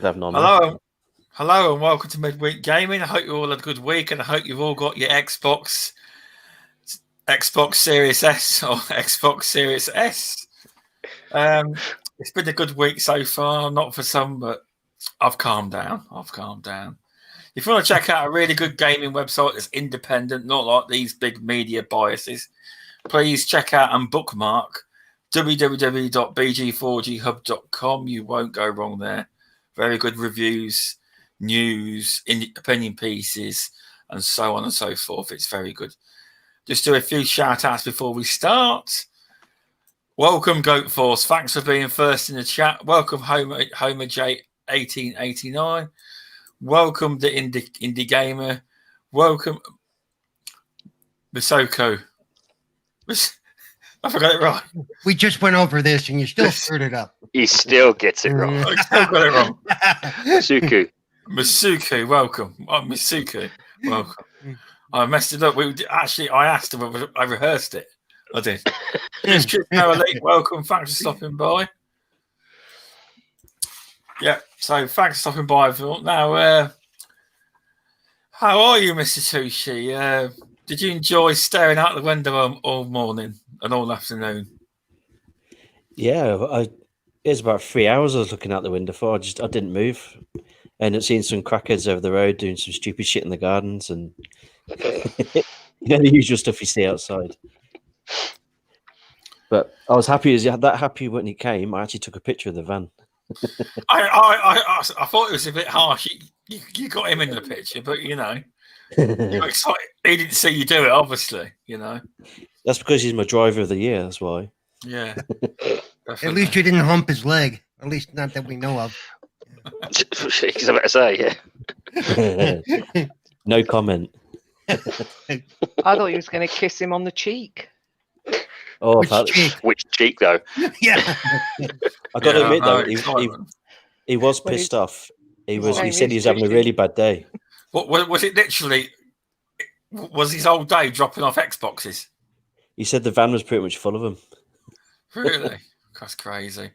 Hello, and welcome to Midweek Gaming. I hope you all had a good week, and I hope you've all got your Xbox Series S or Xbox Series S. It's been a good week so far. Not for some, but I've calmed down. If you want to check out a really good gaming website that's independent, not like these big media biases, please check out and bookmark www.bg4ghub.com. You won't go wrong there. Very good reviews, news, opinion pieces, and so on and so forth. It's very good. Just do a few shout outs before we start. Welcome, Goat Force. Thanks for being first in the chat. Welcome, Homer J 1889. Welcome, the Indie Gamer. Welcome, Misoko. I forgot it right. We just went over this and you still screwed it up. He still gets it wrong. I still got it wrong. Masuku, welcome. Oh, Masuku, welcome. I messed it up. I asked him. I rehearsed it. I did. Welcome. Thanks for stopping by. Yeah. So thanks for stopping by. Now, how are you, Mr. Tushi? Did you enjoy staring out the window all morning and all afternoon? Yeah, it was about 3 hours I was looking out the window for. I didn't move. I ended up seeing some crackheads over the road doing some stupid shit in the gardens and the usual stuff you see outside. But I was happy when he came. I actually took a picture of the van. I thought it was a bit harsh. You got him in the picture, but you're excited. He didn't see you do it, obviously. That's because he's my driver of the year. That's why. Yeah. At least you didn't hump his leg. At least not that we know of. I was about to say, yeah. No comment. I thought he was going to kiss him on the cheek. Oh, which cheek though? Yeah. I got to admit though, he was pissed off. He said he was having a really bad day. What was it? Literally, was his whole day dropping off Xboxes? He said the van was pretty much full of them. Really? That's crazy.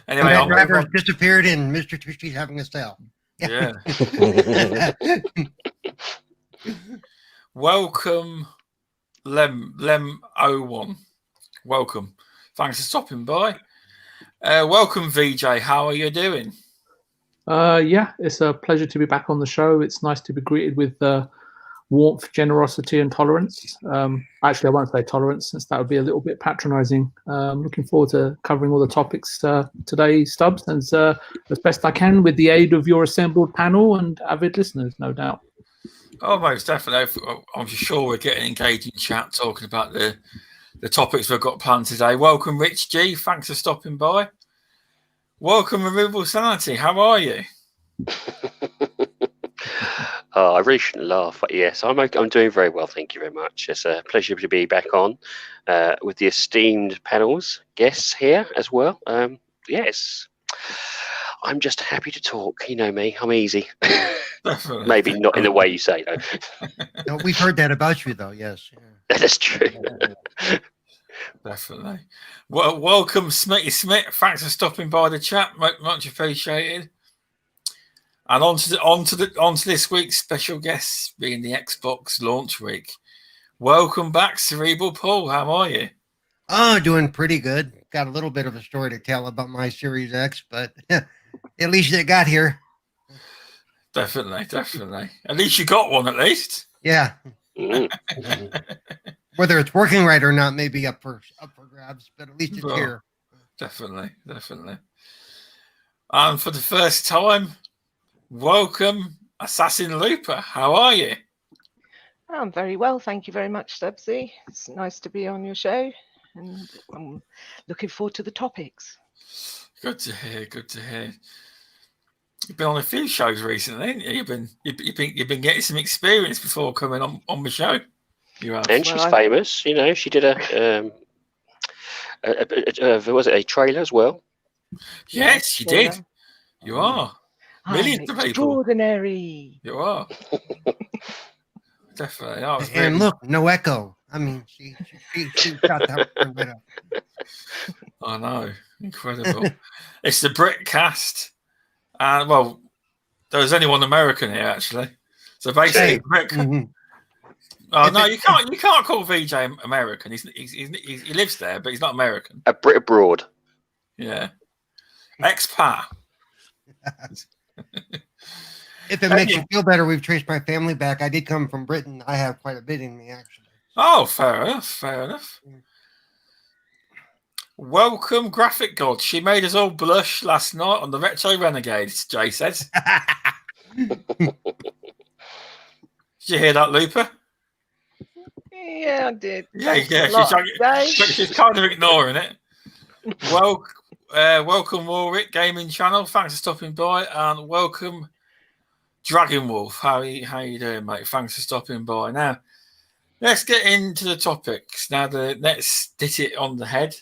Anyway, that driver disappeared and Mr. Tushi's having a sale. Yeah. Welcome, Lem01. Welcome. Thanks for stopping by. Welcome, VJ. How are you doing? Yeah, it's a pleasure to be back on the show. It's nice to be greeted with warmth, generosity, and tolerance. Actually, I won't say tolerance, since that would be a little bit patronizing. Looking forward to covering all the topics today, Stubbs, and as best I can with the aid of your assembled panel and avid listeners, no doubt. Oh, most definitely. I'm sure we're getting engaging chat talking about the topics we've got planned today. Welcome, Rich G. Thanks for stopping by. Welcome, RemovableSanity. How are you? I really shouldn't laugh, but yes, I'm doing very well. Thank you very much. It's a pleasure to be back on with the esteemed panels guests here as well. Yes, I'm just happy to talk. You know me, I'm easy. Maybe not in the way you say, though. No, we've heard that about you, though. Yes, yeah. That's true. Definitely. Well, welcome, Smitty Smith. Thanks for stopping by the chat. Much appreciated. And on to this week's special guest, being the Xbox launch week. Welcome back, Cerebral Paul. How are you? Oh, doing pretty good. Got a little bit of a story to tell about my Series X, but at least it got here. Definitely. At least you got one, at least. Yeah. Whether it's working right or not may be up for grabs, but at least it's here. Definitely. And for the first time, welcome, Assassin Looper. How are you? I'm very well, thank you very much, Stubbsy. It's nice to be on your show, and I'm looking forward to the topics. Good to hear. You've been on a few shows recently, haven't you? You've been getting some experience before coming on the show. You have. And she's famous. She did was it a trailer as well? Yes, she did. You are. Millions of people. Extraordinary. You are. Definitely. And look, no echo. I mean, she got that right up. I know. Incredible. It's the Britcast. And well, there's only one American here actually. So basically, Rick. Mhm. Oh If no, it- you can't call VJ American. He lives there, but he's not American. A Brit abroad. Yeah, expat. If it makes you feel better, we've traced my family back. I did come from Britain. I have quite a bit in me, actually. Oh, fair enough. Fair enough. Welcome, Graphic God. She made us all blush last night on the Retro Renegades. Jay says. Did you hear that, Looper? Yeah, I did. Yeah, Thanks yeah. a lot, Dave. She's kind of ignoring it. Welcome, Warwick Gaming Channel. Thanks for stopping by, and welcome, Dragon Wolf. How you doing, mate? Thanks for stopping by. Now, let's get into the topics. Now, let's hit it on the head.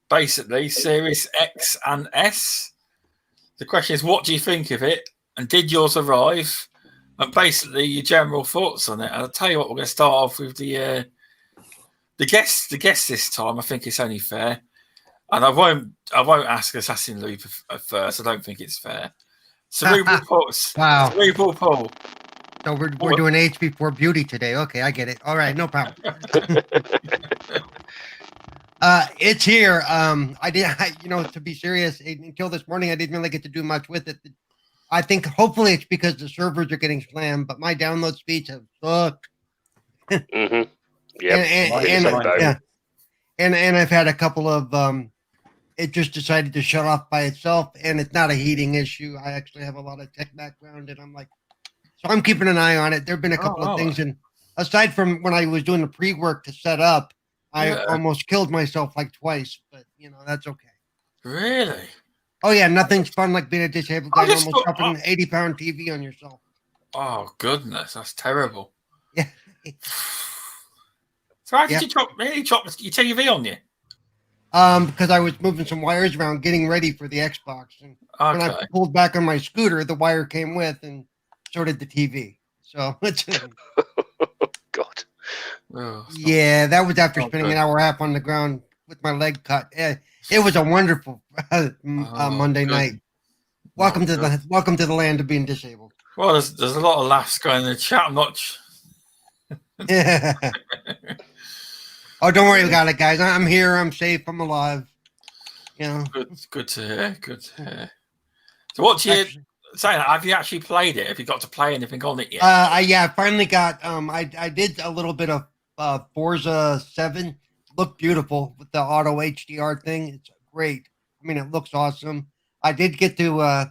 Basically, Series X and S. The question is, what do you think of it? And did yours arrive? And basically, your general thoughts on it. And I'll tell you what, we're going to start off with the guest. The guest this time, I think it's only fair. And I won't ask Assassin Loop at first. I don't think it's fair. Cerebral Paul. Wow. Cerebral Paul. So we're doing age before beauty today. Okay, I get it. All right, no problem. It's here. To be serious, until this morning, I didn't really get to do much with it. I think hopefully it's because the servers are getting slammed, but my download speeds have sucked. Mm-hmm. Yeah. And I've had a couple of it just decided to shut off by itself, and it's not a heating issue. I actually have a lot of tech background, and I'm keeping an eye on it. There've been a couple of things, and aside from when I was doing the pre-work to set up, I almost killed myself like twice, but that's okay. Really? Oh yeah, nothing's fun like being a disabled guy and almost thought- dropping an 80-pound TV on yourself. Oh goodness, that's terrible. Yeah. So how did you drop your TV on you? Because I was moving some wires around, getting ready for the Xbox, and when I Okay. pulled back on my scooter, the wire came with, and so did the TV. So it's God. Oh, yeah, that was after not spending good. an hour and a half on the ground with my leg cut. It was a wonderful Monday good. night. Welcome to good. the land of being disabled. Well, there's a lot of laughs going in the chat. I'm not. Oh, don't worry about it, guys. I'm here. I'm safe. I'm alive. Good to hear. Good to hear. So, what do you say? Have you actually played it? Have you got to play anything on it yet? I finally got. I did a little bit of Forza 7. Looked beautiful with the auto HDR thing. It's great. I mean, it looks awesome. I did get to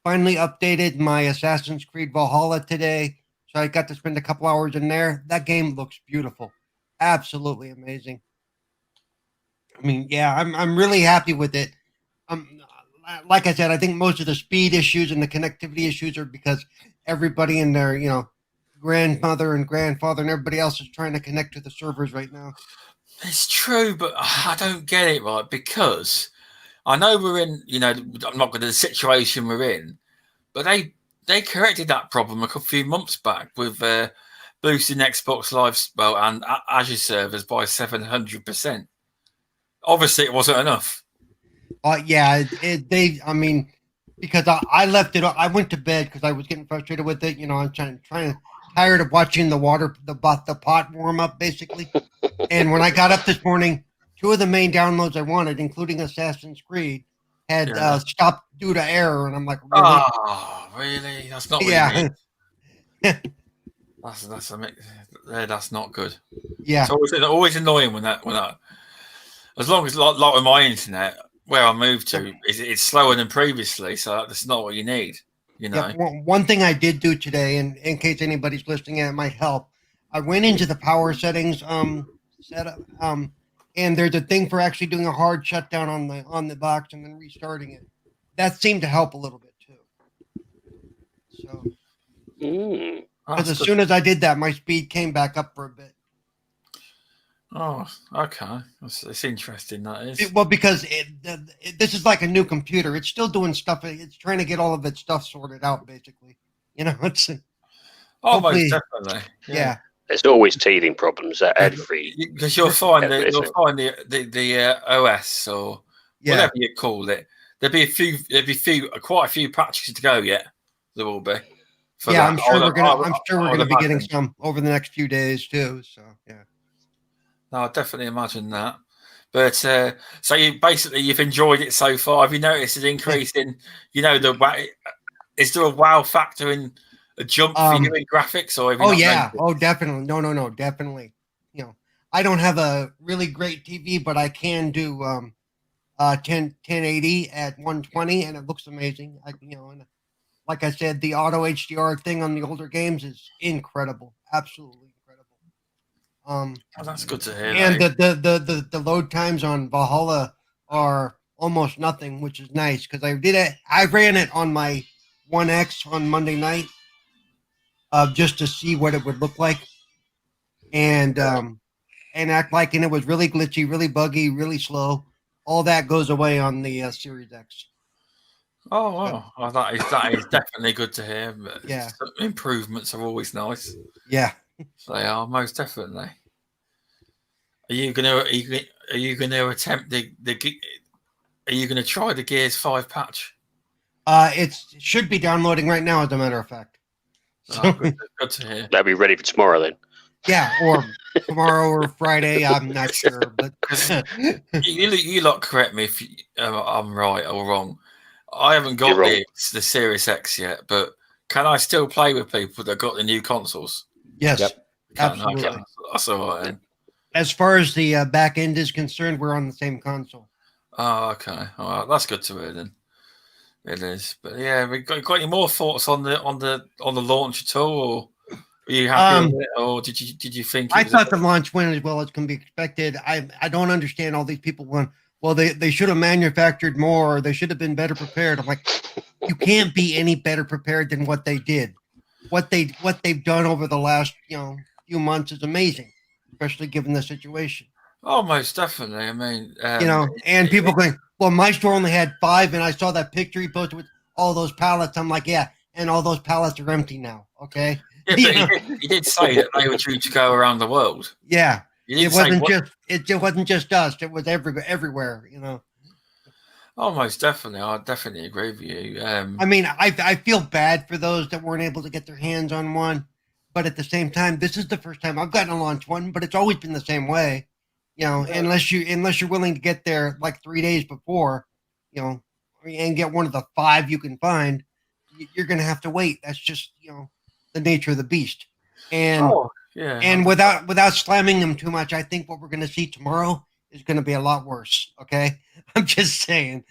finally updated my Assassin's Creed Valhalla today, so I got to spend a couple hours in there. That game looks beautiful. Absolutely amazing. I mean, yeah, I'm really happy with it. Like I said, I think most of the speed issues and the connectivity issues are because everybody and their, grandmother and grandfather and everybody else is trying to connect to the servers right now. It's true, but I don't get it right because I know we're in, I'm not going to the situation we're in, but they corrected that problem a few months back with boosting Xbox Live and Azure servers by 700%. Obviously, it wasn't enough. Yeah, because I left it. I went to bed because I was getting frustrated with it. I'm tired of watching the pot warm up basically. And when I got up this morning, 2 of the main downloads I wanted, including Assassin's Creed, had stopped due to error, and I'm like, really? Oh, really? That's not really neat. That's not good. Yeah. It's always annoying when that as long as like with my internet where I moved to it's slower than previously, so that's not what you need. Yeah, one thing I did do today, and in case anybody's listening and it might help, I went into the power settings setup, and there's a thing for actually doing a hard shutdown on the box and then restarting it. That seemed to help a little bit too. So, because as soon as I did that, my speed came back up for a bit. Oh, okay. It's interesting, that is. Because this is like a new computer. It's still doing stuff. It's trying to get all of its stuff sorted out, basically. It's most definitely. Yeah. There's always teething problems at every. Because you'll find the OS or whatever you call it. there'll be quite a few patches to go yet. There will be. Yeah, I'm sure we're I gonna would be getting imagine. some over the next few days too. So yeah. No, I definitely imagine that. But so you've enjoyed it so far. Have you noticed an increase in, is there a wow factor in a jump for you in graphics, or have you oh not yeah, noticed? definitely. No, definitely. I don't have a really great TV, but I can do 1080 at 120, and it looks amazing. And like I said, the auto HDR thing on the older games is incredible, absolutely incredible. Oh, that's good to hear. And the load times on Valhalla are almost nothing, which is nice because I ran it on my 1X on Monday night, just to see what it would look like, and act like, and it was really glitchy, really buggy, really slow. All that goes away on the Series X. Oh wow, that is definitely good to hear. Yeah, improvements are always nice. Yeah, they are, most definitely. Are you gonna attempt are you gonna try the Gears 5 patch? It should be downloading right now, as a matter of fact. So, good to hear. That'll be ready for tomorrow then. Yeah, or tomorrow or Friday. I'm not sure, but you lot correct me if I'm right or wrong. I haven't got the Series X yet, but can I still play with people that got the new consoles? Yes, Yep. absolutely. Okay. That's all right then. As far as the back end is concerned, we're on the same console. Oh, okay. All right, that's good to hear then. It is, but yeah, we got any more thoughts on the launch at all, or are you happy with it, or did you think? I thought the launch went as well as can be expected. I don't understand all these people going, well, they should have manufactured more, or they should have been better prepared. I'm like, you can't be any better prepared than what they did. What they've done over the last few months is amazing, especially given the situation. Oh, most definitely. I mean, and people going, well, my store only had 5, and I saw that picture he posted with all those pallets. I'm like, yeah, and all those pallets are empty now. Okay. Yeah, but he did say that they were due to go around the world. Yeah, it wasn't just us. It was everywhere. Oh, most definitely. I definitely agree with you. I mean, I feel bad for those that weren't able to get their hands on one, but at the same time, this is the first time I've gotten a launch one, but it's always been the same way. Unless you're willing to get there like 3 days before, and get one of the 5 you can find, you're going to have to wait. That's just, the nature of the beast. And without slamming them too much, I think what we're going to see tomorrow is going to be a lot worse. Okay. I'm just saying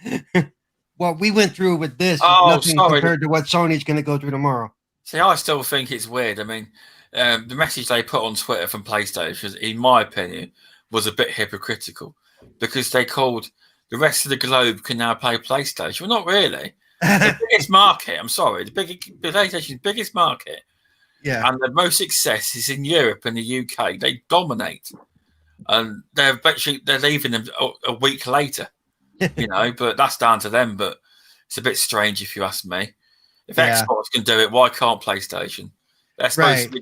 what we went through with this is nothing compared to what Sony's going to go through tomorrow. See, I still think it's weird. I mean, the message they put on Twitter from PlayStation, in my opinion, was a bit hypocritical, because they called the rest of the globe can now play PlayStation. Well, not really. The biggest market, I'm sorry, PlayStation's biggest market, and the most success is in Europe and the UK. They dominate, and they're leaving them a week later, but that's down to them. But it's a bit strange if you ask me. If Xbox can do it, why can't PlayStation? They're supposed to be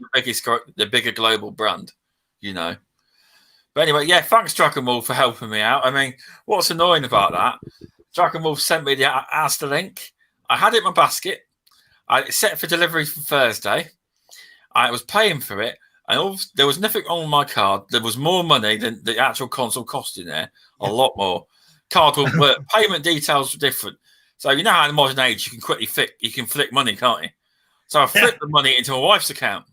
the bigger global brand, But anyway, thanks, Dragon Wolf, for helping me out. I mean, what's annoying about that? Dragon Wolf sent me the Asda link. I had it in my basket. I set for delivery for Thursday. I was paying for it, and there was nothing on my card. There was more money than the actual console cost in there. A lot more. Card wouldn't work. Payment details were different. So you know how in the modern age you can quickly flick money, can't you? So I flipped the money into my wife's account,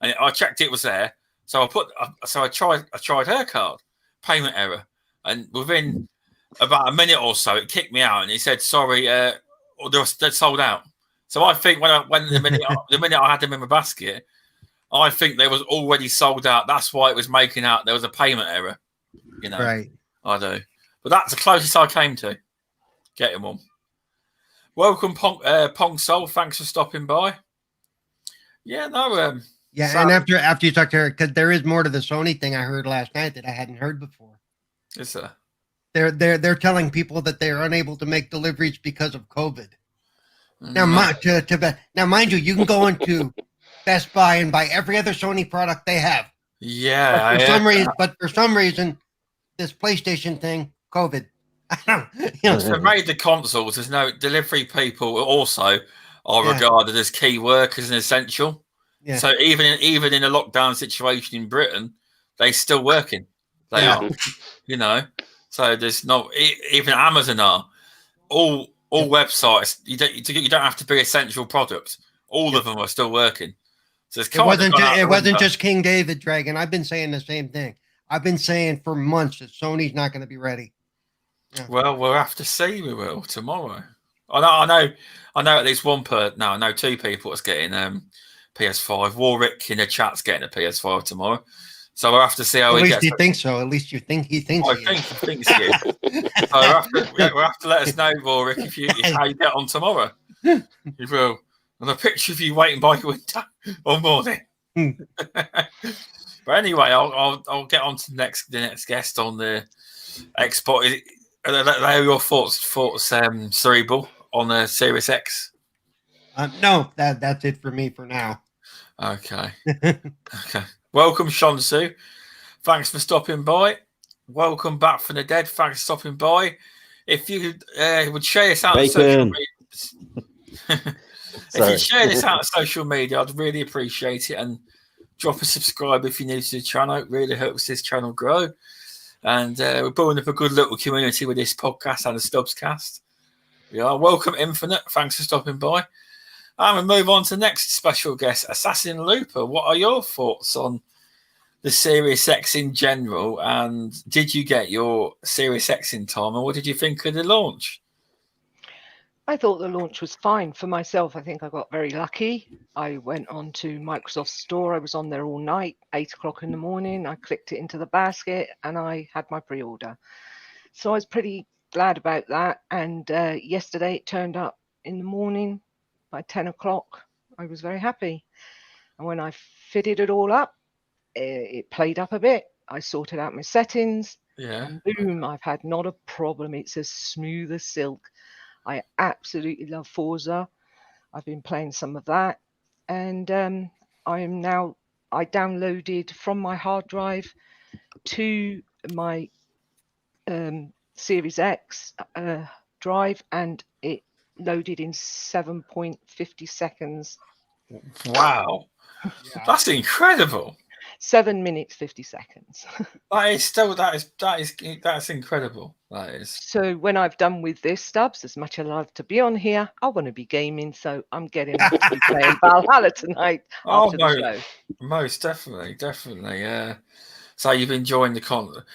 and I checked it was there. So I tried her card, payment error, and within about a minute or so, it kicked me out, and it said, "Sorry, they're sold out." So I think the minute I had them in my basket, I think they was already sold out. That's why it was making out there was a payment error. Right? I do, but that's the closest I came to getting one. Welcome, Pong Soul. Thanks for stopping by. Yeah, no. And after you talked to her, because there is more to the Sony thing I heard last night that I hadn't heard before. Is there? They're telling people that they are unable to make deliveries because of COVID. Now, mind you, you can go into Best Buy and buy every other Sony product they have. Yeah. But for some reason, this PlayStation thing, COVID. They made the consoles. There's no delivery people. Also, are regarded as key workers and essential. Yeah. So even in a lockdown situation in Britain, they still working. They are, So there's no even Amazon are all websites. You don't have to be essential product. All of them are still working. So it wasn't just King David Dragon. I've been saying the same thing. I've been saying for months that Sony's not going to be ready. Yeah. Well, we'll have to see. We will tomorrow. I know at least I know two people that's getting PS5. Warwick in the chat's getting a PS5 tomorrow. So we'll have to see how At he least gets. you think so. At least you think he thinks. I think he is. So we'll have to let us know, Warwick, how you get on tomorrow. You will. And a picture of you waiting by your window all morning. But anyway, I'll get on to the next guest on the Xbox. Are they your thoughts, Cerebral, on the Series X? No, that's it for me for now. Okay. Okay. Welcome, Shansu. Thanks for stopping by. Welcome back from the dead. Thanks for stopping by. If you would share this out on social media. If you share this out on social media, I'd really appreciate it. And drop a subscribe if you're new to the channel. It really helps this channel grow. And we're building up a good little community with this podcast and the Stubzcast. Yeah, welcome, Infinite. Thanks for stopping by. And we'll move on to the next special guest, Assassin Looper. What are your thoughts on the Series X in general? And did you get your Series X in time? And what did you think of the launch? I thought the launch was fine for myself. I think I got very lucky. I went on to Microsoft Store. I was on there all night, 8 o'clock in the morning. I clicked it into the basket and I had my pre-order. So I was pretty glad about that. And yesterday it turned up in the morning by 10 o'clock. I was very happy. And when I fitted it all up, it played up a bit. I sorted out my settings. Yeah. And boom, I've had not a problem. It's as smooth as silk. I absolutely love Forza. I've been playing some of that. And I downloaded from my hard drive to my Series X drive, and it loaded in 7.50 seconds. Wow. That's incredible. 7 minutes 50 seconds. That's incredible. That is. So when I've done with this, Stubbs, as much as I love to be on here, I want to be gaming, so I'm getting to be playing Valhalla tonight after the show. Most definitely, yeah. So you've been enjoying the content.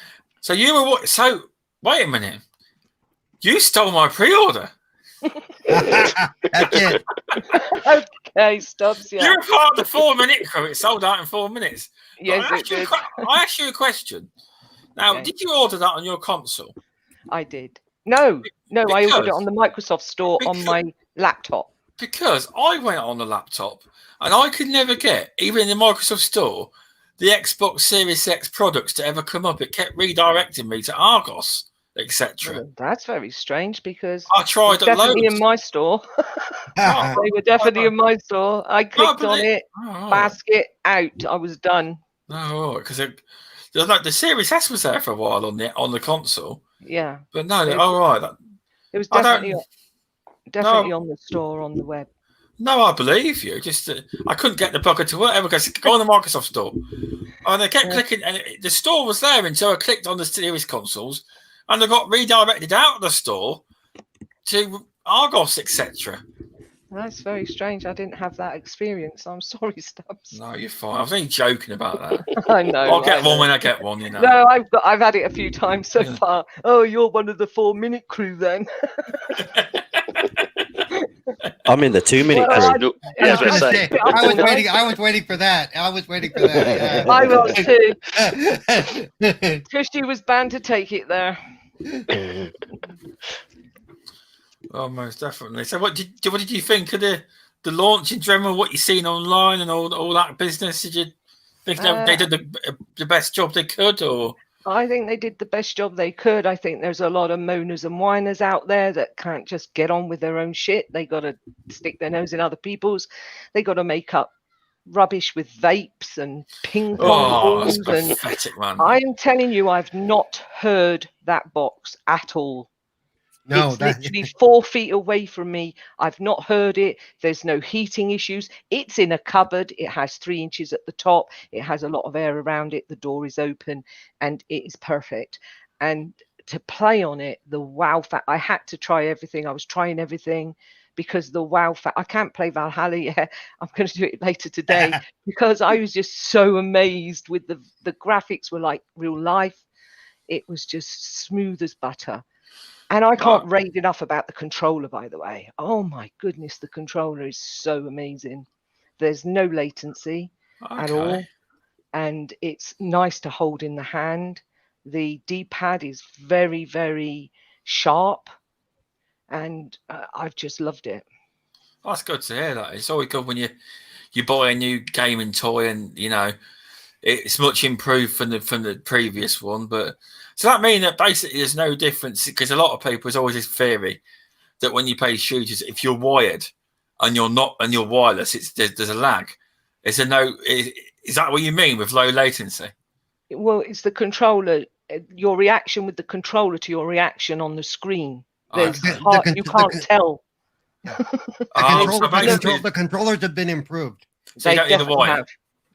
So you were what? So wait a minute, you stole my pre-order. That's it. Okay, Stubbs. Yeah. You're part of the 4-minute crew. It sold out in 4 minutes. Yes, I asked you a question. Now, Okay. did you order that on your console? I did. No, I ordered it on the Microsoft Store on my laptop. Because I went on the laptop and I could never get, even in the Microsoft Store, the Xbox Series X products to ever come up. It kept redirecting me to Argos, etc. Well, that's very strange because I tried it definitely loads. in my store. They were definitely in my store. I clicked on it, basket out. I was done. No, because the Series S was there for a while on the console. Yeah, But no, all right. it was definitely on the store on the web. No, I believe you. Just I couldn't get the bugger to work. Because go on the Microsoft Store, and I kept clicking, and the store was there until I clicked on the Series consoles, and I got redirected out of the store to Argos, etc. That's very strange. I didn't have that experience. I'm sorry, Stubbs. No, you're fine. I was only joking about that. I know. I'll get one when I get one. You know. No, I've had it a few times so far. Oh, you're one of the 4-minute crew then. I'm in the 2-minute crew. I was waiting for that. Yeah. I was too. Tushy was bound to take it there. Oh, most definitely. So, what did you think of the launch in general? What you seen online and all that business? Did you think they did the best job they could, or? I think they did the best job they could. I think there's a lot of moaners and whiners out there that can't just get on with their own shit. They got to stick their nose in other people's. They got to make up rubbish with vapes and ping pong balls. That's pathetic, man. I am telling you, I've not heard that box at all. No, It's literally 4 feet away from me. I've not heard it. There's no heating issues. It's in a cupboard. It has 3 inches at the top. It has a lot of air around it. The door is open and it is perfect. And to play on it, the wow factor, I had to try everything. I was trying everything because the wow factor, I can't play Valhalla yet. I'm going to do it later today because I was just so amazed with the graphics were like real life. It was just smooth as butter. And I can't rave enough about the controller, by the way. Oh my goodness, the controller is so amazing. There's no latency at all. And it's nice to hold in the hand. The D-pad is very, very sharp. And I've just loved it. That's good to hear. That it's always good when you buy a new gaming toy, and you know it's much improved from the previous one. But does that mean that basically there's no difference? Because a lot of people, there's always this theory that when you play shooters, if you're wired and you're not and you're wireless, there's a lag. Is that what you mean with low latency? Well, it's the controller. Your reaction with the controller to your reaction on the screen. You can't tell. Yeah. The controllers have been improved. So you don't need the wire?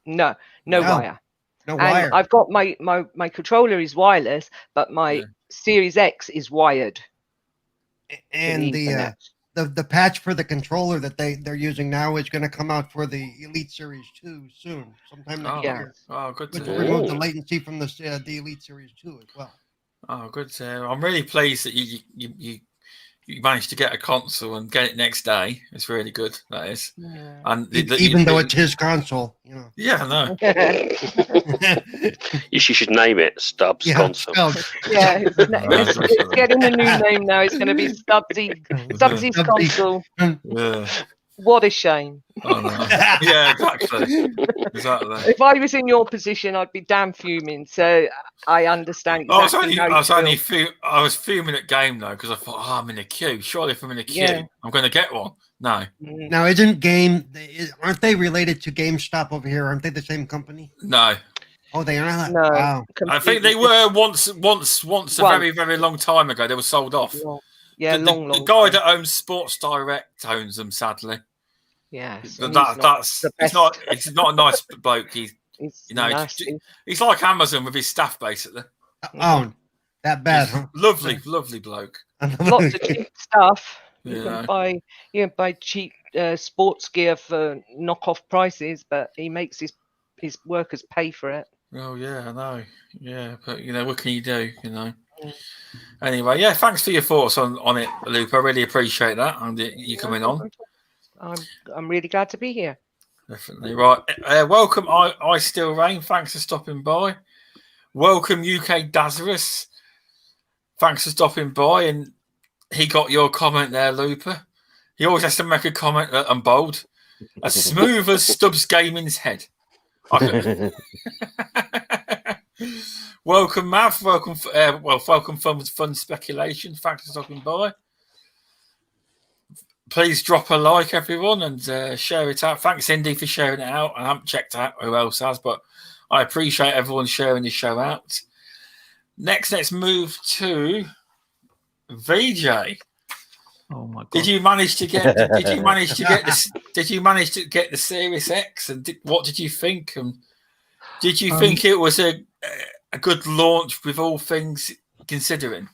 No wire. No wire. I've got my controller is wireless, but my Series X is wired. And the patch for the controller that they're using now is going to come out for the Elite Series 2 soon, sometime next year. Oh, good to Which hear. will remove the latency from the Elite Series 2 as well. Oh, good to hear. I'm really pleased that you managed to get a console and get it next day. It's really good. That is. Yeah. And even though it's his console, you know. Yeah, no. You should name it Stubz console. Stubz. Yeah, it's getting a new name now. It's going to be Stubzy's console. Yeah. What a shame. Oh, no. Yeah, exactly. If I was in your position, I'd be damn fuming. So I understand. Exactly I was fuming at game though because I thought, I'm in a queue. Surely, if I'm in a queue, I'm going to get one. No. Now, aren't they related to GameStop over here? Aren't they the same company? No. Oh, they are. No. Wow. I think they were once a very, very long time ago. They were sold off. Yeah, long. The guy that owns Sports Direct owns them, sadly. Yeah, it's not a nice bloke. He's like Amazon with his staff basically. Oh, that bad, huh? Lovely bloke. Lots of cheap stuff. Yeah. You can buy cheap sports gear for knockoff prices, but he makes his workers pay for it. Oh yeah, I know. Yeah, but what can you do? Anyway, yeah, thanks for your thoughts on it, Luke. I really appreciate that and you coming on. I'm really glad to be here. Definitely right. Welcome, I Still Rain. Thanks for stopping by. Welcome, UK Dazarus. Thanks for stopping by. And he got your comment there, Looper. He always has to make a comment and bold. As smooth as Stubz Gaming's head. Welcome, Mav. Welcome Fun Speculation. Thanks for stopping by. Please drop a like, everyone, and share it out. Thanks, Indy, for sharing it out. I haven't checked out who else has, but I appreciate everyone sharing the show out. Let's move to VJ. Oh my god! Did you manage to get? Did you manage to get this? Did you manage to get the Series X? And what did you think? And did you think it was a good launch with all things considering?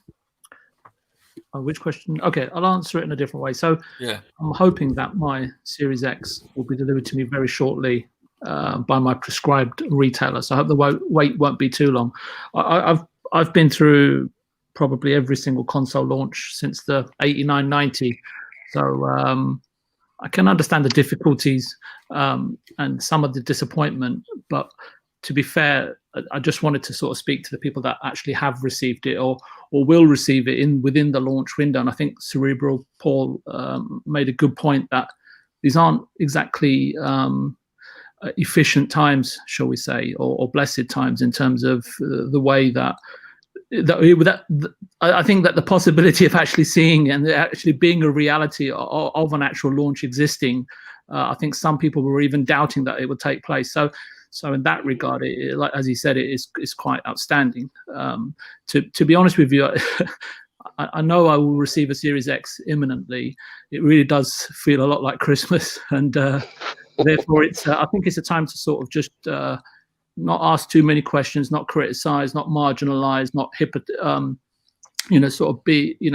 Which question? Okay, I'll answer it in a different way. So, I'm hoping that my Series X will be delivered to me very shortly by my prescribed retailer. So I hope the wait won't be too long. I've been through probably every single console launch since the 89, 90. So I can understand the difficulties and some of the disappointment, but to be fair, I just wanted to sort of speak to the people that actually have received it or will receive it within the launch window. And I think Cerebral, Paul, made a good point that these aren't exactly efficient times, shall we say, or blessed times in terms of the way that I think that the possibility of actually seeing and actually being a reality of an actual launch existing, I think some people were even doubting that it would take place. So in that regard, like as he said, it is quite outstanding. To be honest with you, I know I will receive a Series X imminently. It really does feel a lot like Christmas, and therefore it's. I think it's a time to sort of just not ask too many questions, not criticize, not marginalize, not sort of be, in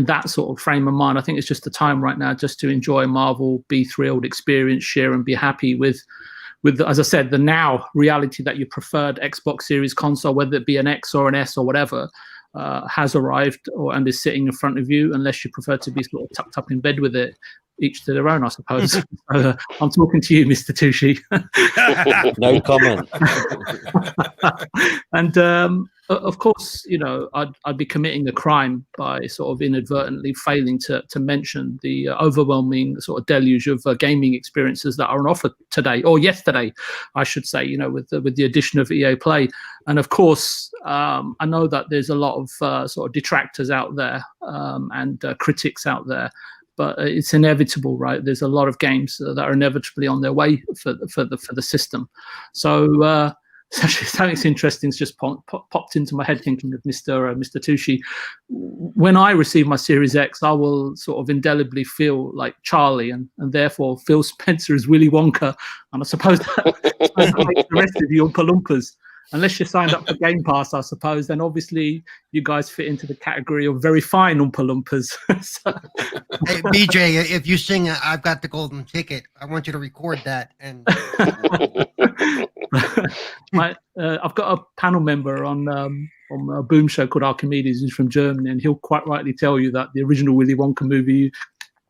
that sort of frame of mind. I think it's just the time right now just to enjoy Marvel, be thrilled, experience, share, and be happy with, as I said, the now reality that your preferred Xbox Series console, whether it be an X or an S or whatever, has arrived and is sitting in front of you, unless you prefer to be sort of tucked up in bed with it. Each to their own, I suppose. I'm talking to you, Mr. Tushi. No comment. And of course, I'd be committing a crime by sort of inadvertently failing to mention the overwhelming sort of deluge of gaming experiences that are on offer today, or yesterday, I should say. With the addition of EA Play, and of course, I know that there's a lot of sort of detractors out there and critics out there. But it's inevitable, right? There's a lot of games that are inevitably on their way for the system. So something interesting has just popped into my head thinking of Mr. Tushi. When I receive my Series X, I will sort of indelibly feel like Charlie, and therefore Phil Spencer is Willy Wonka. And I suppose that makes the rest of you Oompa Loompas. Unless you're signed up for Game Pass, I suppose, then obviously you guys fit into the category of very fine Oompa Loompas. Hey, BJ, if you sing "I've Got the Golden Ticket," I want you to record that. And I've got a panel member on a Boom show called Archimedes, who's from Germany, and he'll quite rightly tell you that the original Willy Wonka movie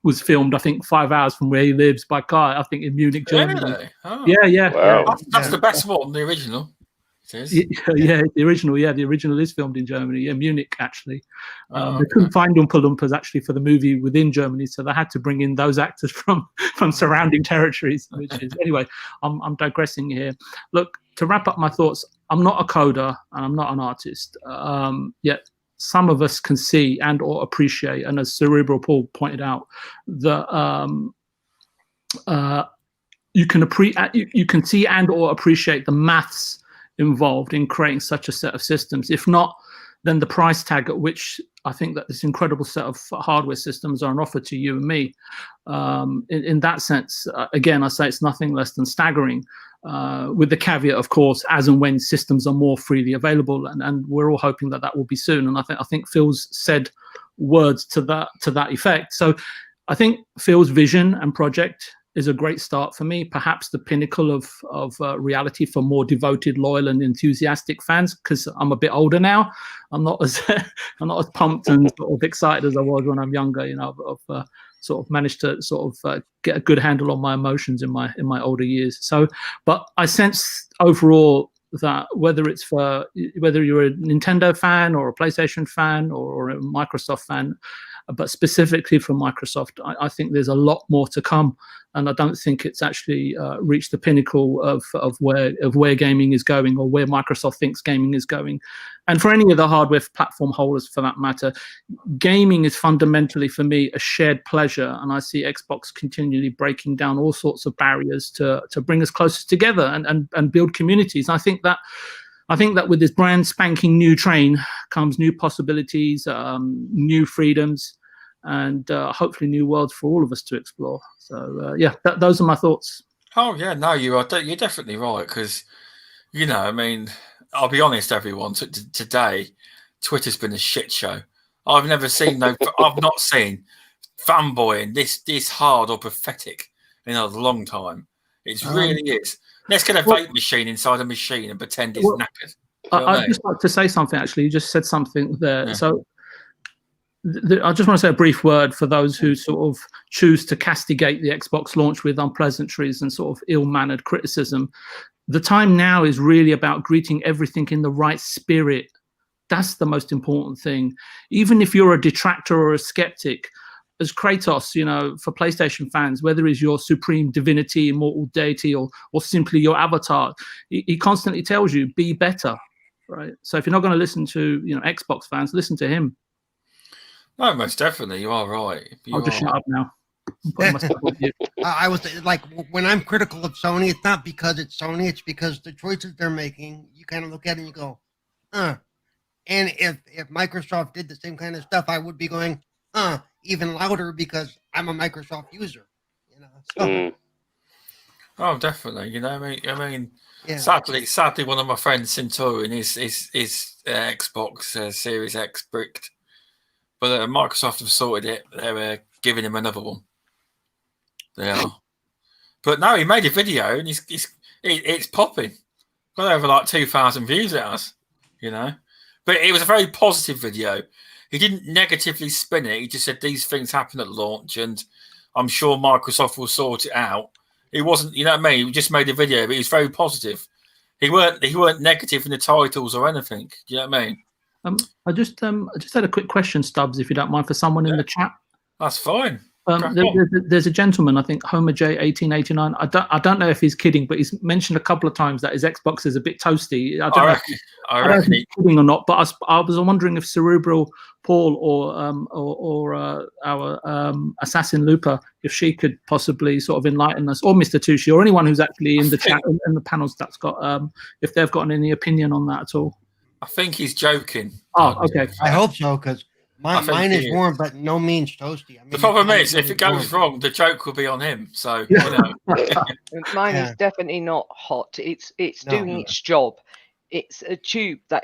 was filmed, I think, 5 hours from where he lives by car. I think in Munich, Germany. Really? Oh. Yeah. Wow. That's the best one, the original. Yeah, the original is filmed in Germany, Munich actually. They couldn't find Oompa Loompas actually for the movie within Germany, so they had to bring in those actors from surrounding territories. Which is anyway, I'm digressing here. Look, to wrap up my thoughts, I'm not a coder and I'm not an artist. Yet some of us can see and or appreciate, and as Cerebral Paul pointed out, that you can see and or appreciate the maths involved in creating such a set of systems. If not, then the price tag at which I think that this incredible set of hardware systems are on offer to you and me, in that sense, again, I say it's nothing less than staggering, with the caveat, of course, as and when systems are more freely available, and we're all hoping that will be soon. And I think Phil's said words to that effect. So I think Phil's vision and project is a great start for me, perhaps the pinnacle of reality for more devoted, loyal, and enthusiastic fans. Because I'm a bit older now, I'm not as pumped and sort of excited as I was when I'm younger. I've sort of managed to sort of get a good handle on my emotions in my older years. So, but I sense overall that whether you're a Nintendo fan or a PlayStation fan or a Microsoft fan, but specifically for Microsoft, I think there's a lot more to come, and I don't think it's actually reached the pinnacle of where gaming is going, or where Microsoft thinks gaming is going. And for any of the hardware platform holders, for that matter, gaming is fundamentally for me a shared pleasure, and I see Xbox continually breaking down all sorts of barriers to bring us closer together and build communities. And I think that with this brand spanking new train comes new possibilities, new freedoms, and hopefully new worlds for all of us to explore. So those are my thoughts. Oh yeah, no, you're definitely right, because I mean, I'll be honest, everyone. Today, Twitter's been a shit show. I've not seen fanboying this hard or pathetic in a long time. It really is. Let's get a vape machine inside a machine and pretend it's knackered. I'd just like to say something, actually. You just said something there. Yeah. So I just want to say a brief word for those who sort of choose to castigate the Xbox launch with unpleasantries and sort of ill-mannered criticism. The time now is really about greeting everything in the right spirit. That's the most important thing. Even if you're a detractor or a skeptic, as Kratos, for PlayStation fans, whether he's your supreme divinity, immortal deity, or simply your avatar, he constantly tells you, be better, right? So if you're not going to listen to, Xbox fans, listen to him. No, most definitely, you are right. I'll just shut up now. I was like, when I'm critical of Sony, it's not because it's Sony, it's because the choices they're making, you kind of look at it and you go, And if Microsoft did the same kind of stuff, I would be going, even louder because I'm a Microsoft user. You know. So, Mm. Oh, definitely. You know, I mean, yeah. sadly, one of my friends, Centurion, is Xbox Series X bricked, but Microsoft have sorted it. They're giving him another one. They are. But no, he made a video and it's popping. Got over like 2,000 views it has, you know. But it was a very positive video. He didn't negatively spin it. He just said these things happen at launch, and I'm sure Microsoft will sort it out. He wasn't, you know what I mean? He just made a video, but he was very positive. He weren't negative in the titles or anything. Do you know what I mean? I just had a quick question, Stubbs, if you don't mind, for someone in the chat. That's fine. There's a gentleman, I think Homer J 1889. I don't know if he's kidding, but he's mentioned a couple of times that his Xbox is a bit toasty. I don't know if he's kidding or not, but I was wondering if Cerebral, Paul, or our assassin Looper, if she could possibly sort of enlighten us, or Mr. Tushi, or anyone who's actually in the chat in the panels that's got if they've got any opinion on that at all. I think he's joking. Oh, okay. I hope so, because mine is warm, but no means toasty. I mean, the problem is, if it goes wrong, the joke will be on him. So, you know. Mine is definitely not hot. It's doing its job. It's a tube that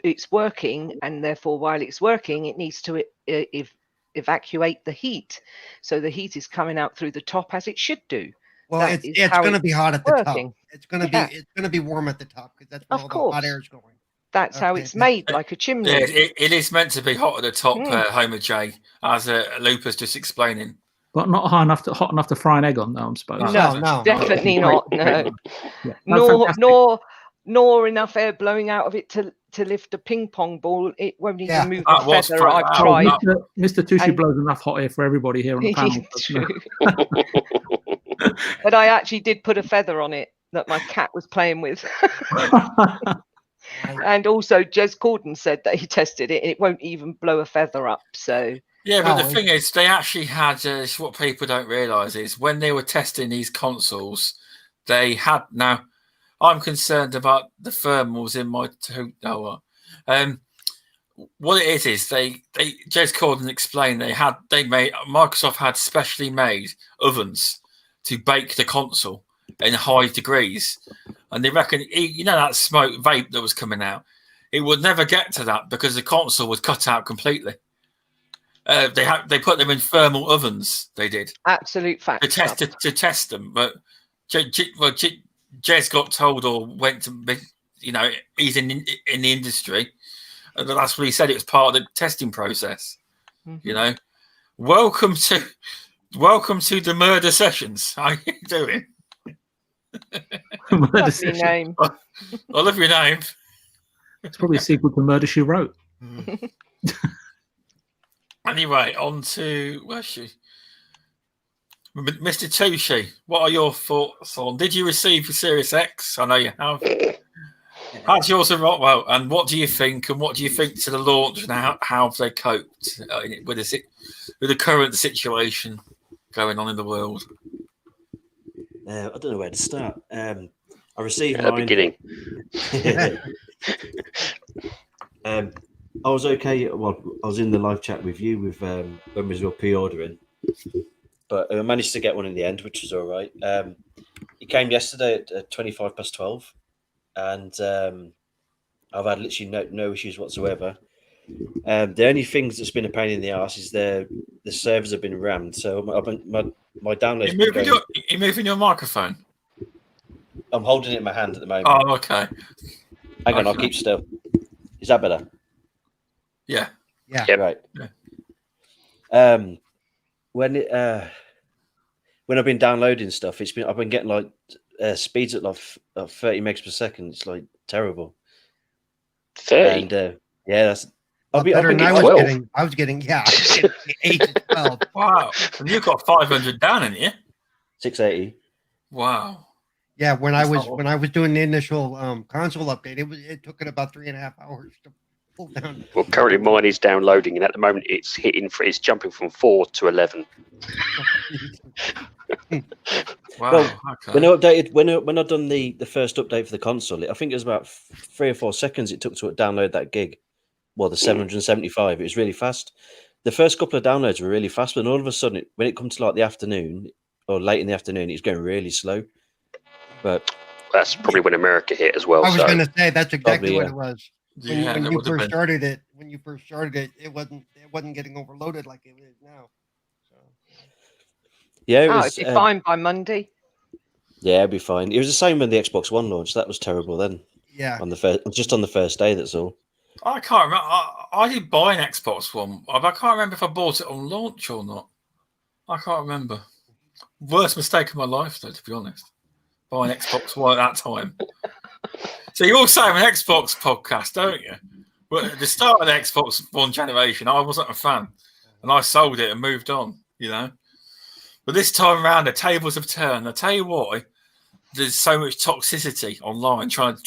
it's working, and therefore, while it's working, it needs to evacuate the heat. So the heat is coming out through the top as it should do. Well, it's going to be hot at the top. It's going to be warm at the top because that's where all the hot air is going. That's how it's made, like a chimney. Yeah, it is meant to be hot at the top, Homer J, as Looper's just explaining. But not hot enough to fry an egg on, though, I'm supposed. No, definitely not. No, nor enough air blowing out of it to lift a ping pong ball. It won't even move a feather. I've tried. Mr. Tushi blows enough hot air for everybody here on the panel. But I actually did put a feather on it that my cat was playing with. And also, Jez Corden said that he tested it, and it won't even blow a feather up. So yeah, but the thing is, they actually had what people don't realise is when they were testing these consoles, they had. Now, I'm concerned about the thermals in my what it is they Jez Corden explained Microsoft had specially made ovens to bake the console in high degrees. And they reckon, you know, that smoke vape that was coming out, it would never get to that because the console was cut out completely. They put them in thermal ovens. They did absolute fact to test them. But Jez got told or went to, you know, he's in the industry, and that's what he said. It was part of the testing process. Mm-hmm. You know, welcome to the murder sessions. How you doing? Lovely name. I love your name. It's probably a sequel to Murder, She Wrote. Anyway, on to where's she? Mr. Tushi, what are your thoughts on? Did you receive your Series X? I know you have. How's yours arrived? Well, and what do you think? And what do you think to the launch? And how have they coped with the current situation going on in the world? I don't know where to start. I received at the beginning. I was okay. Well, I was in the live chat with you when we were pre-ordering, but I managed to get one in the end, which was all right. It came yesterday at 12:25, and I've had literally no issues whatsoever. The only things that's been a pain in the arse is the servers have been rammed. So my downloads. You're moving your microphone. I'm holding it in my hand at the moment. Oh, okay. Hang on, I'll keep still. Is that better? Yeah. Yeah. Right. Yeah. When I've been downloading stuff, I've been getting like speeds at like 30 megs per second. It's like terrible. 30. And yeah, that's. I was getting 8 to 12. Wow. And you've got 500 down in here. 680. Wow. Yeah, when I was doing the initial console update, it took it about 3.5 hours to pull down. Well, currently mine is downloading, and at the moment it's jumping from 4 to 11. Wow. Well, okay. when I've done the first update for the console, I think it was about 3 or 4 seconds it took to download that gig. the 775. It was really fast. The first couple of downloads were really fast, but then all of a sudden, when it comes to like the afternoon or late in the afternoon, it's going really slow. But That's probably when America hit as well. I was So going to say that's exactly Probably, what yeah. it was. Yeah, When that you would have first been. started it, it wasn't getting overloaded like it is now. So yeah, it Oh, was. it'd be fine by Monday. Yeah, it'd be fine. It was the same when the Xbox One launched. That was terrible then. yeah, On the first day. That's all. I can't remember. I did buy an Xbox One, but I can't remember if I bought it on launch or not. I can't remember. Worst mistake of my life, though, to be honest. Buying an Xbox One at that time. So you all say I'm an Xbox podcast, don't you? But at the start of the Xbox One generation, I wasn't a fan, and I sold it and moved on. You know. But this time around, the tables have turned. I tell you why. There's so much toxicity online trying to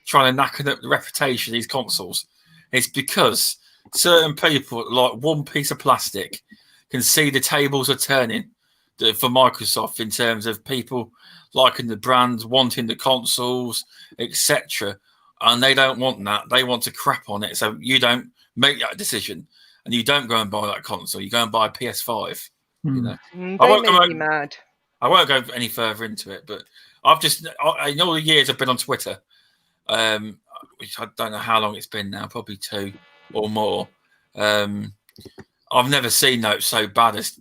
knacker up the reputation of these consoles. It's because certain people, like one piece of plastic, can see the tables are turning for Microsoft in terms of people liking the brands, wanting the consoles, etc. And they don't want that. They want to crap on it. So you don't make that decision, and you don't go and buy that console. You go and buy a PS5. You know. They made me mad. I won't go any further into it, but in all the years I've been on Twitter, which I don't know how long it's been now, probably 2 or more. I've never seen notes so bad as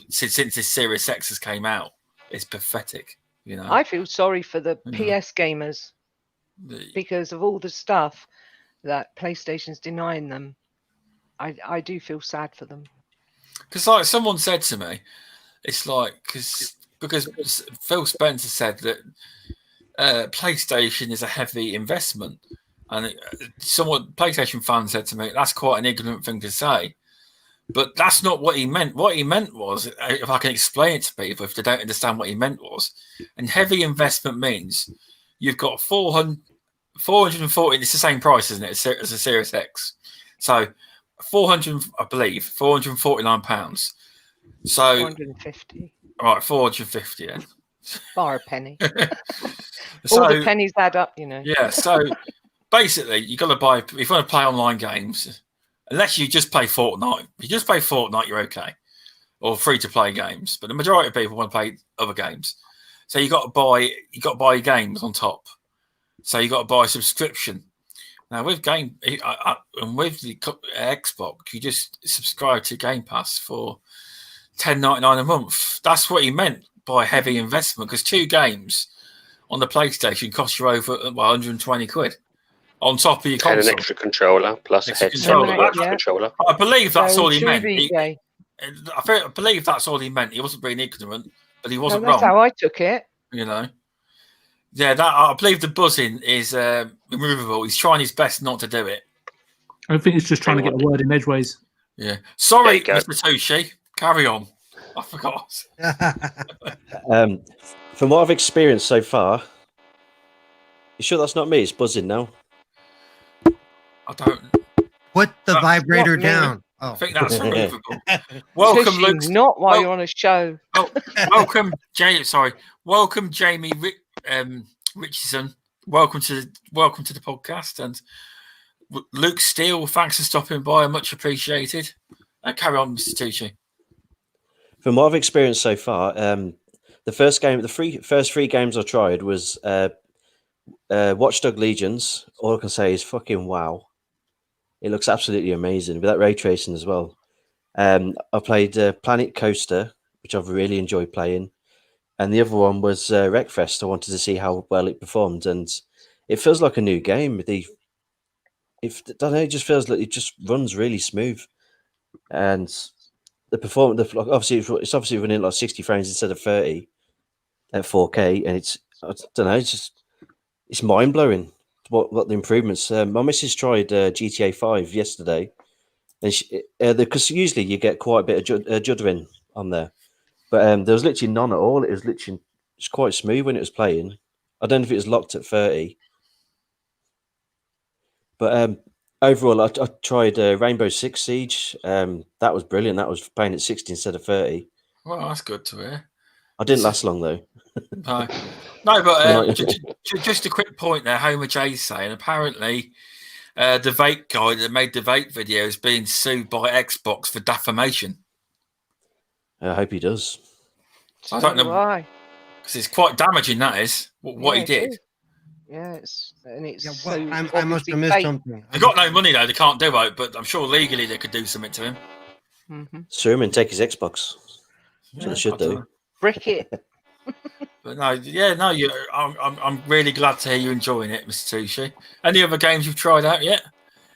since this Series X has came out. It's pathetic, you know. I feel sorry for the PS gamers because of all the stuff that PlayStation's denying them. I do feel sad for them. Because like someone said to me, it's like because Phil Spencer said that PlayStation is a heavy investment, and PlayStation fan said to me that's quite an ignorant thing to say, but that's not what he meant. What he meant was, if I can explain it to people if they don't understand what he meant was, and heavy investment means you've got 440. It's the same price, isn't it, as a Series X? So 400, I believe, £449. So 450. Right, 450 then. Bar a penny. So, all the pennies add up, you know. Yeah, so basically, you got to buy, if you want to play online games, unless you just play Fortnite. If you just play Fortnite, you're okay. Or free-to-play games. But the majority of people want to play other games. So you got to buy games on top. So you got to buy a subscription. Now with and with the Xbox, you just subscribe to Game Pass for $10.99 a month. That's what he meant by heavy investment, because 2 games on the PlayStation cost you over 120 quid on top of your console. And an extra controller plus a headset controller. I believe that's all he meant. I believe that's all he meant. He wasn't being ignorant, but he wasn't that's wrong. how I took it. You know. Yeah, I believe the buzzing is removable. He's trying his best not to do it. I think he's just trying to get the word in edgeways. Yeah. Sorry, Mr. Tushi. Carry on. I forgot. From what I've experienced so far, you sure that's not me? It's buzzing now. I don't. Put the vibrator down. I think that's removable. Welcome, Luke. Not while you're on a show. Welcome, Welcome, Jamie Richardson. Welcome to the podcast, and Luke Steele. Thanks for stopping by. Much appreciated. Carry on, Mr. Tucci. From what I've experienced so far, the first 3 games I tried was Watch Dogs Legions. All I can say is fucking wow. It looks absolutely amazing with that ray tracing as well. I played Planet Coaster, which I've really enjoyed playing. And the other one was Wreckfest. I wanted to see how well it performed. And it feels like a new game. It just feels like it just runs really smooth. And the performance, it's obviously running like 60 frames instead of 30 at 4K. And it's mind blowing what the improvements. My missus tried GTA 5 yesterday, and because usually you get quite a bit of juddering on there, but there was literally none at all. It was literally just quite smooth when it was playing. I don't know if it was locked at 30, but overall, I tried Rainbow Six Siege. That was brilliant. That was playing at 60 instead of 30. Well, that's good to hear. I didn't last long though. No, but just a quick point there. Homer J's saying apparently the vape guy that made the vape video is being sued by Xbox for defamation. I hope he does. I don't know. Why? Because it's quite damaging, that is, what he it did. is. Yeah, it's Yeah, so well, I must obviously have missed fake. something. They've got no money, though. They can't do it, but I'm sure legally they could do something to him. Mm-hmm. Sue him and take his Xbox. That's what they should I don't do. know. Brick it. But no, I'm really glad to hear you enjoying it, Mr. Tushi. Any other games you've tried out yet?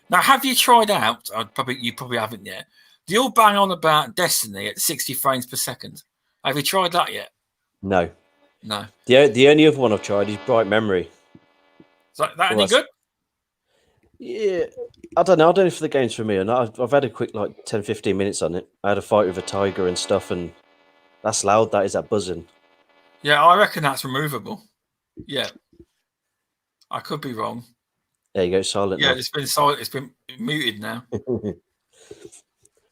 Now, have you tried out? You probably haven't yet. Do you all bang on about Destiny at 60 frames per second? Have you tried that yet? No. No. The only other one I've tried is Bright Memory. Is that any good? Yeah, I don't know. I don't know if the game's for me or not. I've had a quick 10-15 minutes on it. I had a fight with a tiger and stuff, and that's loud. That is that buzzing. Yeah, I reckon that's removable. Yeah, I could be wrong. There you go, silent. Yeah, now. it's been silent. It's been muted now.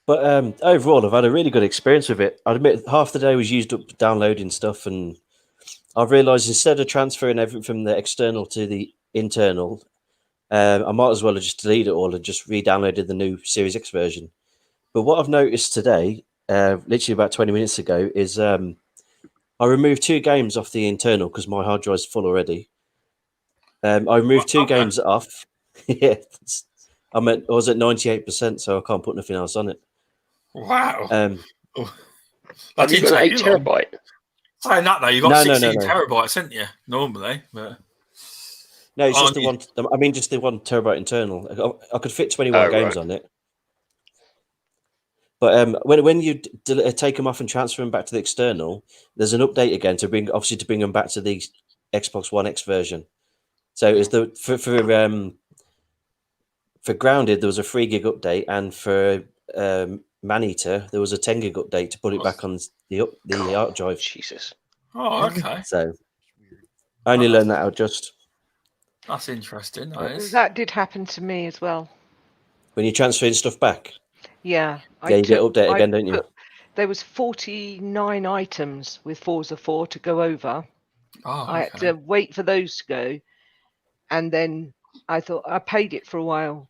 But overall, I've had a really good experience with it. I'd admit half the day was used up downloading stuff, and I've realised instead of transferring everything from the external to the internal, I might as well have just deleted it all and just re-downloaded the new Series X version. But what I've noticed today, literally about 20 minutes ago, is I removed 2 games off the internal because my hard drive's full already. I removed 2 games off. Yeah, I was at 98%, so I can't put nothing else on it. Wow. Have you got 8 terabyte? Saying that though, you got No, 16 no. terabytes, haven't you? Normally, but No, it's just the one. I mean, just the 1 terabyte internal. I could fit 21 games on it. But when you take them off and transfer them back to the external, there's an update again to bring them back to the Xbox One X version. So is for Grounded there was a 3 gig update, and for Maneater there was a 10 gig update to put it back on the hard drive. Jesus. Oh, okay. So I only learned that out just. That's interesting. That did happen to me as well. When you're transferring stuff back. Yeah. You get updated again, don't you? There was 49 items with Forza 4 to go over. Oh, okay. I had to wait for those to go, and then I thought I paid it for a while,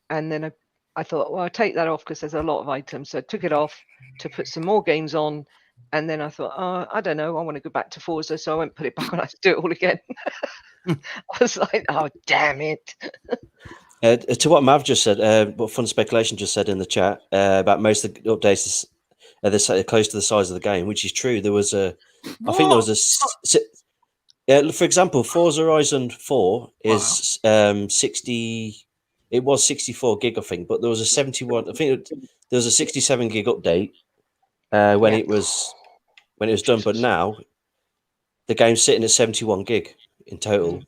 and then I thought, well, I'll take that off because there's a lot of items. So I took it off to put some more games on, and then I thought, I don't know, I want to go back to Forza, so I won't put it back on. I had to do it all again. I was like, oh, damn it. To what Mav just said, what Fun Speculation just said in the chat about most of the updates, they're close to the size of the game, which is true. There was I think there was for example, Forza Horizon 4 is 60. It was 64 gig, I think, but there was a 71. I think there was a 67 gig update when it was done. But now the game's sitting at 71 gig in total.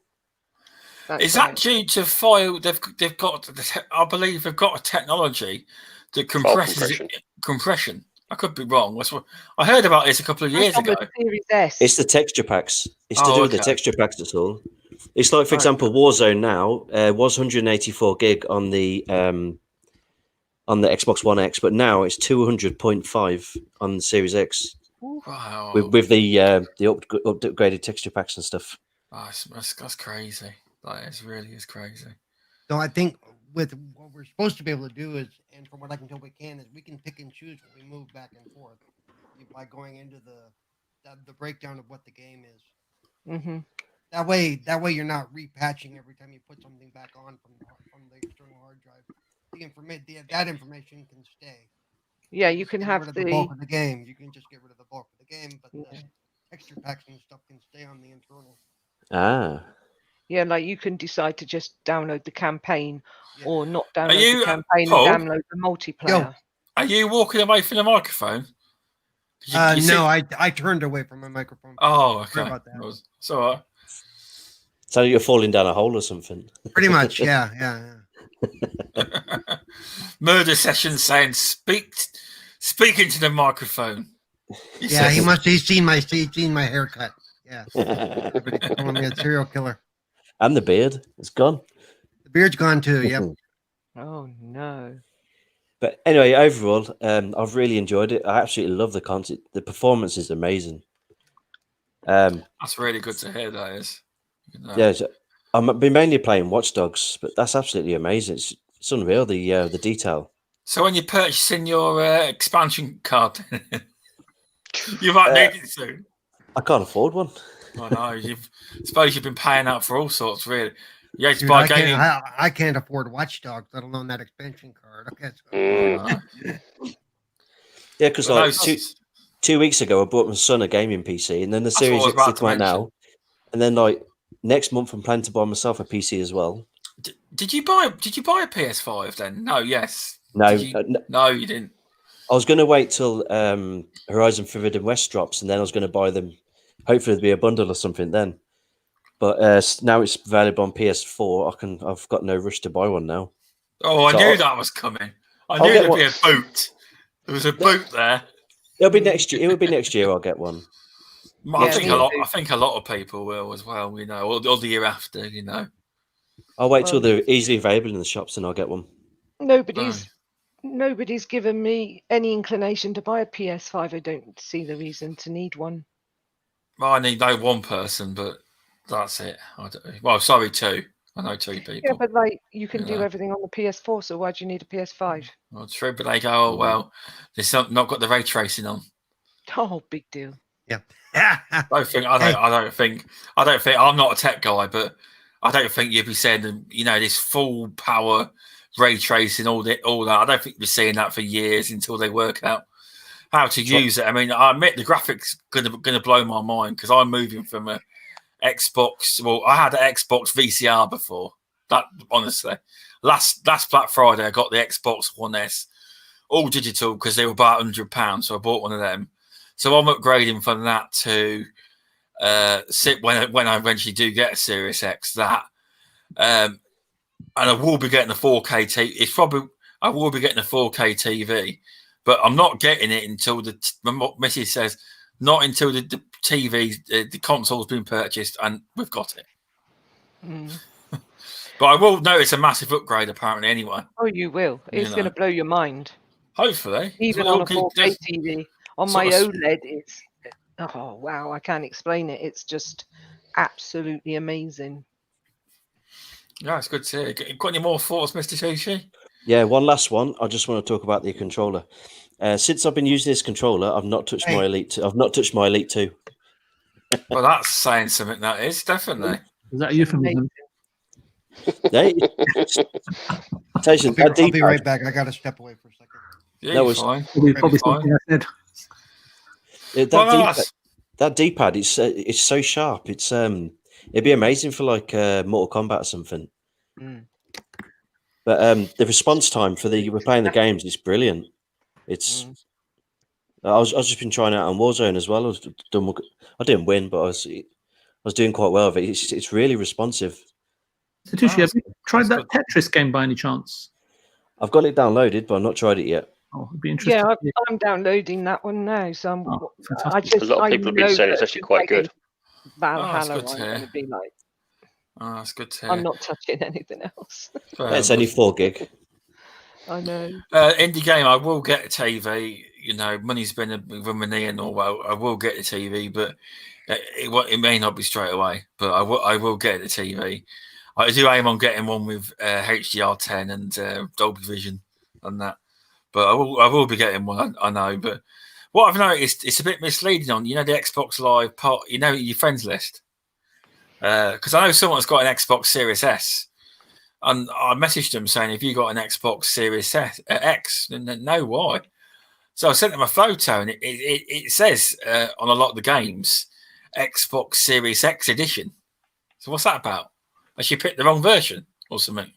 Is that due to file? They've got. I believe they've got a technology that compresses compression. I could be wrong. I heard about this a couple of years ago. It's the texture packs. It's to do with the texture packs. That's all. It's like, for example, Warzone now was 184 gig on the Xbox One X, but now it's 200.5 on the Series X. Wow! With the upgraded texture packs and stuff. Oh, that's crazy. That really is crazy. So I think with what we're supposed to be able to do is, and from what I can tell we can pick and choose when we move back and forth by going into the breakdown of what the game is. Mm-hmm. That way you're not repatching every time you put something back on from the external hard drive. That information can stay. Yeah, you can have the bulk of the game. You can just get rid of the bulk of the game, but the texture packs and stuff can stay on the internal. Yeah, like you can decide to just download the campaign or not download the campaign Paul, and download the multiplayer. Are you walking away from the microphone? No, I turned away from my microphone. Oh, okay. Sorry about that. It's all right. So you're falling down a hole or something. Pretty much, yeah. Murder Session saying speak into the microphone. He's seen my haircut. Yeah. Everybody calling me a serial killer. And the beard. It's gone. The beard's gone too, yep. Oh no. But anyway, overall, I've really enjoyed it. I absolutely love the content. The performance is amazing. That's really good to hear, that is. Yeah, I've been mainly playing Watch Dogs, but that's absolutely amazing. It's unreal, the detail. So when you're purchasing your expansion card, you might need it soon. I can't afford one. I know. Suppose you've been paying out for all sorts, really. You have to Dude, buy I can't afford Watch Dogs, let alone that expansion card. Okay, so, Yeah, because Well, like no, 2 weeks ago, I bought my son a gaming PC, and then the That's what I Series was X about will to come out mention. now, and then like next month, I'm planning to buy myself a PC as well. Did you buy a PS5 then? No, yes. No, No, you didn't. I was going to wait till Horizon Forbidden West drops, and then I was going to buy them. Hopefully, there'll be a bundle or something then. But now it's available on PS4. I've got no rush to buy one now. Oh, I knew that was coming. I knew there'd be a boot. There was a boot there. It'll be next year. It will be next year. I'll get one. I think a lot of people will as well. You know, or the year after. You know. I'll wait till they're easily available in the shops, and I'll get one. Nobody's given me any inclination to buy a PS5. I don't see the reason to need one. Well, I need one person, but that's it. Well, sorry, two. I know two people. Yeah, but like you can do everything on the PS4, so why do you need a PS5? Well, true, but they go, oh well, it's not got the ray tracing on. Oh, big deal. Yeah. I don't think. I'm not a tech guy, but I don't think you'd be saying, you know, this full power ray tracing, all that. I don't think you'll be seeing that for years until they work out how to use it. I mean, I admit the graphics gonna blow my mind because I'm moving from a Xbox. Well, I had an Xbox VCR before. That honestly, last Black Friday, I got the Xbox One S, all digital because they were about £100. So I bought one of them. So I'm upgrading from that to when I eventually do get a Series X. And I will be getting a 4K TV. I will be getting a 4K TV, but I'm not getting it until Mrs. says not until the TV, the console's been purchased and we've got it. But I will notice a massive upgrade apparently anyway. Oh, you will. It's going to blow your mind. Hopefully. Even on a 4K TV. On my OLED, it's... Oh, wow. I can't explain it. It's just absolutely amazing. Yeah, it's good to hear. Got any more thoughts, Mr. Tushi? Yeah, one last one. I just want to talk about the controller. Since I've been using this controller, I've not touched my Elite. I've not touched my Elite 2. Well, that's saying something. That is definitely. Is that a euphemism? I'll be right back. I got to step away for a second. Yeah, that was fine. Probably something I said. That D-pad, it's so sharp. It'd be amazing for like Mortal Kombat or something. But the response time for we're playing the games is brilliant. It's I was just been trying it out on Warzone as well. I didn't win, but I was doing quite well with it. It's really responsive. So Tushi, have you tried that Tetris game by any chance? I've got it downloaded, but I've not tried it yet. Oh, it'd be interesting. Yeah, I'm downloading that one now. So a lot of people have been saying it's actually quite good. Valhalla, I'm going to be like. Oh, that's good to hear. I'm not touching anything else. It's only 4 gig. I know. Indie game, I will get a TV. You know, money's been with my knee and all. I will get the TV, but it may not be straight away. But I will get the TV. I do aim on getting one with HDR10 and Dolby Vision and that. But I will be getting one. I know. But what I've noticed, it's a bit misleading on the Xbox Live part. Your friends list. Because I know someone's got an Xbox Series S, and I messaged them saying, "Have you got an Xbox Series X?" And no, why? So I sent them a photo, and it says on a lot of the games, Xbox Series X edition. So what's that about? Has she picked the wrong version or something?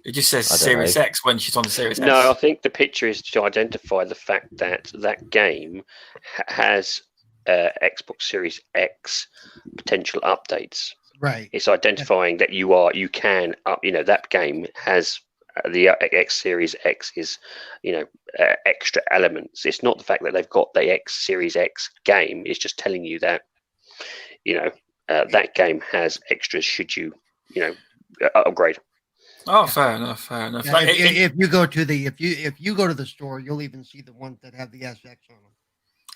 It just says Series X when she's on the Series S. No, I think the picture is to identify the fact that that game has Xbox Series X potential updates. Right. It's identifying that you can that game has the X Series X is extra elements. It's not the fact that they've got the X Series X game. It's just telling you that that game has extras should you upgrade. Oh, fair enough. Yeah, if you go to the store, you'll even see the ones that have the SX on them.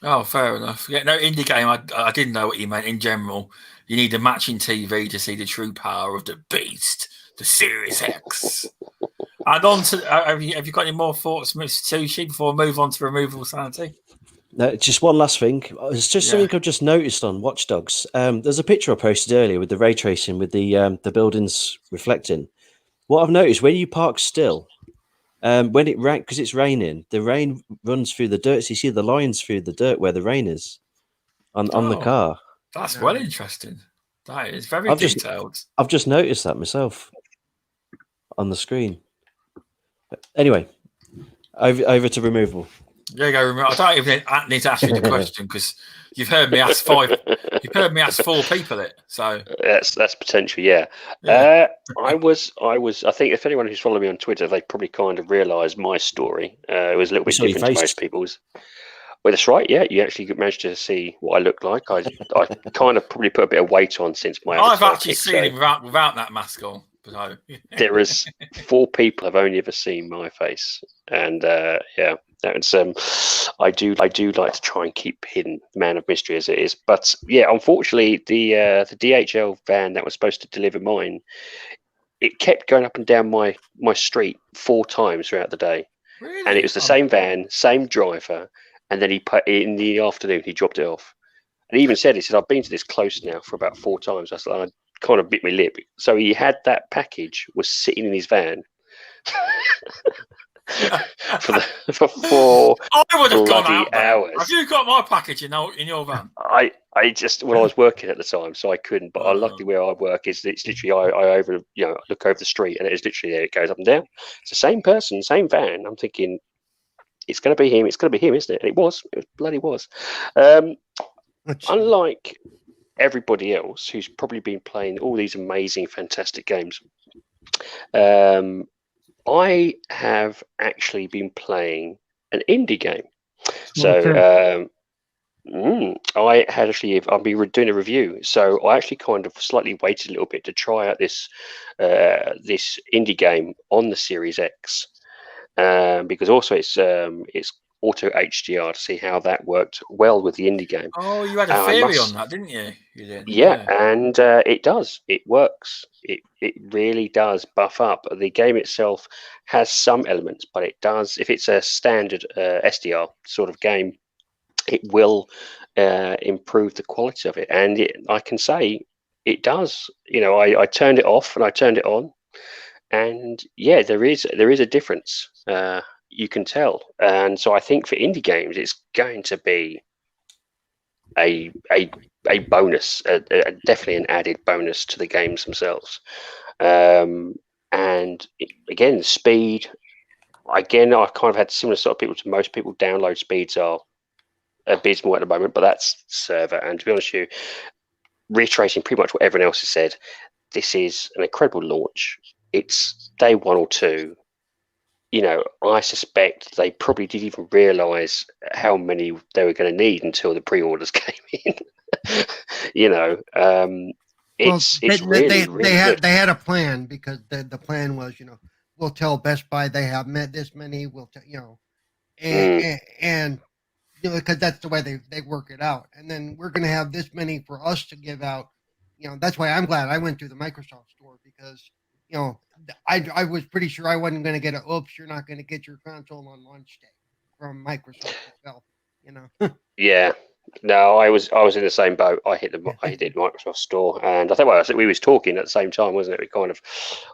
Oh, fair enough. Yeah, no, indie game, I didn't know what you meant in general. You need a matching TV to see the true power of the beast, the Series X. And on to, have you got any more thoughts, Mr. Tushi, before we move on to Removable Sanity? No, just one last thing. It's just something I've just noticed on Watch Dogs. There's a picture I posted earlier with the ray tracing with the buildings reflecting. What I've noticed, when you park still, when it rain, because it's raining, the rain runs through the dirt. So you see the lines through the dirt where the rain is on the car. That's well interesting. That is very detailed. I've just noticed that myself on the screen. But anyway, over to Removable. There you go. I don't even need to ask you the question because you've heard me ask 4 people it. So that's potential. Yeah. I think if anyone who's followed me on Twitter, they probably kind of realised my story. It was a little bit different to most people's. Well, that's right. Yeah, you actually managed to see what I look like. I kind of probably put a bit of weight on since my. I've actually seen him without that mask on. No. There is 4 people have only ever seen my face, and yeah, that's I do like to try and keep hidden, the man of mystery as it is. But yeah, unfortunately, the DHL van that was supposed to deliver mine, it kept going up and down my street 4 times throughout the day, Really? And it was the same van, same driver, and then he put in the afternoon he dropped it off, and he even said, he said, I've been to this close now for about 4 times. I said, I kind of bit my lip. So he had that package was sitting in his van for 4 I would have gone out hours. Have you got my package in your van? I just, well, I was working at the time, so I couldn't. But luckily, where I work is it's literally I look over the street, and it's literally there. It goes up and down. It's the same person, same van. I'm thinking it's going to be him. It's going to be him, isn't it? And it was. It bloody was. Unlike everybody else who's probably been playing all these amazing, fantastic games, I have actually been playing an indie game. So I had actually, I'll be doing a review. So I actually kind of slightly waited a little bit to try out this this indie game on the Series X, because also it's auto HDR to see how that worked well with the indie game. Oh, you had a theory on that, didn't you? You did. Yeah, and it does. It works. It really does buff up. The game itself has some elements, but it does. If it's a standard SDR sort of game, it will improve the quality of it. And I can say it does. You know, I turned it off and I turned it on, and yeah, there is a difference. You can tell. And so I think for indie games, it's going to be a bonus, definitely an added bonus to the games themselves. And again, speed. Again, I've kind of had similar sort of people to most people. Download speeds are abysmal at the moment, but that's server. And to be honest with you, reiterating pretty much what everyone else has said, this is an incredible launch. It's day 1 or 2. You know, I suspect they probably didn't even realise how many they were going to need until the pre-orders came in. You know, it's really good. They had a plan, because the plan was, you know, we'll tell Best Buy they have met this many. We'll tell, you know, and you know, because that's the way they work it out. And then we're going to have this many for us to give out. You know, that's why I'm glad I went to the Microsoft store, because, you know, I was pretty sure I wasn't going to get oops, you're not going to get your console on launch day from Microsoft itself, you know. Yeah, no, I was in the same boat. I hit the Microsoft store, and I think we was talking at the same time, wasn't it? We kind of,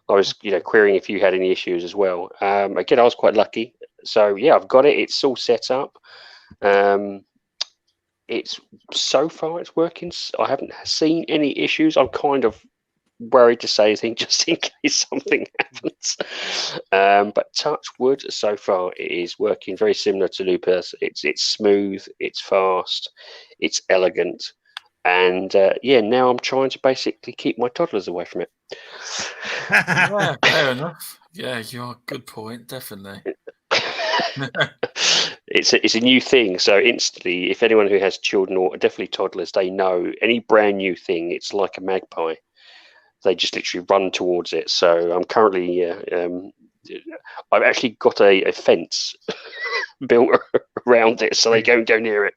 I was, you know, querying if you had any issues as well. Again, I was quite lucky. So yeah, I've got it. It's all set up. It's so far it's working. I haven't seen any issues. I'm kind of worried to say anything just in case something happens, but touch wood, so far it is working very similar to Lupus. It's smooth, it's fast, it's elegant, and yeah, now I'm trying to basically keep my toddlers away from it. Yeah, fair enough. Yeah, you're a good point, definitely. It's a new thing, so instantly, if anyone who has children or definitely toddlers, they know any brand new thing, it's like a magpie. They just literally run towards it. So I'm currently, I've actually got a fence built around it, so they don't go near it.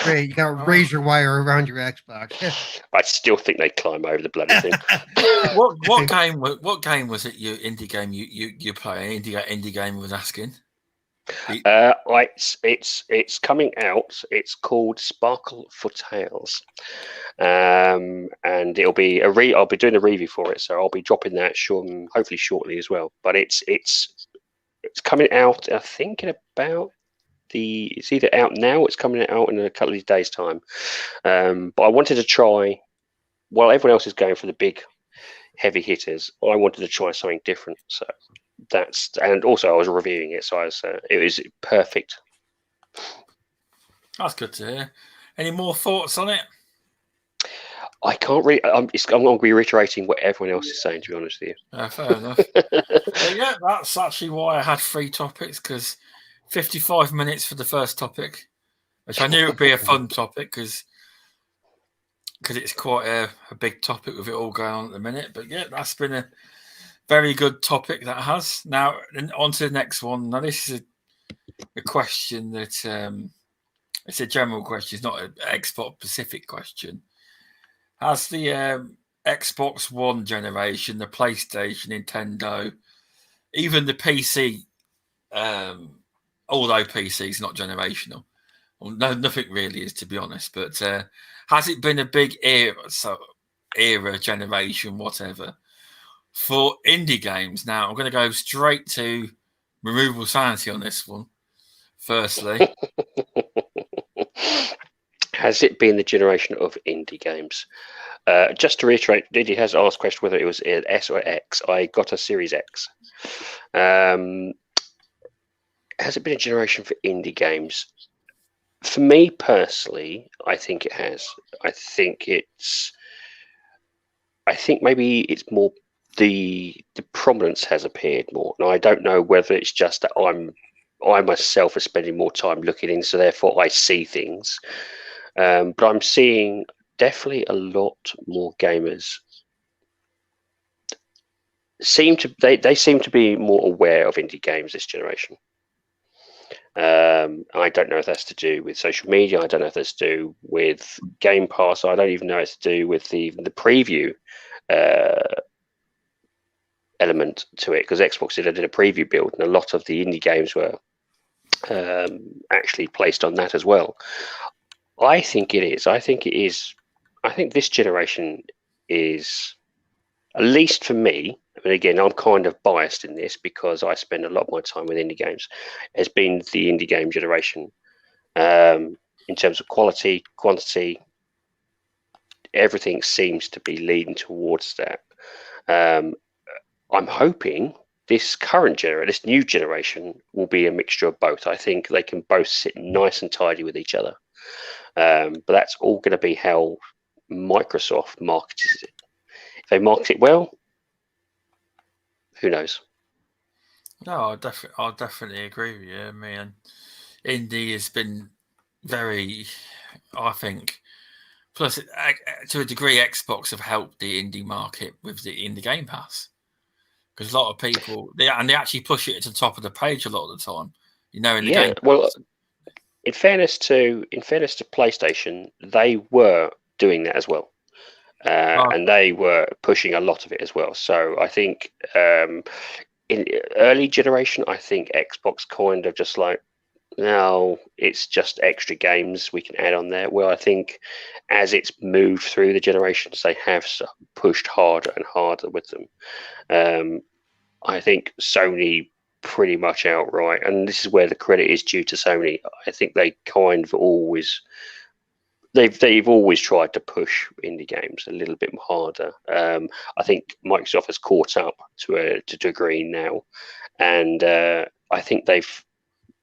Great, you got a razor wire around your Xbox. I still think they climb over the bloody thing. What game was it? Your indie game you play? Indie game was asking. It's coming out. It's called Sparkle for Tales, and it'll be I'll be doing a review for it, so I'll be dropping that hopefully shortly as well. But it's coming out. I think in about it's either out now. Or it's coming out in a couple of days' time. But I wanted to try. While everyone else is going for the big, heavy hitters, I wanted to try something different. So. And also I was reviewing it, so it was perfect. That's good to hear. Any more thoughts on it? I can't really. I'm going to be reiterating what everyone else is saying, to be honest with you. Fair enough. Yeah, that's actually why I had 3 topics, because 55 minutes for the first topic, which I knew would be a fun topic because it's quite a big topic with it all going on at the minute. But yeah, that's been a very good topic that has. Now, on to the next one. Now, this is a question that it's a general question. It's not an Xbox-specific question. Has the Xbox One generation, the PlayStation, Nintendo, even the PC, although PC is not generational, well, nothing really is, to be honest, but has it been a big era, generation, whatever, for indie games? Now, I'm going to go straight to RemovableSanity on this one. Firstly, has it been the generation of indie games? Just to reiterate, Diddy has asked a question whether it was S or X. I got a Series X. Has it been a generation for indie games? For me personally, I think it has. I think maybe it's more. The prominence has appeared more. Now, I don't know whether it's just that I myself are spending more time looking in, so therefore I see things. But I'm seeing definitely a lot more gamers seem to be more aware of indie games this generation. I don't know if that's to do with social media. I don't know if that's to do with Game Pass. I don't even know if it's to do with the preview element to it, because Xbox did a preview build, and a lot of the indie games were actually placed on that as well. I think it is. I think this generation is, at least for me, I mean, again, I'm kind of biased in this because I spend a lot of my time with indie games, has been the indie game generation. In terms of quality, quantity, everything seems to be leading towards that. I'm hoping this new generation will be a mixture of both. I think they can both sit nice and tidy with each other. But that's all going to be how Microsoft markets it. If they market it well, who knows? No, I'll definitely agree with you. I mean, indie has been very, I think, plus to a degree, Xbox have helped the indie market with the indie Game Pass, because a lot of people they actually push it to the top of the page a lot of the time. In the Game Pass. Well, in fairness to PlayStation, they were doing that as well. And they were pushing a lot of it as well. So I think in early generation, I think Xbox kind of just like, no, it's just extra games we can add on there. Well, I think as it's moved through the generations, they have pushed harder and harder with them. I think Sony pretty much outright, and this is where the credit is due to Sony, I think they kind of always... They've always tried to push indie games a little bit harder. I think Microsoft has caught up to a degree now, and I think they've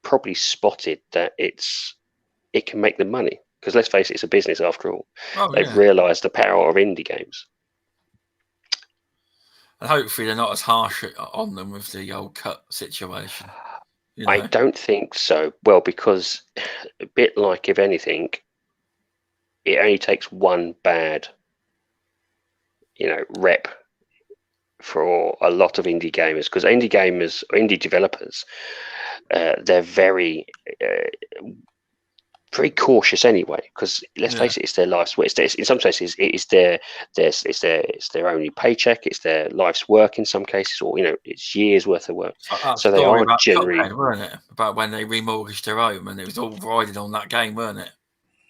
probably spotted that it can make them money, because let's face it, it's a business after all. They've realised the power of indie games, and hopefully they're not as harsh on them with the old cut situation. I don't think so. Well, because a bit like, if anything, it only takes one bad, rep for a lot of indie gamers, because indie developers, they're very, very cautious anyway, because let's face it, it's their life's work. In some cases, it's their only paycheck. It's their life's work in some cases, or it's years worth of work. So they are generally, weren't it? About when they remortgaged their home, and it was all riding on that game, weren't it?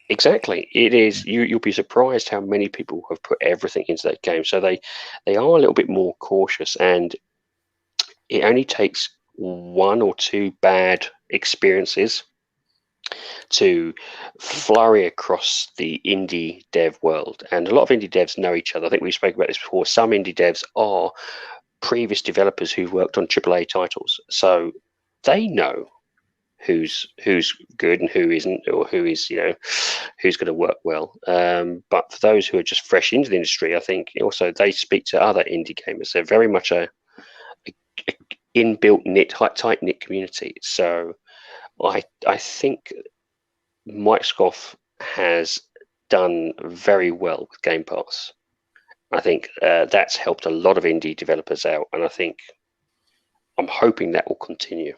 exactly. It is. You'll be surprised how many people have put everything into that game. So they are a little bit more cautious, and it only takes one or two bad experiences to flurry across the indie dev world. And a lot of indie devs know each other. I think we spoke about this before. Some indie devs are previous developers who've worked on AAA titles, so they know who's good and who isn't, or who is who's going to work well. But for those who are just fresh into the industry, I think also they speak to other indie gamers. They're very much a inbuilt tight knit community. So I think Microsoft has done very well with Game Pass. I think that's helped a lot of indie developers out, and I'm hoping that will continue.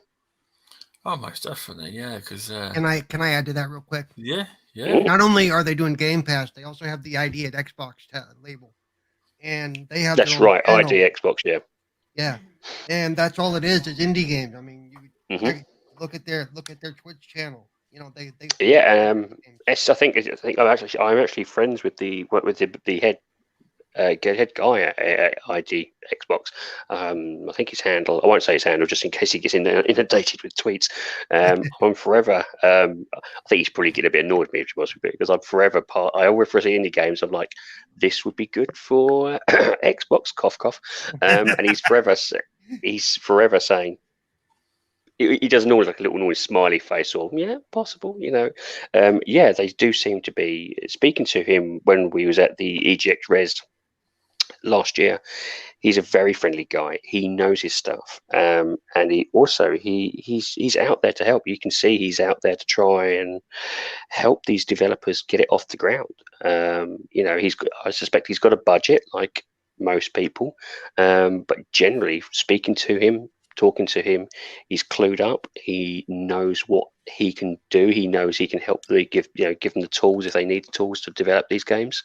Oh, most definitely, yeah. Because can I add to that real quick? Yeah. Not only are they doing Game Pass, they also have the ID at Xbox label, and they have. That's right, ID Xbox, yeah. Yeah, and that's all it is indie games. I mean, look at their Twitch channel. They I think I'm actually friends with the head guy at ID Xbox. I think his handle, I won't say his handle just in case he gets inundated with tweets. I'm forever, I think he's probably getting a bit annoyed with me, because I'm forever I always see indie games. I'm like, this would be good for Xbox, cough cough. And he's forever saying, he doesn't always like a little noise smiley face, or possible, they do seem to be speaking to him when we was at the EGX Res last year. He's a very friendly guy. He knows his stuff, and he also he's out there to help. You can see he's out there to try and help these developers get it off the ground. I suspect he's got a budget like most people, but generally speaking to him, talking to him, he's clued up. He knows what he can do. He knows he can help give them the tools if they need the tools to develop these games.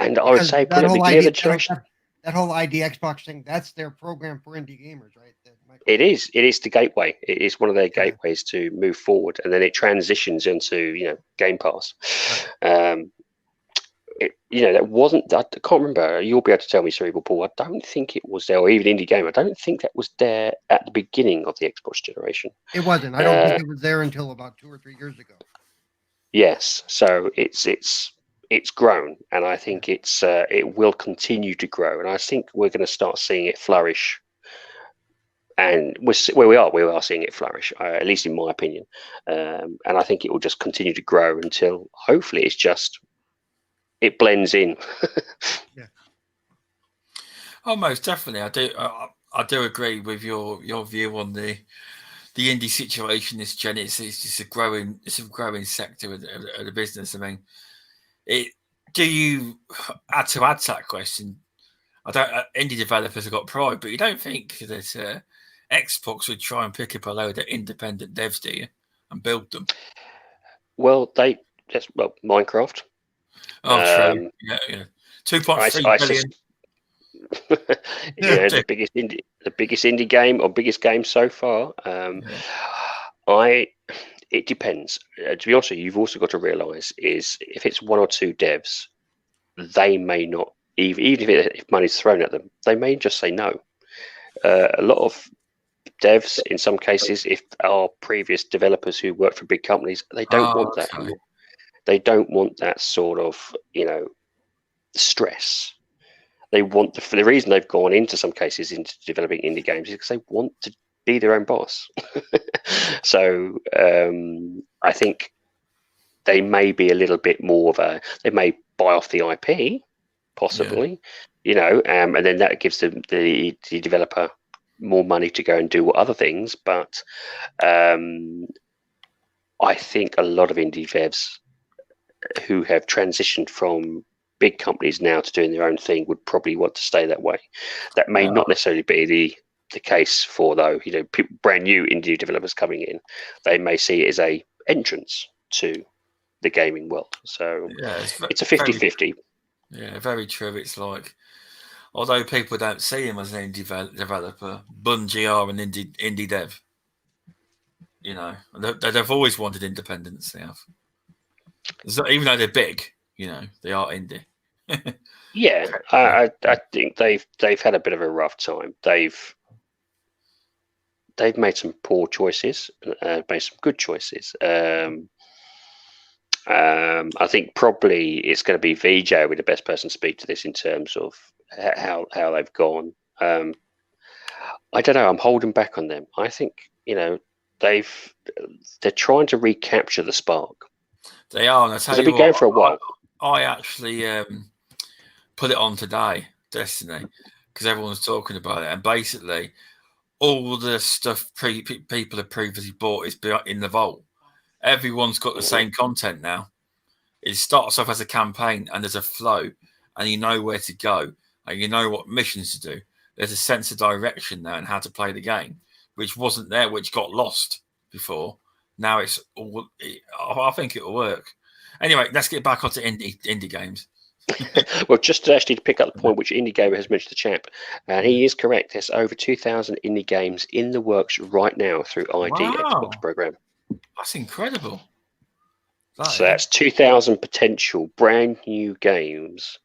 And I would say put at the beginning of the generation. That whole ID Xbox thing, that's their program for indie gamers, right? It is the gateway. It is one of their gateways to move forward, and then it transitions into Game Pass. Right. That wasn't. I can't remember. You'll be able to tell me, Cerebral Paul. I don't think it was there, or even Indie Game. I don't think that was there at the beginning of the Xbox generation. It wasn't. I don't think it was there until about 2 or 3 years ago. Yes. So it's grown, and I think it will continue to grow, and I think we're going to start seeing it flourish. And we are seeing it flourish, at least in my opinion. And I think it will just continue to grow until hopefully it blends in. Yeah. Oh, most definitely. I do agree with your view on the indie situation this gen. It's just a growing sector of the business. I mean, do you add to that question? Indie developers have got pride, but you don't think that Xbox would try and pick up a load of independent devs, do you, and build them? Well, Minecraft. Oh, true. Yeah. 2.3 billion. The biggest indie game, or biggest game so far. It depends. To be honest with you, you've also got to realise is if it's one or two devs, they may not, even if money's thrown at them, they may just say no. A lot of devs, in some cases, if are previous developers who work for big companies, they don't want that anymore. They don't want that sort of, stress. They want the reason they've gone into some cases into developing indie games is because they want to be their own boss. So I think they may be a little bit more of they may buy off the IP, possibly, and then that gives the developer more money to go and do other things. But I think a lot of indie devs who have transitioned from big companies now to doing their own thing would probably want to stay that way. That may not necessarily be the case for, though, brand new indie developers coming in. They may see it as a entrance to the gaming world. So Yeah, it's a 50-50. Yeah, very true. It's like, although people don't see him as an indie developer, Bungie are an indie dev. You know, they've always wanted independence. They have, even though they're big. You know, they are indie. Yeah, I think they've had a bit of a rough time. They've made some poor choices, made some good choices. I think probably it's going to be VJ with the best person to speak to this in terms of how they've gone. I don't know. I'm holding back on them. I think they're trying to recapture the spark. They are, and I tell They've you been going for a while. I actually put it on today, Destiny, because everyone's talking about it, and basically all the stuff people have previously bought is in the vault. Everyone's got the same content now. It starts off as a campaign, and there's a flow, and you know where to go, and you know what missions to do. There's a sense of direction now and how to play the game, which wasn't there, which got lost before. Now it's all. I think it'll work. Anyway, let's get back onto indie games. Well, just to actually pick up the point which Indie Gamer has mentioned, the chap, and he is correct. There's over 2,000 indie games in the works right now through ID Xbox program. That's incredible. So that's 2,000 potential brand new games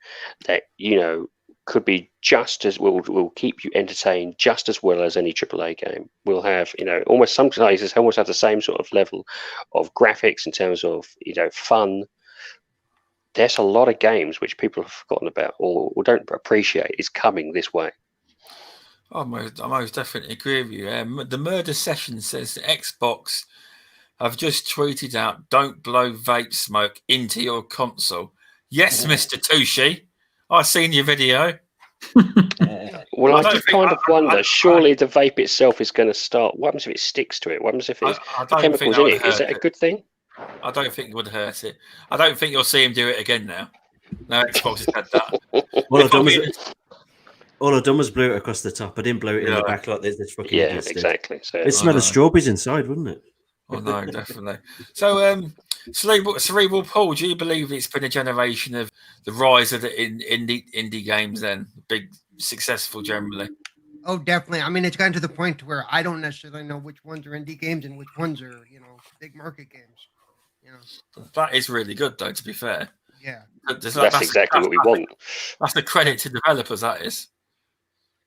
that could be just as will keep you entertained just as well as any AAA game. We'll have almost some places almost have the same sort of level of graphics in terms of fun. There's a lot of games which people have forgotten about or don't appreciate is coming this way. I most definitely agree with you. The Murder Session says the Xbox have just tweeted out, "Don't blow vape smoke into your console." Yes, Mr. Tushi, I've seen your video. Well, I just kind of wonder, surely the vape itself is going to start. What happens if it sticks to it? What happens if it's the chemicals in it? Is that a good thing? I don't think it would hurt it. I don't think you'll see him do it again now. No, Xbox has had that. All I've done was blow it across the top. I didn't blow it in the back like this fucking idiots did. Exactly. So it smelled of strawberries inside, wouldn't it? Oh no, definitely. So, Cerebral Paul, do you believe it's been a generation of the rise of the indie games? Then big, successful generally. Oh, definitely. I mean, it's gotten to the point where I don't necessarily know which ones are indie games and which ones are big market games. That is really good, though. To be fair. Yeah. That's exactly what we want. That's the credit to developers. That is.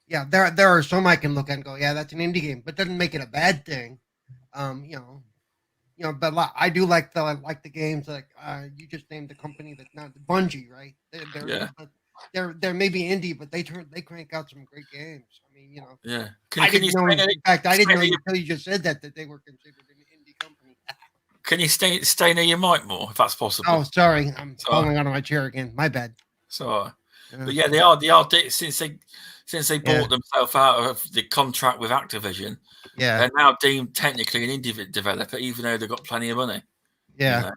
Yeah, there are some I can look at and go, yeah, that's an indie game, but doesn't make it a bad thing. But I do like the games like you just named the company that's not Bungie, right? They're maybe indie, but they crank out some great games. I mean, Yeah. I didn't know until you just said that they were considered an indie company. Can you stay near your mic more, if that's possible? Oh, sorry, I'm falling out of my chair again. My bad. So, but yeah, they are since they bought themselves out of the contract with Activision. Yeah, they're now deemed technically an indie developer, even though they've got plenty of money. Yeah.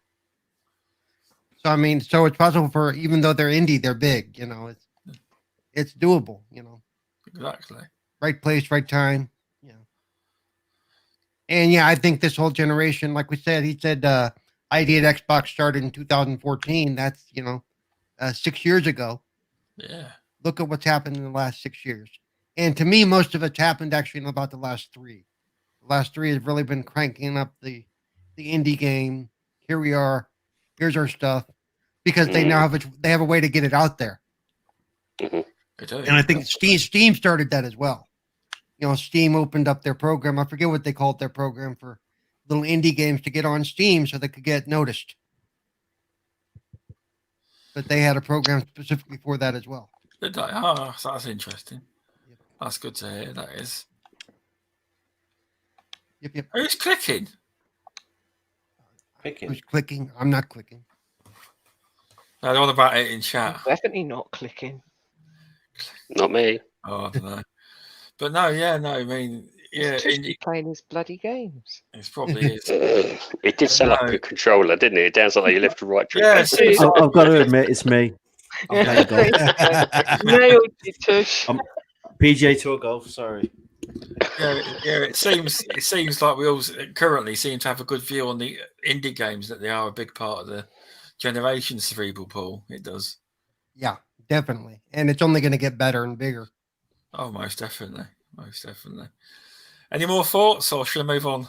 So I mean, so it's possible for even though they're indie, they're big. It's doable. Exactly. Right place, right time. And I think this whole generation, like we said, he said, ID at Xbox started in 2014. That's 6 years ago. Yeah. Look at what's happened in the last 6 years. And to me, most of it's happened actually in about the last 3. The last 3 have really been cranking up the indie game. Here we are. Here's our stuff, because they now have a way to get it out there. Mm-hmm. And I think Steam started that as well. Steam opened up their program. I forget what they called their program for little indie games to get on Steam so they could get noticed. But they had a program specifically for that as well. Did they? Oh, that's interesting. Yep. That's good to hear. That is. Yep. Who's clicking? Who's clicking? I'm not clicking. No, what about it in chat? Definitely not clicking. Not me. Oh, I don't know. But no, I mean, He's playing his bloody games. It's probably is. It did sound like a controller, didn't it? It sounds like you left to right. Yes. I've got to admit, it's me. Nailed you, Tush. PGA Tour Golf, sorry. Yeah. It seems like we all currently seem to have a good view on the indie games, that they are a big part of the generation, Cerebral, Paul. It does. Yeah, definitely. And it's only going to get better and bigger. Oh, most definitely. Most definitely. Any more thoughts, or should I move on?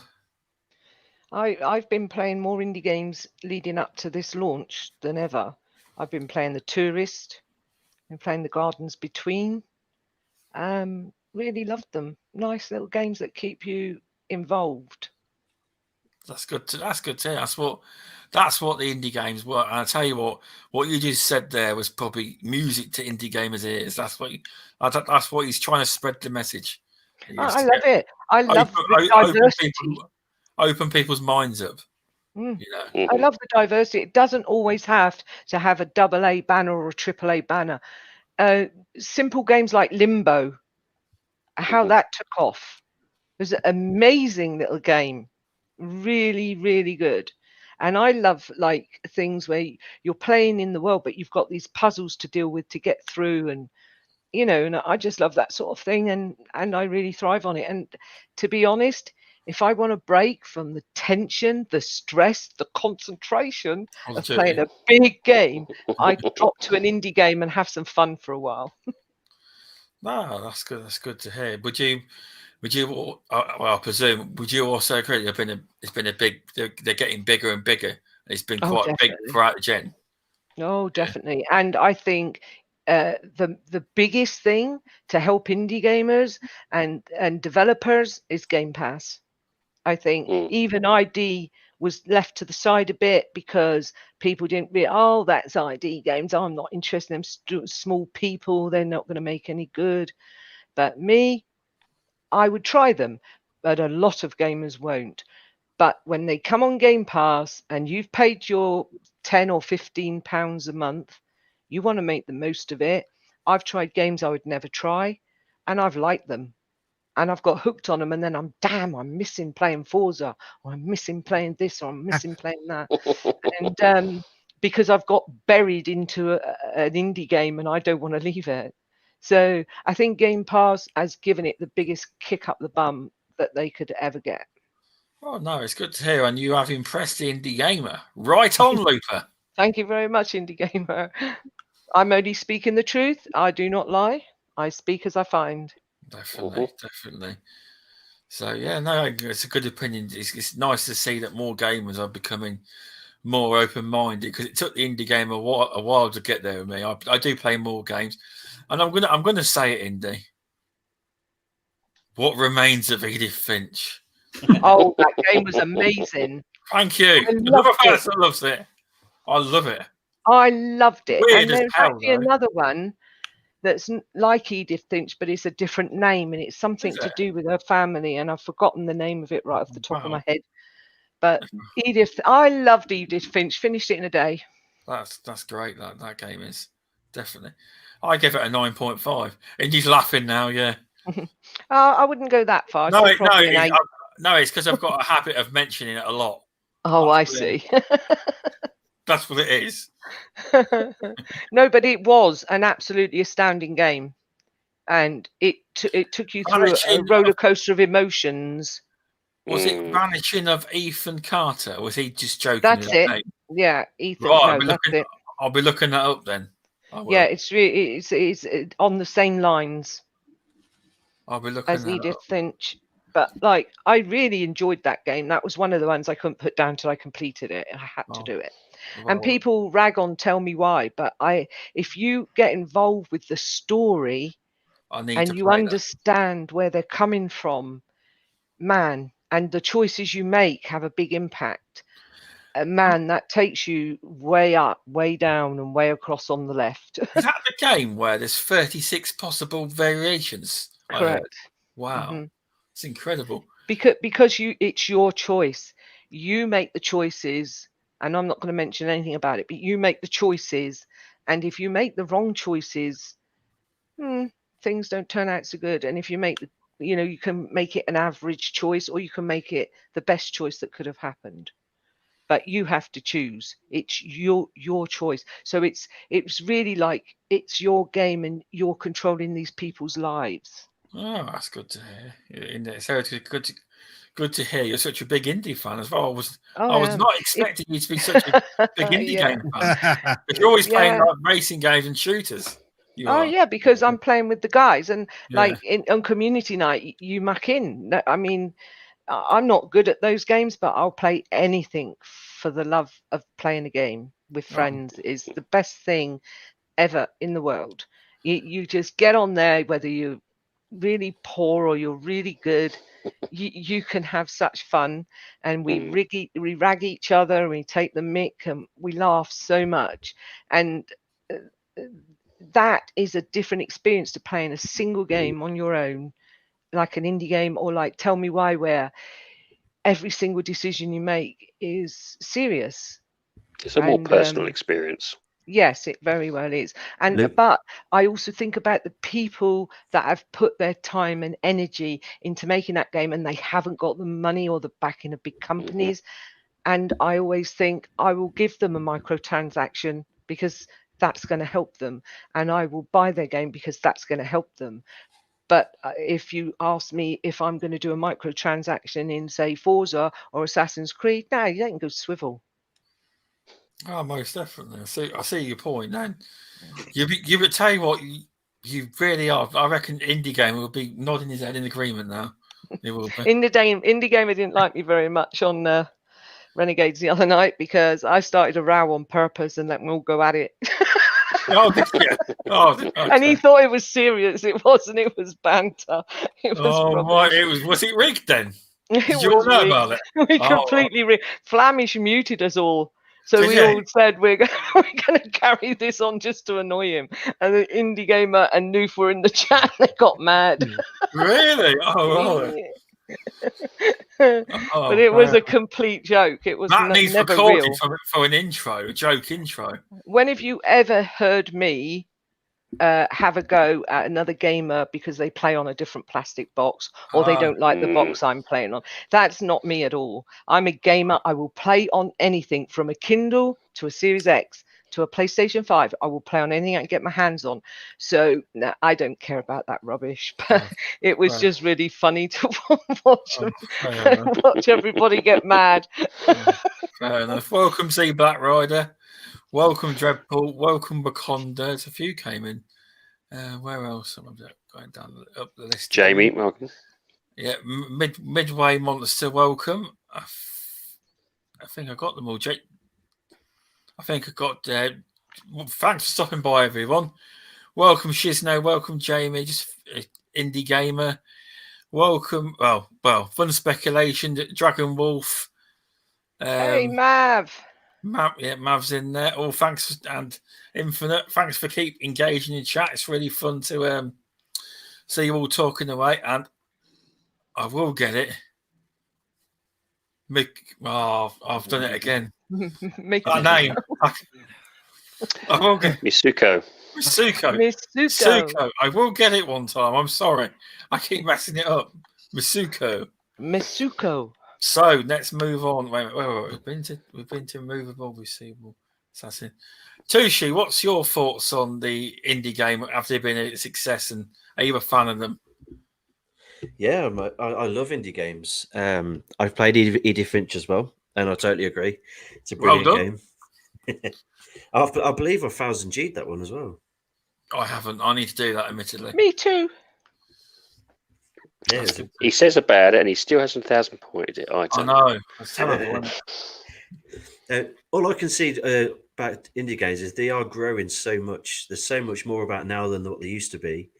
I've been playing more indie games leading up to this launch than ever. I've been playing The Tourist, been playing The Gardens Between. Really loved them. Nice little games that keep you involved. That's good to hear. That's what the indie games were. And I tell you what you just said there was probably music to indie gamers' ears. That's what he's trying to spread the message. I love it. I love the diversity. Open people's minds up. Mm. You know. I love the diversity. It doesn't always have to have a AA banner or a AAA banner. Simple games like Limbo, how that took off. It was an amazing little game. Really, really good. And I love like things where you're playing in the world, but you've got these puzzles to deal with to get through, and and I just love that sort of thing, and I really thrive on it. And to be honest, if I want a break from the tension, the stress, the concentration of playing a big game, I drop to an indie game and have some fun for a while. No, that's good. That's good to hear. Would you? Well, I presume. Would you also agree? It's been a big. They're getting bigger and bigger. It's been quite big throughout the gen. Oh, definitely. And I think the biggest thing to help indie gamers and developers is Game Pass. I think even ID was left to the side a bit because people didn't realize, that's ID games. I'm not interested in them small people. They're not going to make any good. But me, I would try them, but a lot of gamers won't. But when they come on Game Pass and you've paid your £10 or £15 a month, you want to make the most of it. I've tried games I would never try, and I've liked them. And I've got hooked on them, and then I'm missing playing Forza, or I'm missing playing this, or I'm missing playing that. And because I've got buried into an indie game and I don't want to leave it. So I think Game Pass has given it the biggest kick up the bum that they could ever get. Oh, no, it's good to hear. And you have impressed the indie gamer. Right on, Looper. Thank you very much, indie gamer. I'm only speaking the truth. I do not lie. I speak as I find. Definitely. So, yeah, no, it's a good opinion. It's nice to see that more gamers are becoming more open-minded, because it took the indie game a while to get there with me. I do play more games. And I'm gonna say it, Indy. What Remains of Edith Finch? Oh, that game was amazing. Thank you. Another person loves it. I love it. I loved it. Weird and there's actually though. Another one that's like Edith Finch, but it's a different name, and it's something to do with her family, and I've forgotten the name of it right off the top of my head. But Edith, I loved Edith Finch. Finished it in a day. That's great. That game is definitely. I give it a 9.5. Indy's laughing now. Yeah. I wouldn't go that far. No, it's because I've got a habit of mentioning it a lot. Oh, I see. That's what it is. No, but it was an absolutely astounding game, and it took you through a roller coaster of emotions. Was it Vanishing of Ethan Carter? Was he just joking? That's it. Name? Yeah, Ethan. Right, no, that's it. I'll be looking that up then. Yeah, it's on the same lines. I'll be looking as Edith Finch. But I really enjoyed that game. That was one of the ones I couldn't put down till I completed it. I had to do it. And people rag on, tell me why. But if you get involved with the story and you understand where they're coming from, man, and the choices you make have a big impact. Man, that takes you way up, way down, and way across on the left. Is that the game where there's 36 possible variations? Correct. Wow. Mm-hmm. It's incredible. Because it's your choice. You make the choices, and I'm not going to mention anything about it, but you make the choices, and if you make the wrong choices, things don't turn out so good. And if you make you can make it an average choice, or you can make it the best choice that could have happened. But you have to choose. It's your choice. So it's really like it's your game, and you're controlling these people's lives. Oh, that's good to hear. So it's good to hear. You're such a big indie fan as well. I was not expecting you to be such a big indie game fan. But you're always playing like racing games and shooters. Yeah, because I'm playing with the guys, and like on community night, you muck in. I mean, I'm not good at those games, but I'll play anything for the love of playing a game with friends. Is the best thing ever in the world. You just get on there, whether you're really poor or you're really good. You can have such fun, and we rag each other, and we take the mick, and we laugh so much, and that is a different experience to playing a single game on your own, like an indie game, or like Tell Me Why, where every single decision you make is serious. It's a more personal experience. Yes, it very well is. But I also think about the people that have put their time and energy into making that game, and they haven't got the money or the backing of big companies. And I always think I will give them a microtransaction because that's going to help them, and I will buy their game because that's going to help them. But if you ask me if I'm going to do a microtransaction in, say, Forza or Assassin's Creed, no, you ain't go swivel. Oh, most definitely. I see your point. And you would tell you what, you really are. I reckon Indie Gamer will be nodding his head in agreement now. It will be. Indie Gamer didn't like me very much on Renegades the other night because I started a row on purpose and let them all go at it. Okay. And he thought it was serious. It wasn't. It was banter. It was right. Was it rigged then? Did you all know about it? We completely rigged. Flamish muted us all. So we all said we're going to carry this on just to annoy him. And the Indie Gamer and Noof were in the chat. They got mad. Really? Oh, right. But it was a complete joke. It was never real. For an intro, a joke intro. When have you ever heard me have a go at another gamer because they play on a different plastic box or they don't like the box I'm playing on? That's not me at all. I'm a gamer. I will play on anything from a Kindle to a Series X to a PlayStation 5. I will play on anything I can get my hands on. So I don't care about that rubbish. But it was just really funny to watch everybody get mad. Fair enough. Welcome, Z Black Rider. Welcome, Dreadpool. Welcome, Wakonda. There's a few came in. Where else am I going down up the list? Jamie, welcome. Yeah, Midway Monster, welcome. I think I got them all. I think I got. Thanks for stopping by, everyone. Welcome, Shizno. Welcome, Jamie. Just Indie Gamer. Welcome. Well, Fun Speculation. Dragon Wolf. Hey, Mav. Mav's in there. Oh, thanks, and Infinite. Thanks for keep engaging in chat. It's really fun to see you all talking away, and I will get it. I've done it again. That name. I will get Misuko. I will get it one time. I'm sorry. I keep messing it up. Misuko. So let's move on. Wait. We've been to Removable, Receivable, Assassin. Tushi, what's your thoughts on the indie game? Have they been a success, and are you a fan of them? Yeah, I love indie games. I've played Edith Finch as well, and I totally agree. It's a brilliant game. I believe I 1000G'd that one as well. I haven't. I need to do that, admittedly. Me too. Yeah, he says about it, and he still hasn't 1,000 pointed it. I know. That's terrible. All I can see about indie games is they are growing so much. There's so much more about now than what they used to be.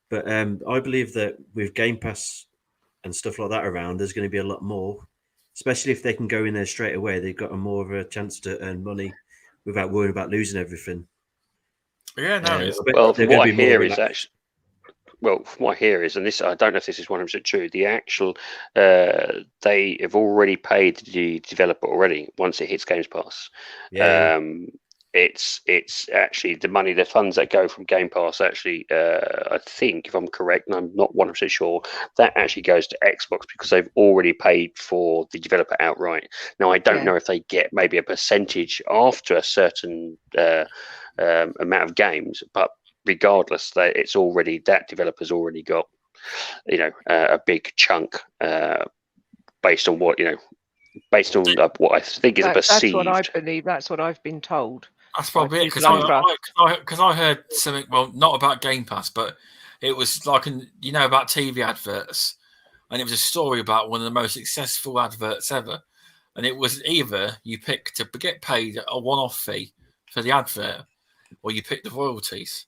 But I believe that with Game Pass and stuff like that around, there's going to be a lot more. Especially if they can go in there straight away, they've got more of a chance to earn money without worrying about losing everything. Yeah, no. Well, from what I hear is actually. Well, from what I hear is, and this I don't know if this is 100% true. The actual they have already paid the developer already once it hits Games Pass. Yeah. It's actually the money, the funds that go from Game Pass. Actually, I think if I'm correct, and I'm not 100% sure, that actually goes to Xbox because they've already paid for the developer outright. Now, I don't know if they get maybe a percentage after a certain amount of games, but regardless, it's already that developer's already got a big chunk based on what what I think is a perceived. That's what I believe. That's what I've been told. That's probably it, because I heard something, well, not about Game Pass, but it was like, about TV adverts, and it was a story about one of the most successful adverts ever, and it was either you pick to get paid a one-off fee for the advert, or you pick the royalties.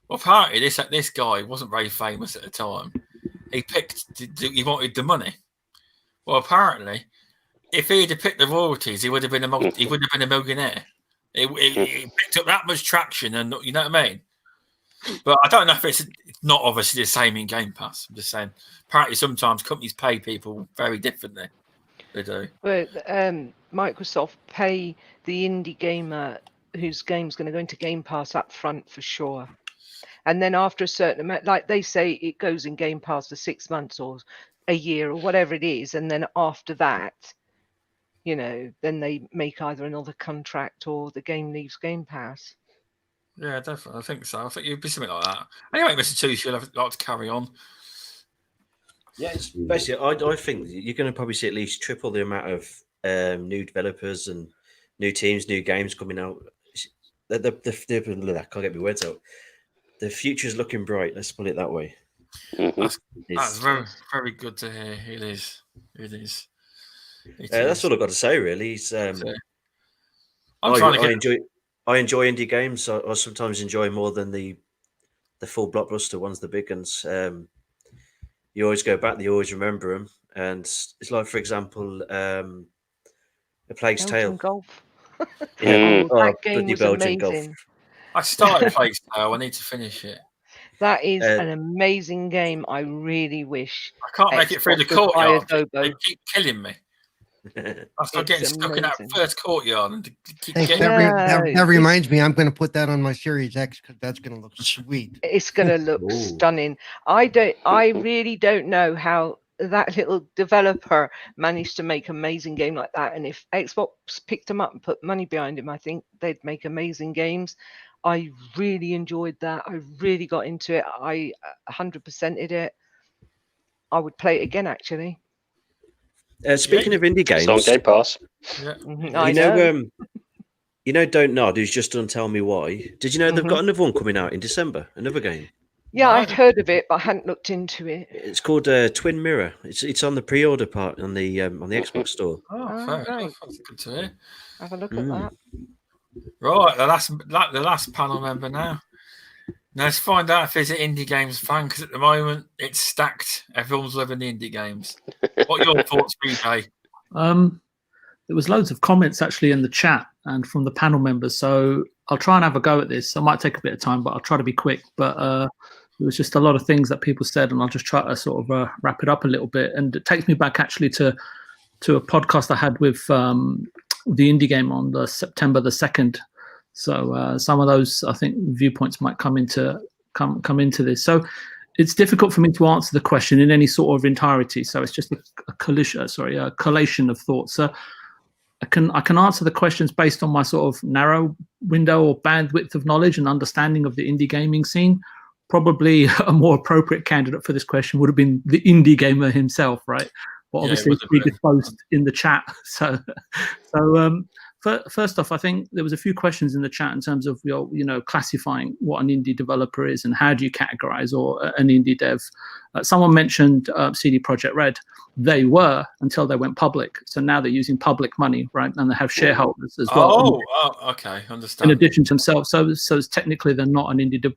Well, apparently this guy wasn't very famous at the time. He wanted the money. Well, apparently, if he had picked the royalties, he would have been a millionaire. It picked up that much traction, and you know what I mean. But I don't know if it's not obviously the same in Game Pass. I'm just saying. Apparently, sometimes companies pay people very differently. They do. But Microsoft pay the indie gamer whose game's going to go into Game Pass up front for sure. And then after a certain amount, like they say, it goes in Game Pass for 6 months or a year or whatever it is. And then after that, then they make either another contract or the game leaves Game Pass. Yeah, definitely. I think so. I think it'd be something like that. Anyway, Mr. Tushi, I'd like to carry on. Yeah, it's basically, I think you're going to probably see at least triple the amount of new developers and new teams, new games coming out. I can't get my words out. The future's looking bright. Let's put it that way. That's very, very good to hear. It is. That's all I've got to say, really. I enjoy indie games. I sometimes enjoy more than the full blockbuster ones, the big ones. You always go back, you always remember them, and it's like, for example, A Plague's Tale. Golf. That game was Belgian amazing. Golf. I started Plague's Tale. I need to finish it. That is an amazing game. I really wish. I can't make it through the courtyard. They keep killing me. I start getting stuck in that first courtyard and that reminds me, I'm going to put that on my Series X because that's going to look sweet. It's going to look stunning. I really don't know how that little developer managed to make an amazing game like that. And if Xbox picked them up and put money behind him, I think they'd make amazing games. I really enjoyed that. I really got into it. I 100%ed it. I would play it again, actually. Speaking of indie games, it's on Game Pass. Yeah. Don't Nod, who's just done Tell Me Why. Did you know they've got another one coming out in December? Another game. Yeah, I'd heard of it, but I hadn't looked into it. It's called Twin Mirror. It's on the pre-order part on the Xbox store. Oh, fair enough. That's good to hear. Have a look at that. Right, the last panel member now. Now let's find out if there's an indie games fan, because at the moment it's stacked. Everyone's loving the indie games. What are your thoughts, BJ? There was loads of comments actually in the chat and from the panel members, so I'll try and have a go at this. I might take a bit of time, but I'll try to be quick. But there was just a lot of things that people said, and I'll just try to sort of wrap it up a little bit. And it takes me back actually to a podcast I had with the indie game on the September the 2nd. So some of those, I think, viewpoints might come into this. So it's difficult for me to answer the question in any sort of entirety. So it's just a collation of thoughts. So I can answer the questions based on my sort of narrow window or bandwidth of knowledge and understanding of the indie gaming scene. Probably a more appropriate candidate for this question would have been the indie gamer himself, right? But obviously it's predisposed in the chat. So first off, I think there was a few questions in the chat in terms of classifying what an indie developer is and how do you categorize an indie dev. Someone mentioned CD Projekt Red. They were until they went public. So now they're using public money, right? And they have shareholders as well. Oh, okay, understand. In addition to themselves, so technically they're not an indie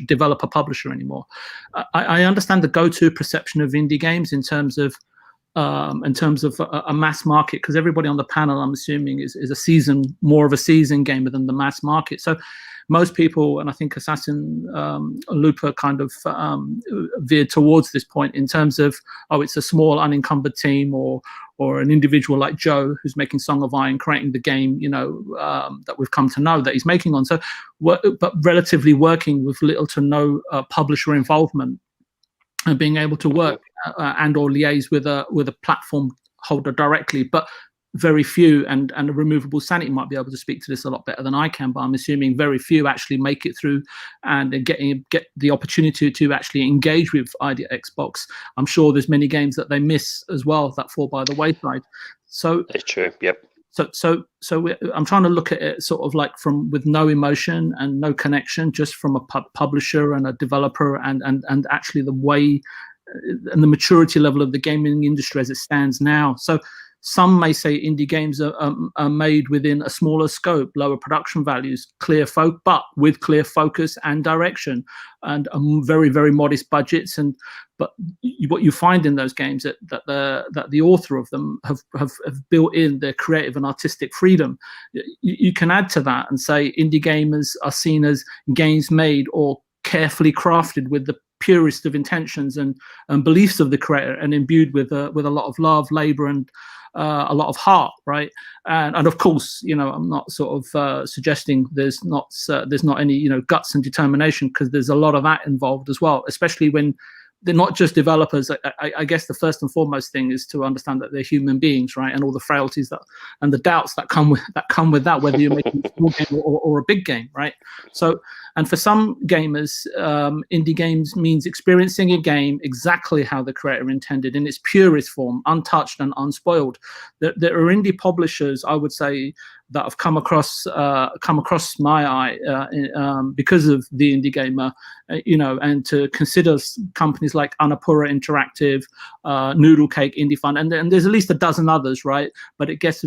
developer publisher anymore. I understand the go-to perception of indie games in terms of a mass market, because everybody on the panel, I'm assuming, is more of a seasoned gamer than the mass market. So most people, and I think Assassin Looper kind of veered towards this point in terms of, it's a small unencumbered team or an individual like Joe who's making Song of Iron, creating the game, that we've come to know that he's making on. So, but relatively working with little to no publisher involvement and being able to work and or liaise with a platform holder directly. But very few, and a Removable Sanity might be able to speak to this a lot better than I can, but I'm assuming very few actually make it through and get the opportunity to actually engage with ID Xbox. I'm sure there's many games that they miss as well that fall by the wayside. So It's true. Yep. So I'm trying to look at it sort of like with no emotion and no connection, just from a publisher and a developer, and actually the way and the maturity level of the gaming industry as it stands now. So some may say indie games are made within a smaller scope, lower production values, but with clear focus and direction, and very, very modest budgets. But what you find in those games that the author of them have built in their creative and artistic freedom. You can add to that and say indie gamers are seen as games made or carefully crafted with the purest of intentions and beliefs of the creator, and imbued with a lot of love, labor, and a lot of heart, right? And of course, I'm not sort of suggesting there's not any guts and determination, because there's a lot of that involved as well, especially when they're not just developers. I guess the first and foremost thing is to understand that they're human beings, right? And all the frailties and the doubts that come with that, whether you're making a small game or a big game, right? So, and for some gamers, indie games means experiencing a game exactly how the creator intended, in its purest form, untouched and unspoiled. There are indie publishers, I would say, that have come across my eye because of the Indie Gamer, and to consider companies like Annapurna Interactive, Noodle Cake, Indie Fun, and there's at least a dozen others, right? But it gets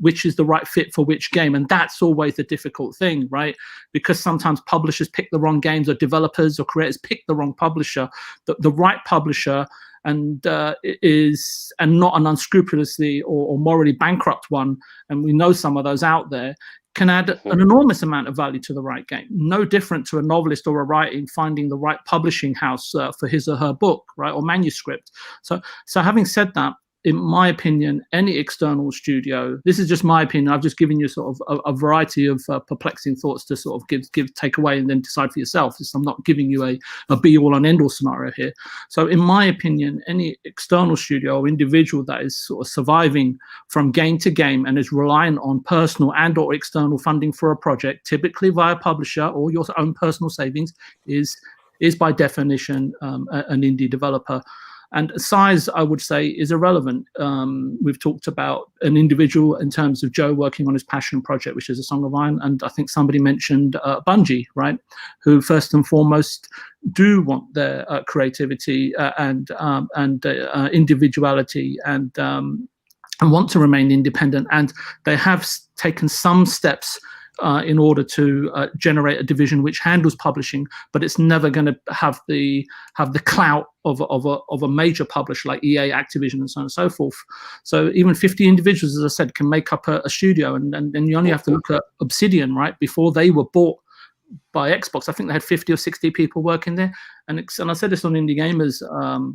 which is the right fit for which game, and that's always the difficult thing, right? Because sometimes publishers pick the wrong games, or developers or creators pick the wrong publisher. The right publisher and not an unscrupulously or morally bankrupt one, and we know some of those out there, can add an enormous amount of value to the right game. No different to a novelist or a writer in finding the right publishing house for his or her book, right, or manuscript. So having said that, in my opinion, any external studio, this is just my opinion, I've just given you sort of a variety of perplexing thoughts to sort of take away and then decide for yourself. I'm not giving you a be-all and end-all scenario here. So in my opinion, any external studio or individual that is sort of surviving from game to game and is reliant on personal and or external funding for a project, typically via publisher or your own personal savings, is by definition an indie developer. And size, I would say, is irrelevant. We've talked about an individual in terms of Joe working on his passion project, which is A Song of Iron. And I think somebody mentioned Bungie, right? Who first and foremost do want their creativity and individuality and want to remain independent. And they have taken some steps in order to generate a division which handles publishing, but it's never going to have the clout of a major publisher like EA, Activision, and so on and so forth. So even 50 individuals, as I said, can make up a studio, and then you only have to look at Obsidian, right? Before they were bought by Xbox, I think they had 50 or 60 people working there. And I said this on Indie Gamers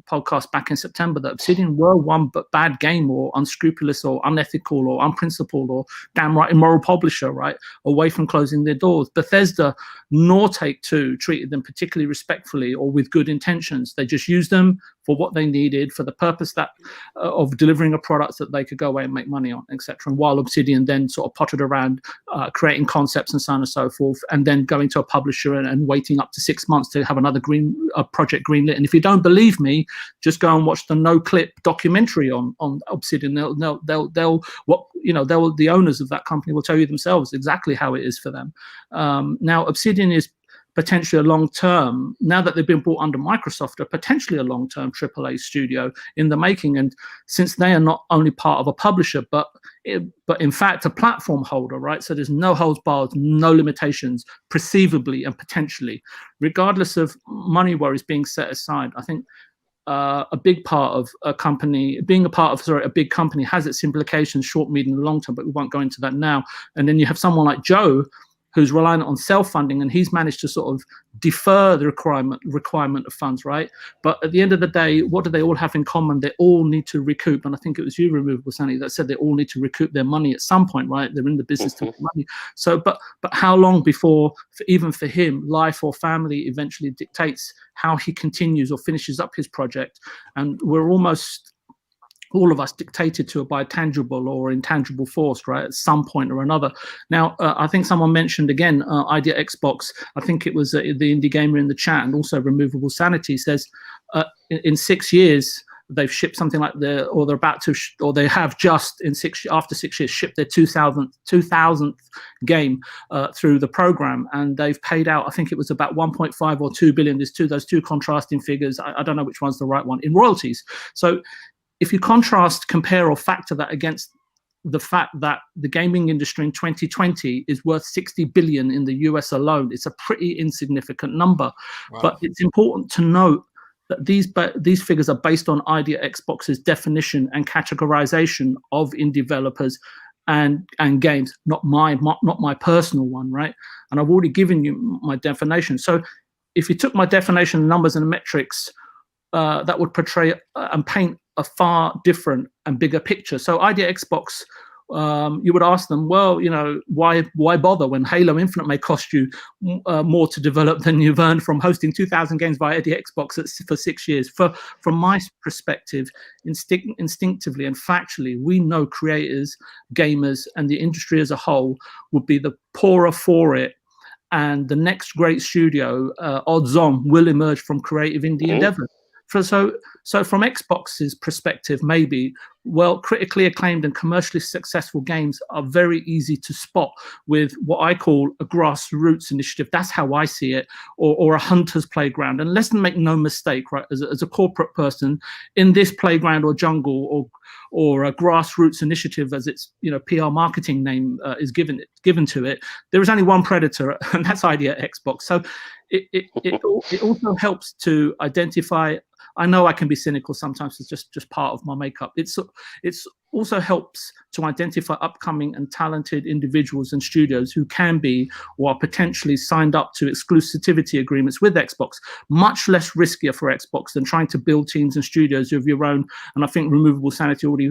podcast back in September, that Obsidian were one but bad game or unscrupulous or unethical or unprincipled or downright immoral publisher, right, away from closing their doors. Bethesda nor Take-Two treated them particularly respectfully or with good intentions. They just used them for what they needed, for the purpose that of delivering a product that they could go away and make money on, etc. And while Obsidian then sort of potted around creating concepts and so on and so forth, and then going to a publisher and waiting up to 6 months to have another project greenlit. And if you don't believe me, just go and watch the No Clip documentary on Obsidian. The owners of that company will tell you themselves exactly how it is for them. Now, Obsidian is potentially a long-term, now that they've been brought under Microsoft, are potentially a long-term AAA studio in the making. And since they are not only part of a publisher, but in fact a platform holder, right? So there's no holds barred, no limitations, perceivably and potentially, regardless of money worries being set aside. I think a big part of a company, being a part of a big company has its implications, short, medium, and long term, but we won't go into that now. And then you have someone like Joe, who's reliant on self-funding, and he's managed to sort of defer the requirement of funds, right? But at the end of the day, what do they all have in common? They all need to recoup, and I think it was you, RemovableSanity, that said they all need to recoup their money at some point, right? They're in the business to make money. So, but how long before, even for him, life or family eventually dictates how he continues or finishes up his project? And we're almost all of us dictated to by a tangible or intangible force, right, at some point or another. Now, I think someone mentioned again, Idea Xbox. I think it was the indie gamer in the chat, and also Removable Sanity says in 6 years they've shipped something like or they're about to, or they have just after 6 years shipped their 2000th game through the program, and they've paid out, I think it was about 1.5 or 2 billion. There's those two contrasting figures. I don't know which one's the right one in royalties. So if you compare or factor that against the fact that the gaming industry in 2020 is worth 60 billion in the US alone, it's a pretty insignificant number. Wow. But it's important to note that these figures are based on Idea Xbox's definition and categorization of indie developers and games, not my personal one, right? And I've already given you my definition. So if you took my definition, numbers and metrics, that would portray and paint a far different and bigger picture. So Idea Xbox, you would ask them, well, why bother when Halo Infinite may cost you more to develop than you've earned from hosting 2,000 games via Idea Xbox for 6 years? From my perspective, instinctively and factually, we know creators, gamers, and the industry as a whole would be the poorer for it. And the next great studio, odds on, will emerge from creative indie endeavors. So from Xbox's perspective, maybe, well, critically acclaimed and commercially successful games are very easy to spot with what I call a grassroots initiative. That's how I see it, or a hunter's playground. And let's make no mistake, right? As a corporate person, in this playground or jungle or a grassroots initiative, as its PR marketing name is given to it, there is only one predator, and that's Idea Xbox. So it also helps to identify. I know I can be cynical sometimes. It's just part of my makeup. It's also helps to identify upcoming and talented individuals and studios who can be or are potentially signed up to exclusivity agreements with Xbox. Much less riskier for Xbox than trying to build teams and studios of your own. And I think Removable Sanity already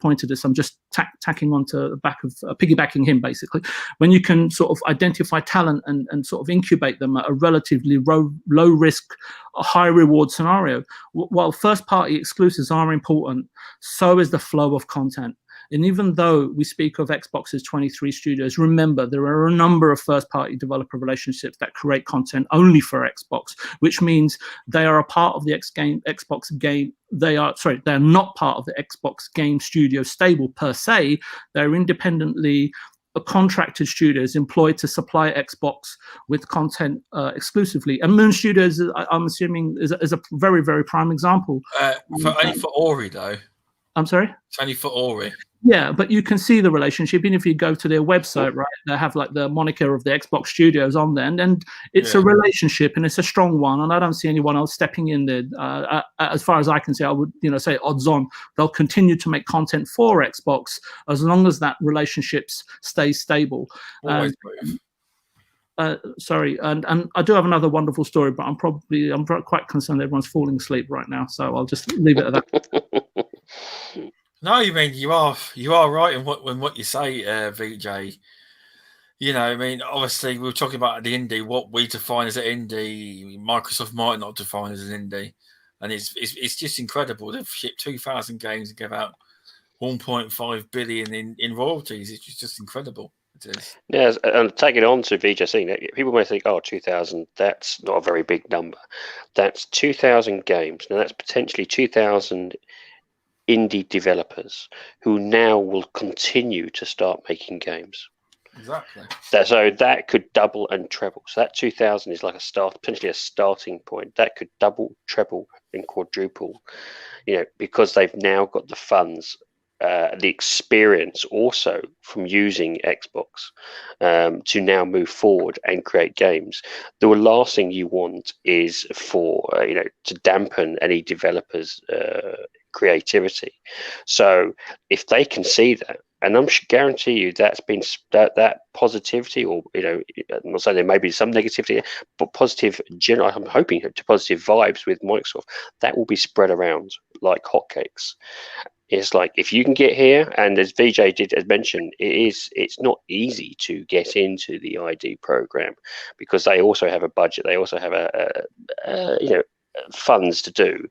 pointed this. I'm just tacking onto the back of piggybacking him, basically. When you can sort of identify talent and sort of incubate them at a relatively low risk, high reward scenario. While first party exclusives are important, so is the flow of content. And even though we speak of Xbox's 23 studios, remember there are a number of first-party developer relationships that create content only for Xbox, which means they are a part of the Xbox game. They are not part of the Xbox game studio stable per se. They're independently contracted studios employed to supply Xbox with content exclusively. And Moon Studios, I'm assuming, is a very, very prime example. Only for Ori, though. I'm sorry? It's only for Ori. Yeah, but you can see the relationship. Even if you go to their website, right, they have like the moniker of the Xbox Studios on there, and it's a relationship, and it's a strong one. And I don't see anyone else stepping in there. As far as I can see, I would, say odds on they'll continue to make content for Xbox as long as that relationship stays stable. Sorry, and I do have another wonderful story, but I'm quite concerned everyone's falling asleep right now, so I'll just leave it at that. No, you are right in what you say, VJ. Obviously we were talking about the indie, what we define as an indie, Microsoft might not define as an indie, and it's just incredible. They've shipped 2,000 games and give out 1.5 billion in royalties. It's just incredible. It is. Yeah, and taking on to VJ saying, people may think, 2,000, that's not a very big number. That's 2,000 games. Now that's potentially 2,000 indie developers who now will continue to start making games. Exactly. So that could double and treble. So that 2,000 is like potentially a starting point. That could double, treble, and quadruple, because they've now got the funds, the experience also from using Xbox to now move forward and create games. The last thing you want is for to dampen any developers' creativity. So if they can see that, and I'm guarantee you that's been that positivity, or I'm not saying there may be some negativity, but positive general. I'm hoping to positive vibes with Microsoft that will be spread around like hotcakes. It's like if you can get here, and as VJ did mention, it's not easy to get into the ID program because they also have a budget. They also have a funds to do.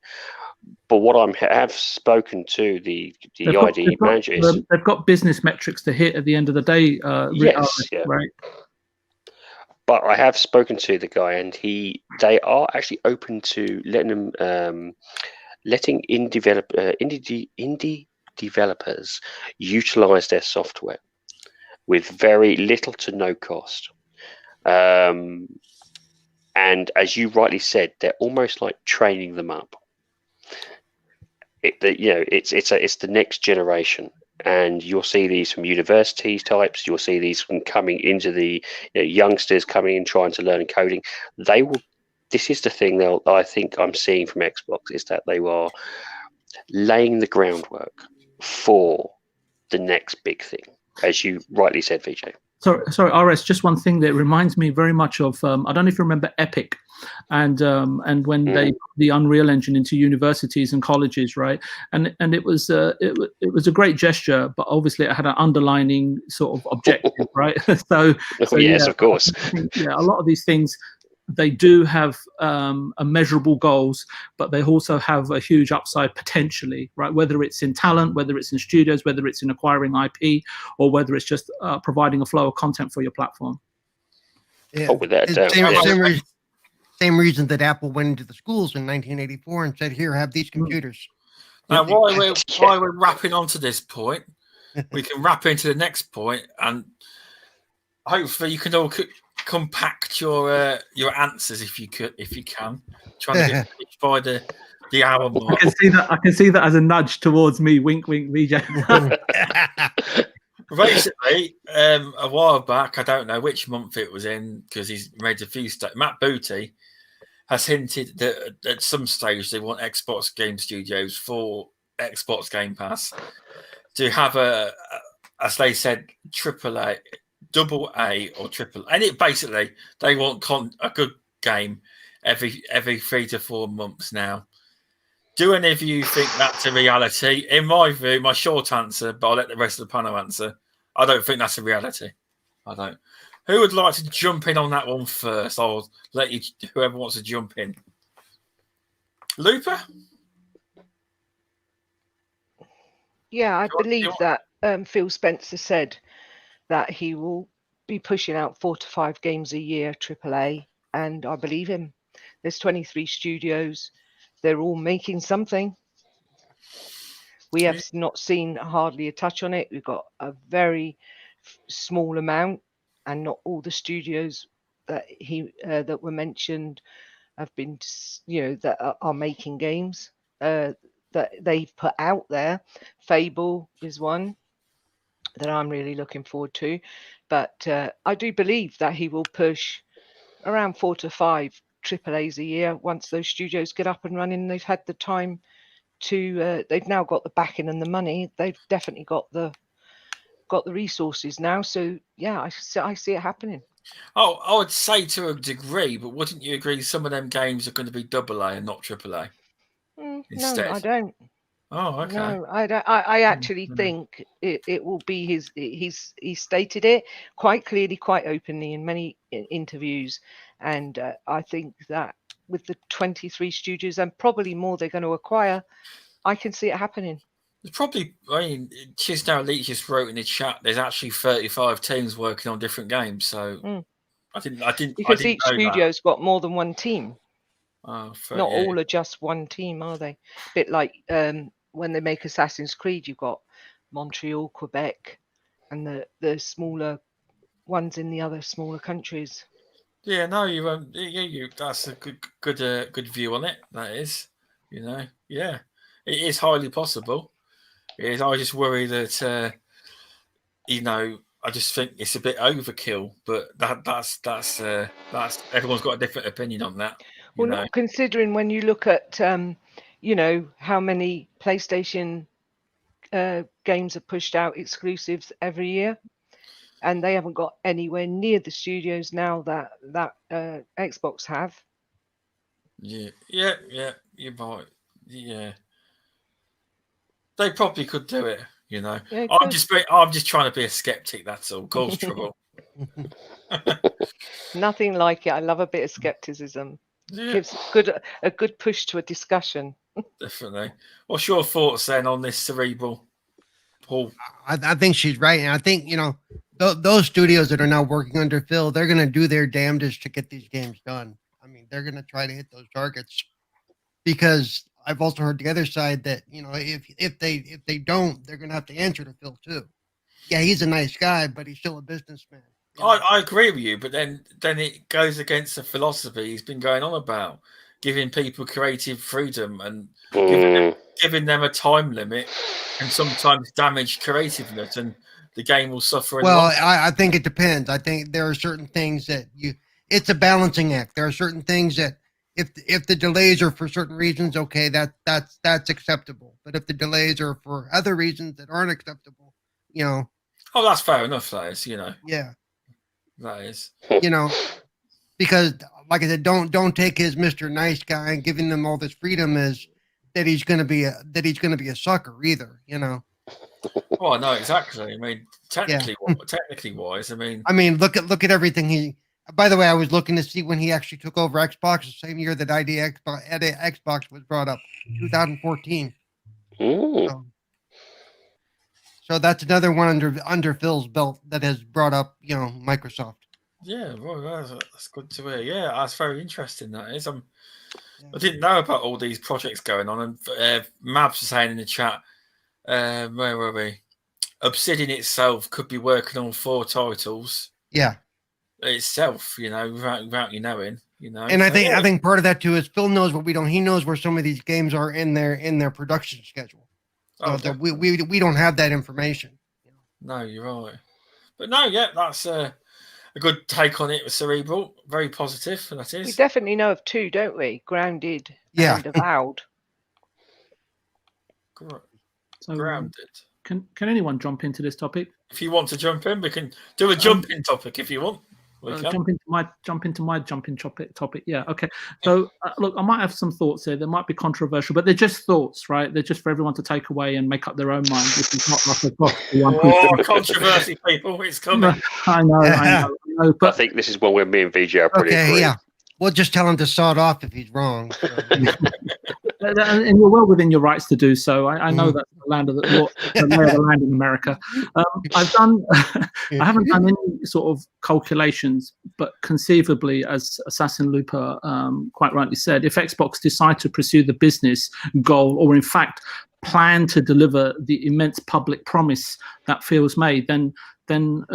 But what I have spoken to the ID manager is they've got business metrics to hit at the end of the day. yes, yeah. Right. But I have spoken to the guy, and they are actually open to letting indie developers utilize their software with very little to no cost. And as you rightly said, they're almost like training them up. It's the next generation, and you'll see these from university types. You'll see these from coming into the youngsters coming in trying to learn coding. They will. This is the thing I think I'm seeing from Xbox, is that they are laying the groundwork for the next big thing, as you rightly said, VJ. Sorry, RS. Just one thing that reminds me very much of. I don't know if you remember Epic, and when they put the Unreal Engine into universities and colleges, right? And it was a great gesture, but obviously it had an underlining sort of objective, right? so yes, of course. I think, a lot of these things, they do have measurable goals, but they also have a huge upside potentially, right? Whether it's in talent, whether it's in studios, whether it's in acquiring IP, or whether it's just providing a flow of content for your platform. Yeah. With that, same reason that Apple went into the schools in 1984 and said, "Here, have these computers." Now, while we're wrapping onto this point, we can wrap into the next point, and hopefully you can all compact your answers if you can. Trying to get finished by the hour mark. I can see that as a nudge towards me. Wink, wink, VJ. Basically, a while back, I don't know which month it was in, because he's made a few Matt Booty has hinted that at some stage they want Xbox Game Studios for Xbox Game Pass to have as they said, AAA, AA or triple, and it basically they want a good game every 3 to 4 months now. Do any of you think that's a reality? In my view, my short answer, but I'll let the rest of the panel answer, I don't think that's a reality. I don't. Who would like to jump in on that one first? I'll let whoever wants to jump in. Looper? Yeah, I believe that Phil Spencer said that he will be pushing out 4 to 5 games a year, AAA, and I believe him. There's 23 studios. They're all making something. We have not seen hardly a touch on it. We've got a very small amount, and not all the studios that that were mentioned have been, that are making games that they've put out there. Fable is one that I'm really looking forward to, but I do believe that he will push around 4 to 5 AAAs a year once those studios get up and running. They've had the time to they've now got the backing and the money. They've definitely got the resources now. So yeah, I see it happening. Oh, I would say to a degree, but wouldn't you agree some of them games are going to be AA and not AAA? No, I don't. Oh, okay. No, I don't. I actually think it will be he's stated it quite clearly, quite openly in many interviews, and I think that with the 23 studios and probably more they're going to acquire, I can see it happening. There's probably, Chisnell Leach just wrote in the chat, there's actually 35 teams working on different games. So I didn't because each studio's got more than one team. Oh, not all are just one team, are they? A bit like when they make Assassin's Creed, you've got Montreal, Quebec, and the smaller ones in the other smaller countries. Yeah, no, you that's a good view on it. That is, yeah, it is highly possible. It is. I just worry that I just think it's a bit overkill, but that's everyone's got a different opinion on that. Well, not considering when you look at how many PlayStation games are pushed out exclusives every year, and they haven't got anywhere near the studios now that Xbox have. Yeah, you're right. Yeah, they probably could do it. Yeah, I'm just trying to be a skeptic. That's all. Cause trouble. Nothing like it. I love a bit of skepticism. Yeah. Gives a good push to a discussion. Definitely. What's your thoughts then on this, Cerebral, Paul? I think she's right, and I think those studios that are now working under Phil, they're going to do their damnedest to get these games done. I mean, they're going to try to hit those targets, because I've also heard the other side that if they don't, they're going to have to answer to Phil too. Yeah, he's a nice guy, but he's still a businessman. I agree with you, but then it goes against the philosophy he's been going on about, giving people creative freedom and giving them a time limit, and sometimes damage creativeness, and the game will suffer. Well, I think it depends. I think there are certain things that it's a balancing act. There are certain things that if the delays are for certain reasons, okay, that's acceptable. But if the delays are for other reasons that aren't acceptable, oh, that's fair enough. That is, yeah, that is, because like I said, don't take his Mr. Nice Guy and giving them all this freedom as that he's going to be a sucker either. Oh, no, exactly. I mean, technically wise, I mean, look at everything he. By the way, I was looking to see when he actually took over Xbox, the same year that Xbox was brought up, 2014. So that's another one under Phil's belt that has brought up, Microsoft. Yeah, well, that's good to hear. Yeah, that's very interesting. That is. I didn't know about all these projects going on. And Mabs was saying in the chat, where were we? Obsidian itself could be working on 4 titles. Yeah. Itself, without you knowing, And I think part of that too is Phil knows what we don't. He knows where some of these games are in their production schedule. So we don't have that information. No, you're right. But no, yeah, that's a good take on it with Cerebral. Very positive, and that is. We definitely know of 2, don't we? Grounded and Avowed. So, Grounded. Can anyone jump into this topic? If you want to jump in, we can do a jumping topic if you want. Jump into my jumping topic. Yeah, okay. So look, I might have some thoughts here. They might be controversial, but they're just thoughts, right? They're just for everyone to take away and make up their own mind. This is not like a oh, controversy, people! It's coming. I know. But I think this is one where me and VJ are pretty agree. Yeah. We'll just tell him to saw it off if he's wrong. So. And you're well within your rights to do so. I know that's the land of the land in America. I haven't done any sort of calculations, but conceivably, as Assassin Looper quite rightly said, if Xbox decide to pursue the business goal, or in fact plan to deliver the immense public promise that Phil's made, then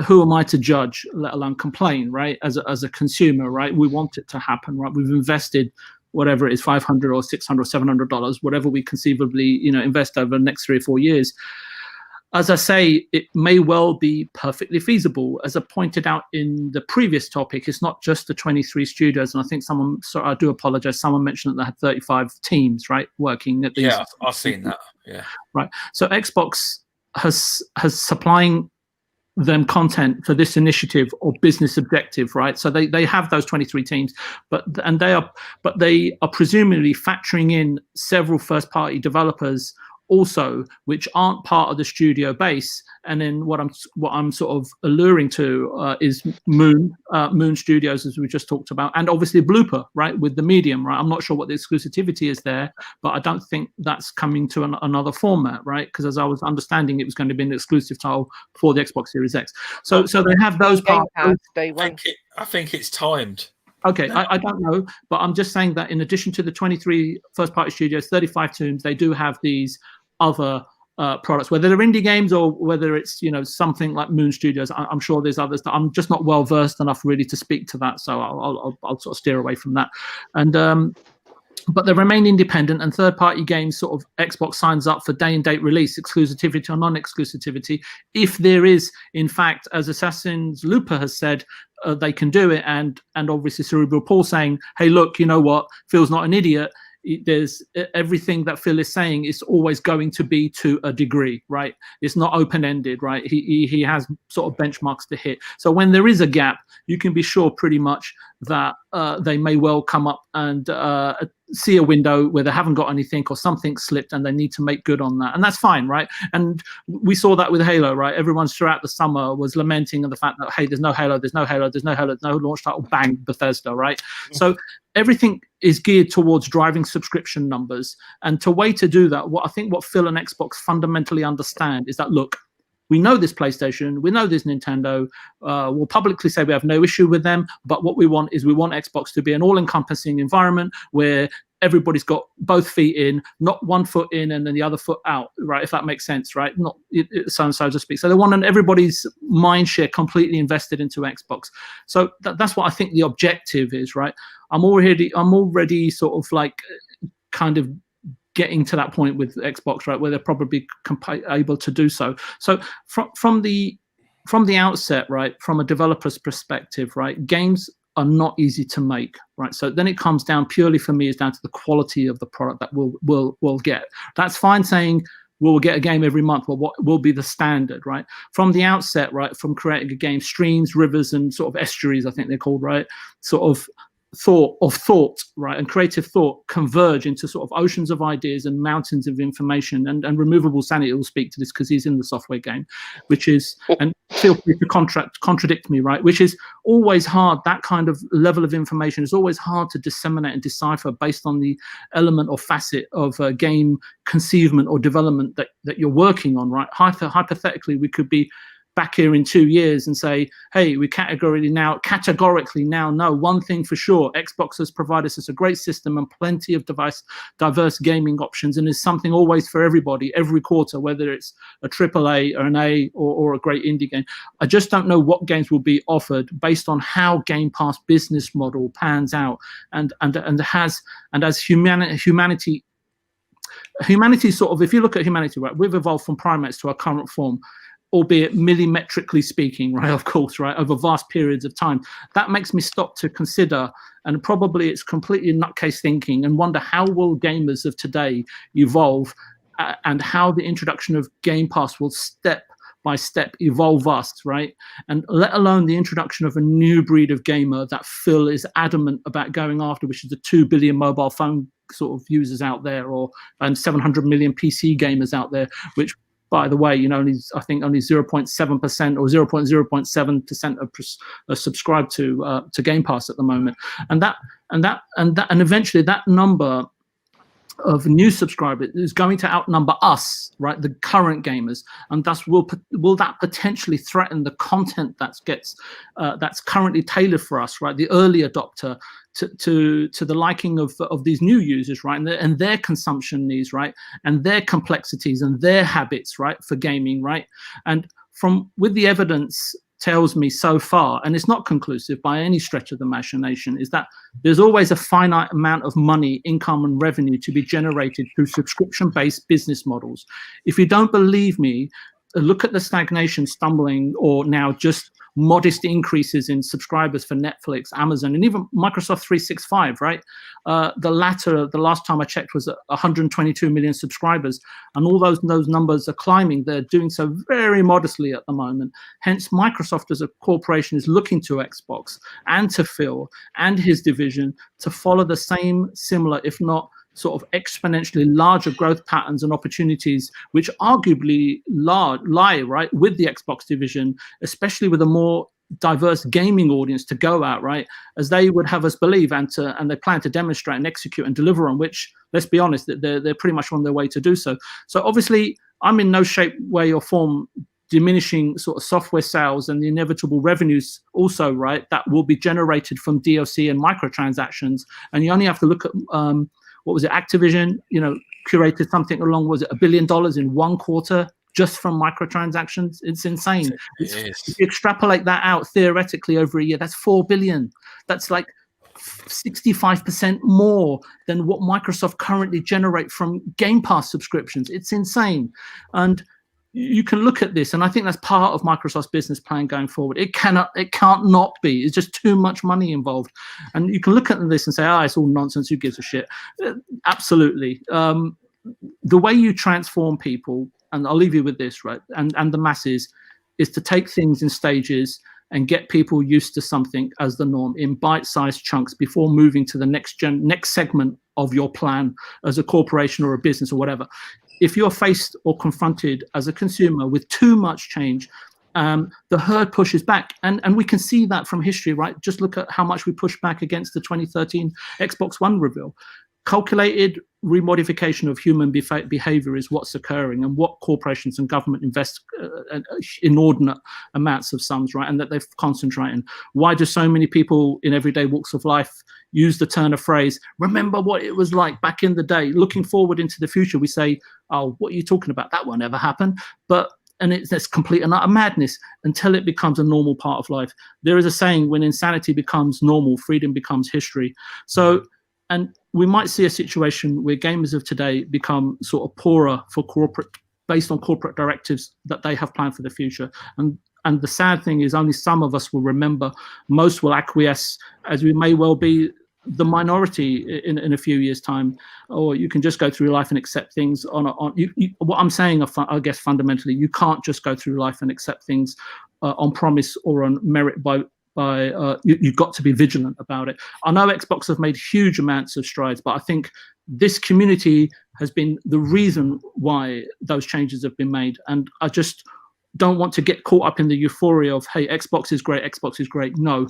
who am I to judge, let alone complain, right? As a consumer, right? We want it to happen, right? We've invested whatever it is, $500 or $600 or $700, whatever we conceivably, invest over the next 3 or 4 years. As I say, it may well be perfectly feasible. As I pointed out in the previous topic, it's not just the 23 studios. And I think I do apologize, someone mentioned that they had 35 teams, right, working at these. Yeah, I've seen that. Yeah. Right. So Xbox has supplying them content for this initiative or business objective, right? So they have those 23 teams, but they are presumably factoring in several first-party developers also, which aren't part of the studio base. And then what I'm sort of alluring to is Moon Studios, as we just talked about, and obviously Blooper, right, with the Medium, right? I'm not sure what the exclusivity is there, but I don't think that's coming to another format, right? Because as I was understanding, it was going to be an exclusive title for the Xbox Series X. So they have those parts. I think it's timed. Okay, I don't know, but I'm just saying that in addition to the 23 first-party studios, 35 teams, they do have these other products, whether they're indie games or whether it's something like Moon Studios. I'm sure there's others that I'm just not well versed enough really to speak to that, so I'll sort of steer away from that. And but they remain independent, and third-party games sort of Xbox signs up for day-and-date release, exclusivity or non-exclusivity. If there is, in fact, as Assassin's Looper has said, they can do it, and obviously Cerebral Paul saying, hey, look, you know what, Phil's not an idiot. There's everything that Phil is saying is always going to be to a degree, right? It's not open-ended, right? He has sort of benchmarks to hit. So when there is a gap, you can be sure pretty much that they may well come up and see a window where they haven't got anything or something slipped and they need to make good on that, and that's fine, right? And we saw that with Halo, right? Everyone throughout the summer was lamenting on the fact that, hey, there's no Halo, there's no launch title, bang, Bethesda, right? So everything is geared towards driving subscription numbers, and to do that, what Phil and Xbox fundamentally understand is that, look, we know this PlayStation, we know this Nintendo, we'll publicly say we have no issue with them, but what we want Xbox to be an all-encompassing environment where everybody's got both feet in, not one foot in and then the other foot out, right? If that makes sense, right? Not so to speak. So they want everybody's mind share completely invested into Xbox. So that's what I think the objective is, right? I'm already sort of like kind of getting to that point with Xbox, right, where they're probably able to do so. So from the outset, right, from a developer's perspective, right, games are not easy to make, right? So then it comes down purely for me is down to the quality of the product that we'll get. That's fine saying we'll get a game every month, but what will be the standard, right? From the outset, right, from creating a game, streams, rivers, and sort of estuaries, I think they're called, right, sort of thought, right, and creative thought converge into sort of oceans of ideas and mountains of information. And RemovableSanity will speak to this because he's in the software game, which is, and feel free to contradict me, right, which is always hard. That kind of level of information is always hard to disseminate and decipher based on the element or facet of game conceivement or development that you're working on, right? Hypothetically, we could be back here in 2 years and say, hey, we categorically now know one thing for sure: Xbox has provided us a great system and plenty of diverse gaming options, and is something always for everybody every quarter, whether it's a AAA or an A or a great indie game. I just don't know what games will be offered based on how Game Pass business model pans out, and as humanity sort of, if you look at humanity, right, we've evolved from primates to our current form, albeit millimetrically speaking, right, of course, right, over vast periods of time. That makes me stop to consider, and probably it's completely nutcase thinking, and wonder how will gamers of today evolve, and how the introduction of Game Pass will step by step evolve us, right? And let alone the introduction of a new breed of gamer that Phil is adamant about going after, which is the 2 billion mobile phone sort of users out there, and 700 million PC gamers out there, which, by the way, I think only 0.7% or 0.7% are subscribed to Game Pass at the moment, and eventually that number of new subscribers is going to outnumber us, right, the current gamers, and thus will that potentially threaten the content that's currently tailored for us, right, the early adopter, to the liking of these new users, right, and their consumption needs, right, and their complexities and their habits, right, for gaming, right. And with the evidence tells me so far, and it's not conclusive by any stretch of the imagination, is that there's always a finite amount of money, income, and revenue to be generated through subscription-based business models. If you don't believe me, look at the stagnation, stumbling, or now just modest increases in subscribers for Netflix, Amazon, and even Microsoft 365, right? The latter, the last time I checked, was 122 million subscribers, and all those numbers are climbing. They're doing so very modestly at the moment. Hence, Microsoft as a corporation is looking to Xbox and to Phil and his division to follow the same similar, if not sort of exponentially larger growth patterns and opportunities, which arguably lie right with the Xbox division, especially with a more diverse gaming audience to go at, right, as they would have us believe, and they plan to demonstrate and execute and deliver on, which, let's be honest, that they're pretty much on their way to do so. So obviously, I'm in no shape, way, or form diminishing sort of software sales and the inevitable revenues also, right, that will be generated from DLC and microtransactions. And you only have to look at what was it, Activision, curated something along, was it $1 billion in one quarter just from microtransactions? It's insane. If you extrapolate that out theoretically over a year, that's $4 billion. That's like 65% more than what Microsoft currently generate from Game Pass subscriptions. It's insane. And you can look at this, and I think that's part of Microsoft's business plan going forward. It can't not be. It's just too much money involved. And you can look at this and say, it's all nonsense. Who gives a shit? Absolutely. The way you transform people, and I'll leave you with this, right, and the masses, is to take things in stages and get people used to something as the norm in bite-sized chunks before moving to the next segment of your plan as a corporation or a business or whatever. If you're faced or confronted as a consumer with too much change, the herd pushes back. And we can see that from history, right? Just look at how much we pushed back against the 2013 Xbox One reveal. Calculated remodification of human behavior is what's occurring, and what corporations and government invest inordinate amounts of sums, right? And that they're concentrating. Why do so many people in everyday walks of life use the turn of phrase, remember what it was like back in the day? Looking forward into the future, we say, oh, what are you talking about? That won't ever happen. And it's complete and utter madness until it becomes a normal part of life. There is a saying, when insanity becomes normal, freedom becomes history. So, and we might see a situation where gamers of today become sort of poorer for corporate, based on corporate directives that they have planned for the future. And the sad thing is, only some of us will remember. Most will acquiesce, as we may well be the minority in a few years' time. Or you can just go through life and accept things what I'm saying, I guess fundamentally, you can't just go through life and accept things on promise or on merit you've got to be vigilant about it. I know Xbox have made huge amounts of strides, but I think this community has been the reason why those changes have been made. And I just don't want to get caught up in the euphoria of, hey, Xbox is great. No,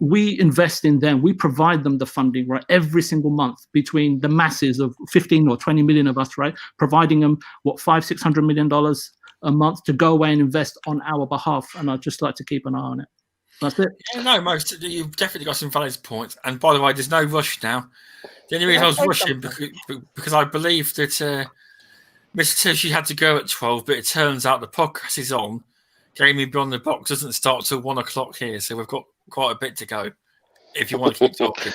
we invest in them. We provide them the funding, right? Every single month, between the masses of 15 or 20 million of us, right? Providing them, $500-600 million a month to go away and invest on our behalf. And I'd just like to keep an eye on it. That's it. Yeah, no, you've definitely got some valid points. And by the way, there's no rush now. The only reason I was rushing because I believe that Mr. Tushi had to go at 12, but it turns out the podcast is on. Gaming Beyond the Box doesn't start till 1 o'clock here, so we've got quite a bit to go. If you want to keep talking,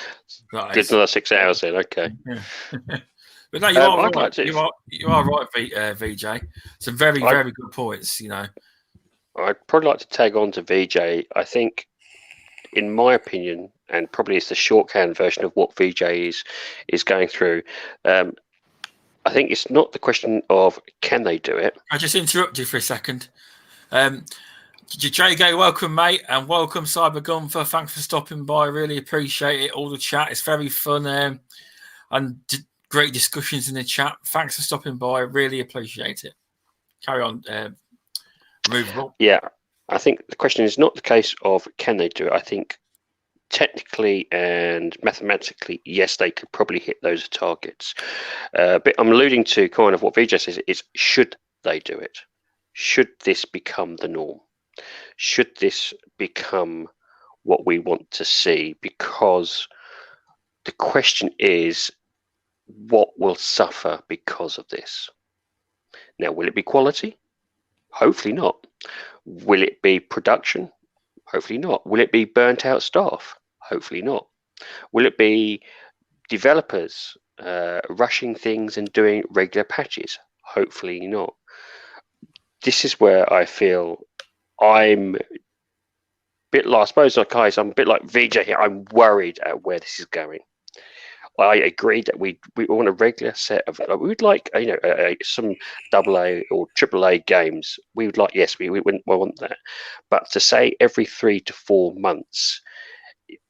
Did another 6 hours then, okay. Yeah. But no, you are right. You are right, VJ. Some very good points. You know, I'd probably like to tag on to VJ. I think, in my opinion, and probably it's the shorthand version of what VJ is going through. I think it's not the question of can they do it. I just interrupt you for a second. Jago, welcome, mate, and welcome, Cyber Gunther. Thanks for stopping by. Really appreciate it. All the chat, it's very fun, and great discussions in the chat. Thanks for stopping by. Really appreciate it. Carry on. Removable. Yeah, I think the question is not the case of can they do it. I think technically and mathematically, yes, they could probably hit those targets. But I'm alluding to kind of what VJ says is, should they do it? Should this become the norm? Should this become what we want to see? Because the question is, what will suffer because of this? Now, will it be quality? Hopefully not. Will it be production? Hopefully not. Will it be burnt out staff? Hopefully not. Will it be developers rushing things and doing regular patches? Hopefully not. This is where I feel I'm a bit like, I suppose, like guys, I'm a bit like VJ here. I'm worried at where this is going. I agree that we want a regular set of. We would like some AA or AAA games. We would like, yes, we want that. But to say every 3 to 4 months,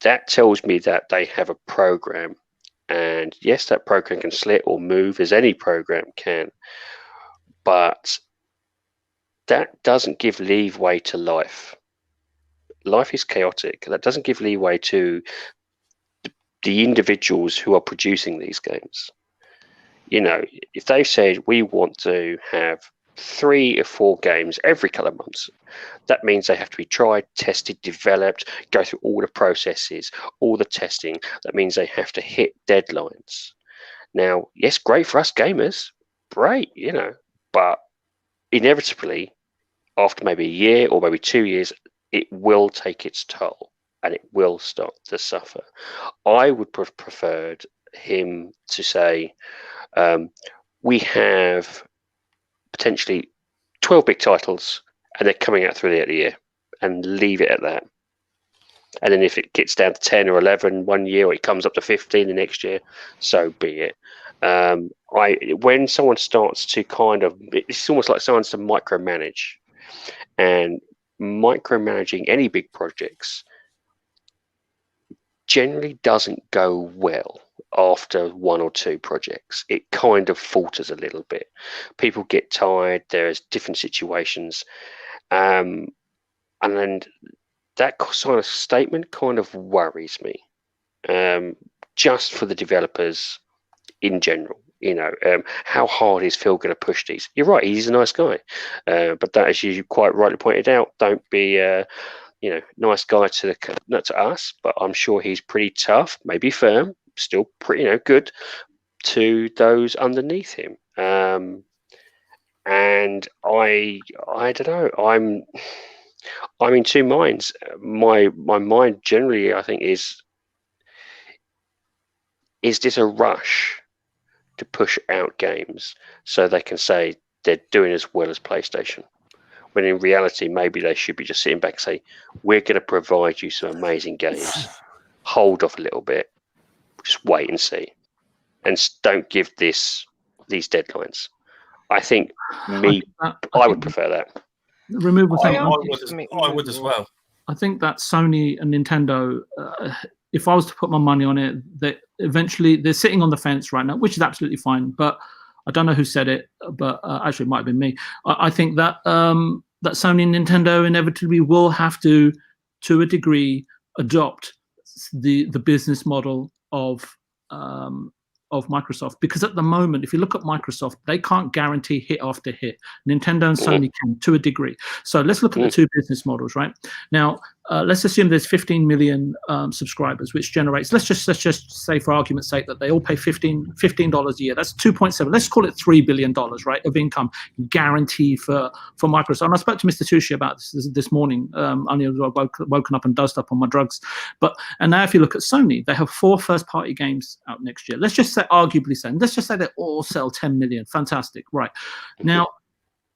that tells me that they have a program, and yes, that program can slit or move as any program can, but that doesn't give leeway to life. Life is chaotic. That doesn't give leeway to the individuals who are producing these games. You know, if they said we want to have 3 or 4 games every couple of months, that means they have to be tried, tested, developed, go through all the processes, all the testing. That means they have to hit deadlines. Now, yes, great for us gamers, great, you know, but inevitably, after maybe a year or maybe 2 years, it will take its toll and it will start to suffer. I would have preferred him to say, we have potentially 12 big titles and they're coming out through the end of the year, and leave it at that. And then if it gets down to 10 or 11 one year, or it comes up to 15 the next year, so be it. When someone starts to kind of, it's almost like someone to micromanage, and micromanaging any big projects generally doesn't go well after 1 or 2 projects. It kind of falters a little bit. People get tired. There's different situations. And then that sort of statement kind of worries me, just for the developers in general. How hard is Phil going to push these? You're right, he's a nice guy, but that, as you quite rightly pointed out, don't be nice guy to not to us, but I'm sure he's pretty tough, maybe firm, still pretty good to those underneath him. And I don't know, I'm in two minds. My mind generally, I think, is this a rush to push out games so they can say they're doing as well as PlayStation, when in reality maybe they should be just sitting back and say, we're going to provide you some amazing games, hold off a little bit, just wait and see, and don't give these deadlines. I think I would prefer that. Removal I Sanity. would as well. I think that Sony and Nintendo, if I was to put my money on it, that eventually they're sitting on the fence right now, which is absolutely fine. But I don't know who said it, but actually it might have been me. I think that that Sony and Nintendo inevitably will have to a degree, adopt the business model of Microsoft, because at the moment, if you look at Microsoft, they can't guarantee hit after hit. Nintendo and Sony can to a degree. So let's look at the two business models right now. Let's assume there's 15 million subscribers, which generates, let's just say for argument's sake that they all pay $15 a year. That's 2.7. Let's call it $3 billion, right, of income guaranteed for Microsoft. And I spoke to Mr. Tushi about this morning. Only woken up and dozed up on my drugs. And now if you look at Sony, they have 4 first-party games out next year. Let's just say, arguably saying, let's just say they all sell 10 million. Fantastic, right? Now,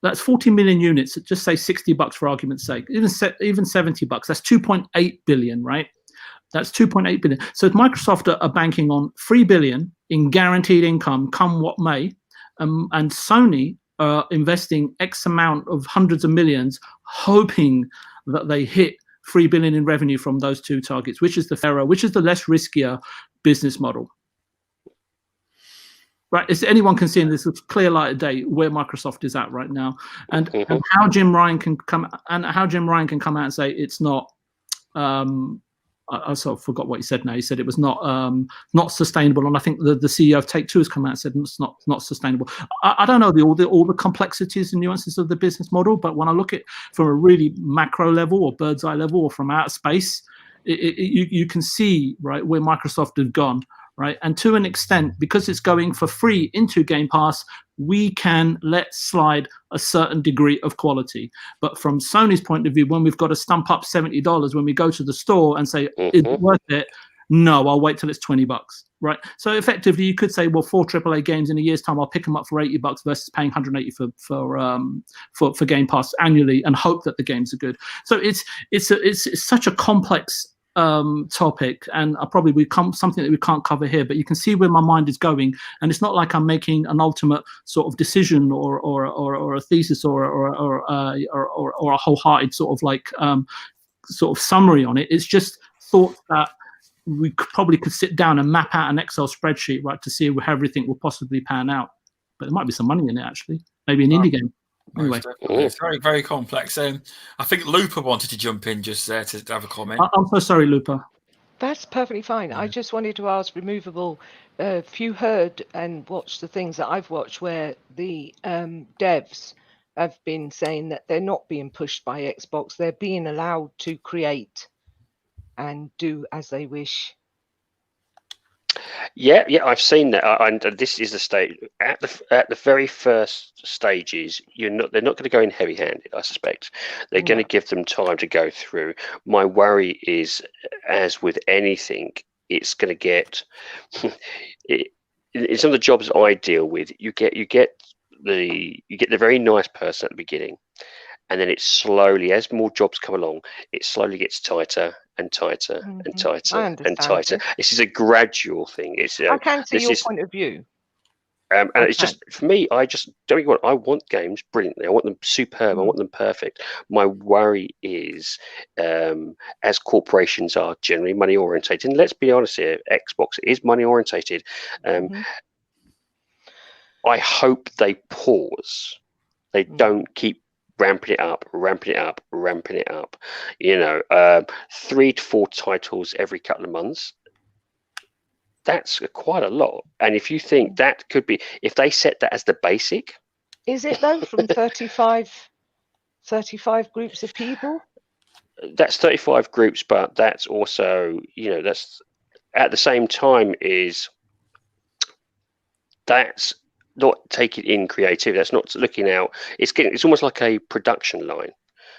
that's 40 million units. Just say $60 for argument's sake. Even $70. That's 2.8 billion, right? That's 2.8 billion. So Microsoft are banking on 3 billion in guaranteed income, come what may, and Sony are investing X amount of hundreds of millions, hoping that they hit 3 billion in revenue from those two targets, which is the fairer, which is the less riskier business model. Right, as anyone can see in this clear light of day where Microsoft is at right now, and how Jim Ryan can come out and say it's not. I sort of forgot what he said now. He said it was not sustainable, and I think the CEO of Take-Two has come out and said it's not sustainable. I don't know all the complexities and nuances of the business model, but when I look at from a really macro level or bird's eye level or from outer space, you can see right where Microsoft have gone. Right, and to an extent, because it's going for free into Game Pass, we can let slide a certain degree of quality. But from Sony's point of view, when we've got to stump up $70 when we go to the store and say, is it worth it? No, I'll wait till it's $20, right? So effectively, you could say, well, 4 AAA games in a year's time, I'll pick them up for $80 versus paying $180 for Game Pass annually and hope that the games are good. So it's such a complex topic, and something that we can't cover here, but you can see where my mind is going, and it's not like I'm making an ultimate sort of decision or a thesis or a wholehearted sort of like sort of summary on it. It's just thought that we probably could sit down and map out an Excel spreadsheet, right, to see how everything will possibly pan out. But there might be some money in it, actually, maybe an indie game. Anyway, it's very, very complex. I think Looper wanted to jump in just there to have a comment. I'm so sorry, Looper. That's perfectly fine. I just wanted to ask Removable if you heard and watched the things that I've watched where the devs have been saying that they're not being pushed by Xbox. They're being allowed to create and do as they wish. Yeah, I've seen that, and this is the stage at the very first stages. They're not going to go in heavy-handed. I suspect they're going to give them time to go through. My worry is, as with anything, it's going to get. In some of the jobs I deal with, you get the very nice person at the beginning, and then it slowly, as more jobs come along, it slowly gets tighter and tighter and tighter and tighter. This is a gradual thing. I can see your point of view. And it's just, for me, I just don't get what I want games brilliantly. I want them superb. I want them perfect. My worry is, as corporations are generally money orientated, and let's be honest here, Xbox is money orientated. I hope they pause. They don't keep ramping it up. You know, 3 to 4 titles every couple of months. That's quite a lot. And if you think that could be, if they set that as the basic. Is it though, from 35 groups of people? That's 35 groups, but that's also, you know, that's at the same time that's not taking in creativity. That's not looking out. It's almost like a production line.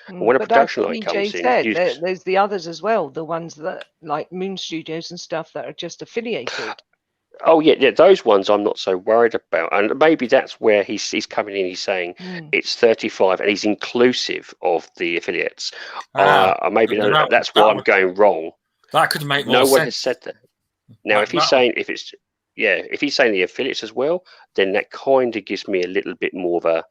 When a production line comes in, there's the others as well, the ones that like Moon Studios and stuff that are just affiliated. Oh yeah, those ones I'm not so worried about, and maybe that's where he's coming in. He's saying it's 35, and he's inclusive of the affiliates. Maybe that's why I'm going wrong. That could make more sense. No one sense. has said that. Now, if he's saying if he's saying the affiliates as well, then that kind of gives me a little bit more of a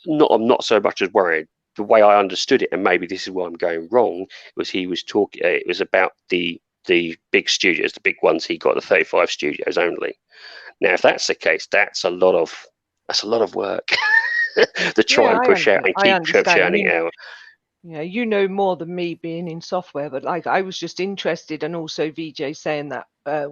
I'm not so much as worried. The way I understood it, and maybe this is why I'm going wrong, was he was talking. It was about the big studios, the big ones. He got the 35 studios only. Now, if that's the case, that's a lot of work to try and push out and keep churning out. Yeah, you know more than me being in software, but like I was just interested, and also VJ saying that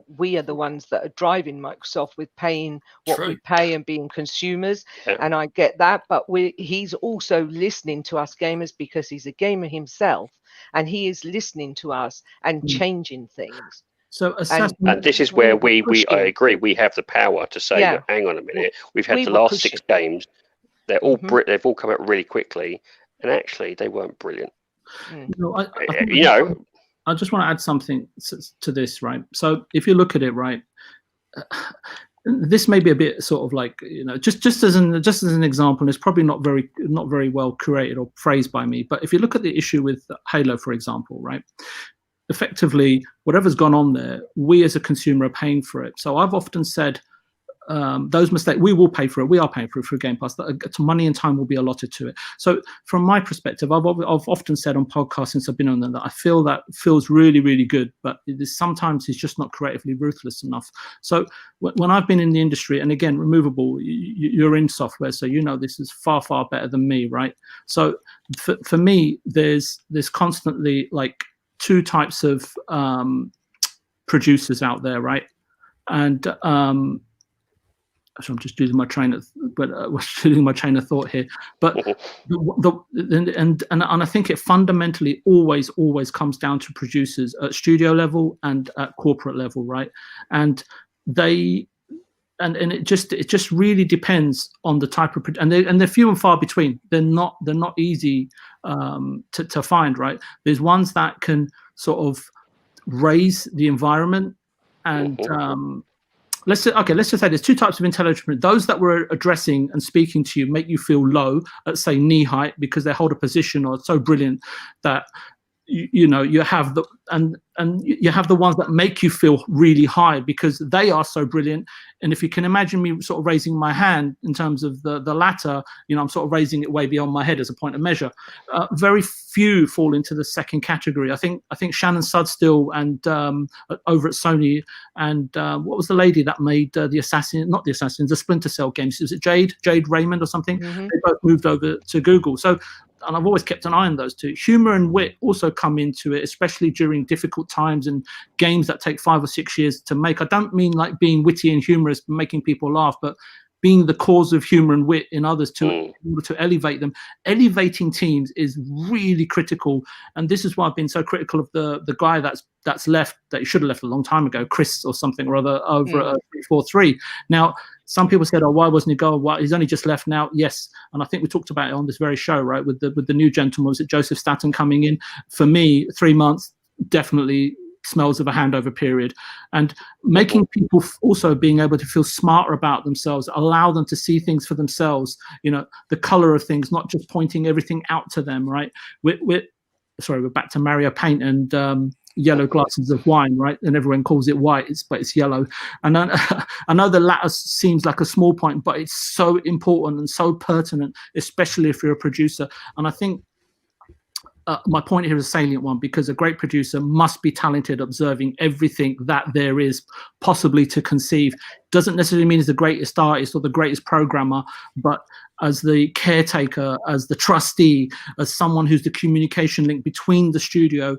we are the ones that are driving Microsoft with paying what we pay and being consumers, and I get that, but he's also listening to us gamers because he's a gamer himself, and he is listening to us and changing things. So and this is where I agree, we have the power to say, hang on a minute, we've had the last 6 games, they've all come out really quickly. And actually, they weren't brilliant. I just want to add something to this, right? So if you look at it, right, this may be a bit sort of like, you know, just as an example, and it's probably not very well curated or phrased by me. But if you look at the issue with Halo, for example, right, effectively, whatever's gone on there, we as a consumer are paying for it. So I've often said, those mistakes, we will pay for it. We are paying for it through Game Pass. Money and time will be allotted to it. So from my perspective, I've often said on podcasts since I've been on them that I feel that feels really, really good, but sometimes it's just not creatively ruthless enough. So when I've been in the industry, and again, Removable, you're in software, so you know this is far, far better than me, right? So for me, there's constantly like 2 types of producers out there, right? And so I'm just losing my train of thought here. But and I think it fundamentally always comes down to producers at studio level and at corporate level, right? And it just really depends on the type of and they're few and far between. They're not easy to find, right? There's ones that can sort of raise the environment and let's just say there's 2 types of intelligence. Those that were addressing and speaking to you make you feel low at, say, knee height because they hold a position or so brilliant that you have you have the ones that make you feel really high because they are so brilliant. And if you can imagine me sort of raising my hand in terms of the latter, I'm sort of raising it way beyond my head as a point of measure. Very few fall into the second category. I think Shannon Sudstill and over at Sony, and what was the lady that made the Splinter Cell games? Was it Jade Raymond or something? They both moved over to Google. So. And I've always kept an eye on those 2. Humor and wit also come into it, especially during difficult times and games that take 5 or 6 years to make. I don't mean like being witty and humorous, making people laugh, but being the cause of humor and wit in others in order to elevate them. Elevating teams is really critical. And this is why I've been so critical of the guy that's left, that he should have left a long time ago, Chris or something or other, over at 343. Now, some people said, why wasn't he going? Why he's only just left now? Yes, and I think we talked about it on this very show, right? With the new gentleman, was it Joseph Staten coming in? For me, 3 months definitely smells of a handover period, and making people also being able to feel smarter about themselves, allow them to see things for themselves. The color of things, not just pointing everything out to them, right? We're back to Mario Paint and yellow glasses of wine, right? And everyone calls it white, but it's yellow. And I know the latter seems like a small point, but it's so important and so pertinent, especially if you're a producer. And I think my point here is a salient one, because a great producer must be talented, observing everything that there is possibly to conceive. Doesn't necessarily mean he's the greatest artist or the greatest programmer, but as the caretaker, as the trustee, as someone who's the communication link between the studio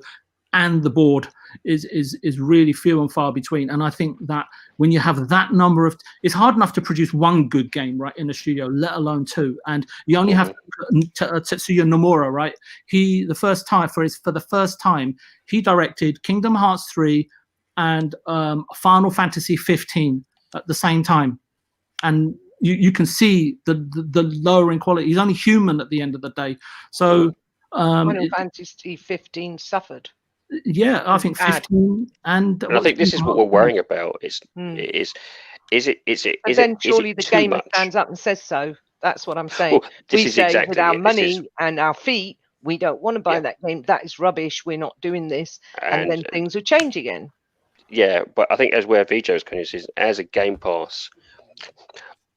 and the board is really few and far between. And I think that when you have that number of, it's hard enough to produce one good game, right, in the studio, let alone two. And you only have Tetsuya Nomura, right? He, the first time, for the first time, he directed Kingdom Hearts 3 and Final Fantasy 15 at the same time. And you can see the lowering quality. He's only human at the end of the day. So Final Fantasy 15 suffered. Yeah, I think 15 and I think this is what we're worrying about. Is then surely the gamer stands up and says so. That's what I'm saying. Well, we say with our money and our feet, we don't want to buy that game. That is rubbish. We're not doing this, and then things will change again. Yeah, but I think as where Vijay's coming is, as a Game Pass,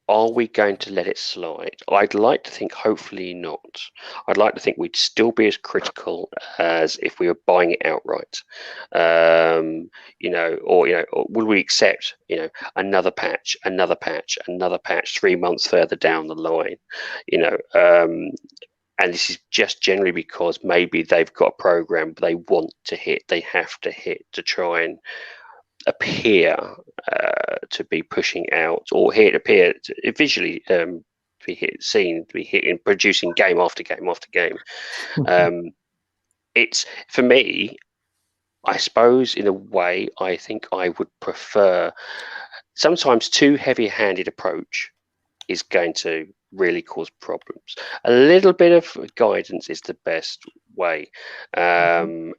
are we going to let it slide? I'd like to think hopefully not. I'd like to think we'd still be as critical as if we were buying it outright. Or will we accept, another patch 3 months further down the line, and this is just generally because maybe they've got a program they want to hit, they have to hit to try and appear to be pushing out, or here to appear to visually be producing game after game after game. It's, for me, I suppose in a way, I think I would prefer, sometimes too heavy-handed approach is going to really cause problems. A little bit of guidance is the best way. And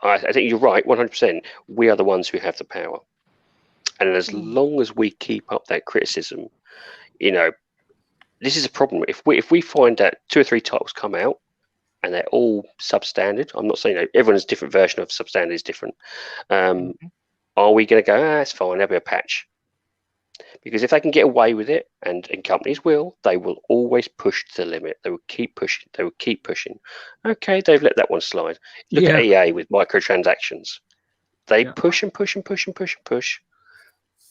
I think you're right, 100%. We are the ones who have the power. And as long as we keep up that criticism, this is a problem. If we find that 2 or 3 titles come out and they're all substandard, I'm not saying everyone's different version of substandard is different. Are we going to go, it's fine, there'll be a patch? Because if they can get away with it, and companies they will always push to the limit. They will keep pushing. Okay, they've let that one slide. Look at EA with microtransactions. They push and push and push and push and push.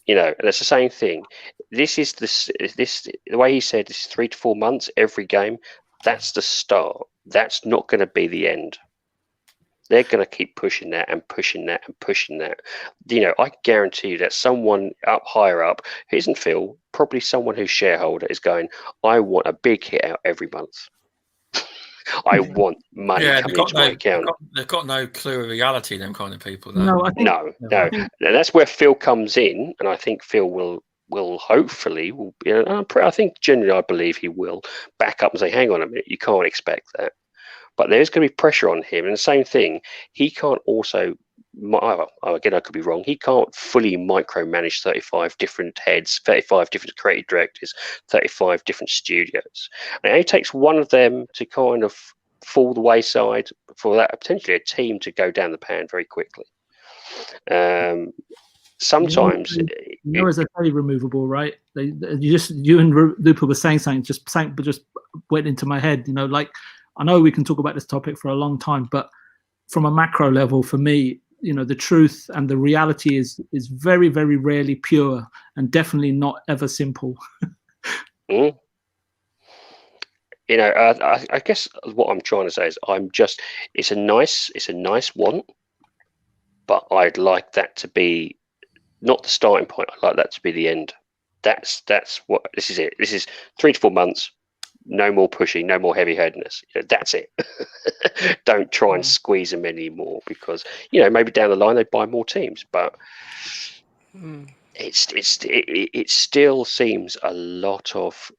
And it's the same thing. This is the way he said, this is 3 to 4 months every game. That's the start. That's not going to be the end. They're going to keep pushing that and pushing that and pushing that. I guarantee you that someone higher up, who isn't Phil, probably someone who's shareholder, is going, I want a big hit out every month. I want money coming into my account. They've got no clue of reality, them kind of people. No. And that's where Phil comes in, and I think Phil will hopefully, I think genuinely I believe he will back up and say, hang on a minute, you can't expect that. But there's going to be pressure on him. And the same thing, he can't also, again, I could be wrong, he can't fully micromanage 35 different heads, 35 different creative directors, 35 different studios. And it only takes one of them to kind of fall the wayside for that, potentially a team to go down the pan very quickly. Sometimes... as a very removable, right? You and Lupa were saying something, just went into my head, I know we can talk about this topic for a long time, but from a macro level, for me, the truth and the reality is very, very rarely pure, and definitely not ever simple. I guess what I'm trying to say is it's a nice want, but I'd like that to be not the starting point. I'd like that to be the end. That's what this is. This is 3 to 4 months. No more pushing, no more heavy-headedness. That's it. Don't try and squeeze them anymore, because maybe down the line they buy more teams, but it still seems a lot of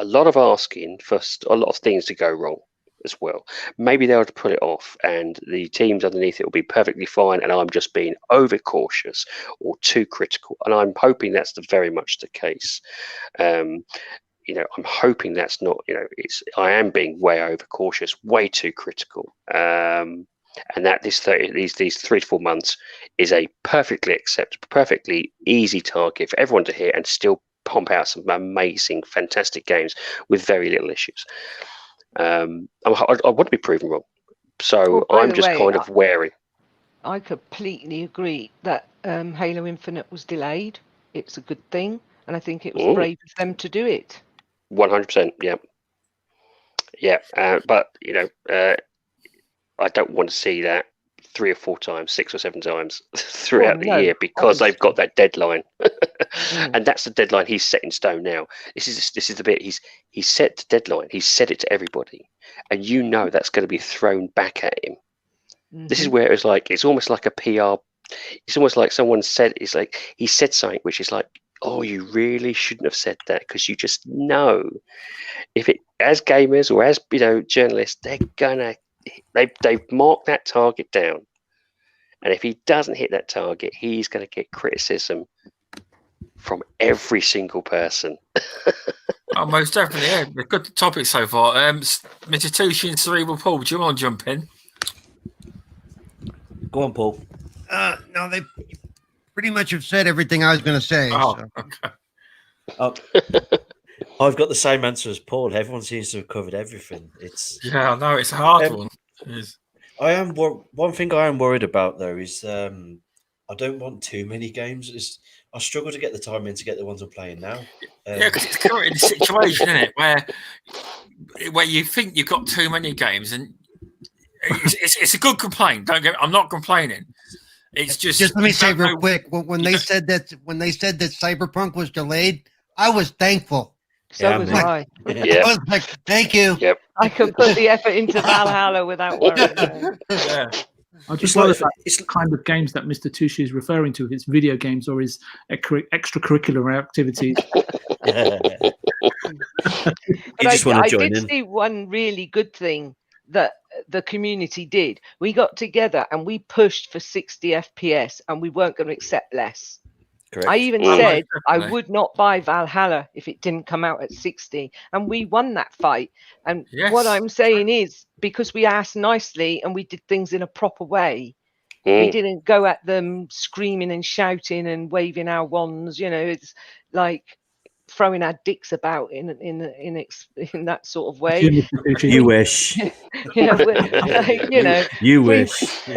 asking for a lot of things to go wrong as well. Maybe they'll have to put it off, and the teams underneath it will be perfectly fine, and I'm just being overcautious or too critical, and I'm hoping that's very much the case. I'm hoping that's not, I am being way overcautious, way too critical. and that these 3 to 4 months is a perfectly acceptable, perfectly easy target for everyone to hit and still pump out some amazing, fantastic games with very little issues. I want to be proven wrong, so by I'm the just way, kind of wary. I completely agree that Halo Infinite was delayed. It's a good thing, and I think it was brave of them to do it. 100%, yeah. But I don't want to see that 3 or 4 times, 6 or 7 times throughout the year, because they've got that deadline, and that's the deadline he's set in stone now. This is the bit he's set the deadline. He's said it to everybody, and that's going to be thrown back at him. This is where it's almost like a PR. It's almost like someone said, it's like he said something which is like, oh, you really shouldn't have said that, because you just know if it, as gamers or as journalists, they've marked that target down, and if he doesn't hit that target, he's going to get criticism from every single person. Oh, most definitely. Yeah, a good topic so far. Mr. Tushi and Cerebral Paul, do you want to jump in? Go on, Paul. No, they pretty much have said everything I was going to say. Oh, so. okay. I've got the same answer as Paul. Everyone seems to have covered everything. Yeah, I know, it's a hard one. One thing I am worried about though is I don't want too many games. I struggle to get the time in to get the ones I'm playing now. Yeah, because it's currently the situation, isn't it, where you think you've got too many games, and it's a good complaint. I'm not complaining. It's just let me say real quick. When they said that Cyberpunk was delayed, I was thankful. So was I. Yeah. I was like, thank you. Yep. I could put the effort into Valhalla without worrying. Yeah. I just wonder if that's the kind of games that Mr. Tushi is referring to, his video games or his extracurricular activities. I did see one really good thing that the community did. We got together and we pushed for 60 FPS, and we weren't going to accept less. Correct. I even said I would not buy Valhalla if it didn't come out at 60, and we won that fight. And what I'm saying is, because we asked nicely and we did things in a proper way, we didn't go at them screaming and shouting and waving our wands. It's like throwing our dicks about in that sort of way. You wish. You wish.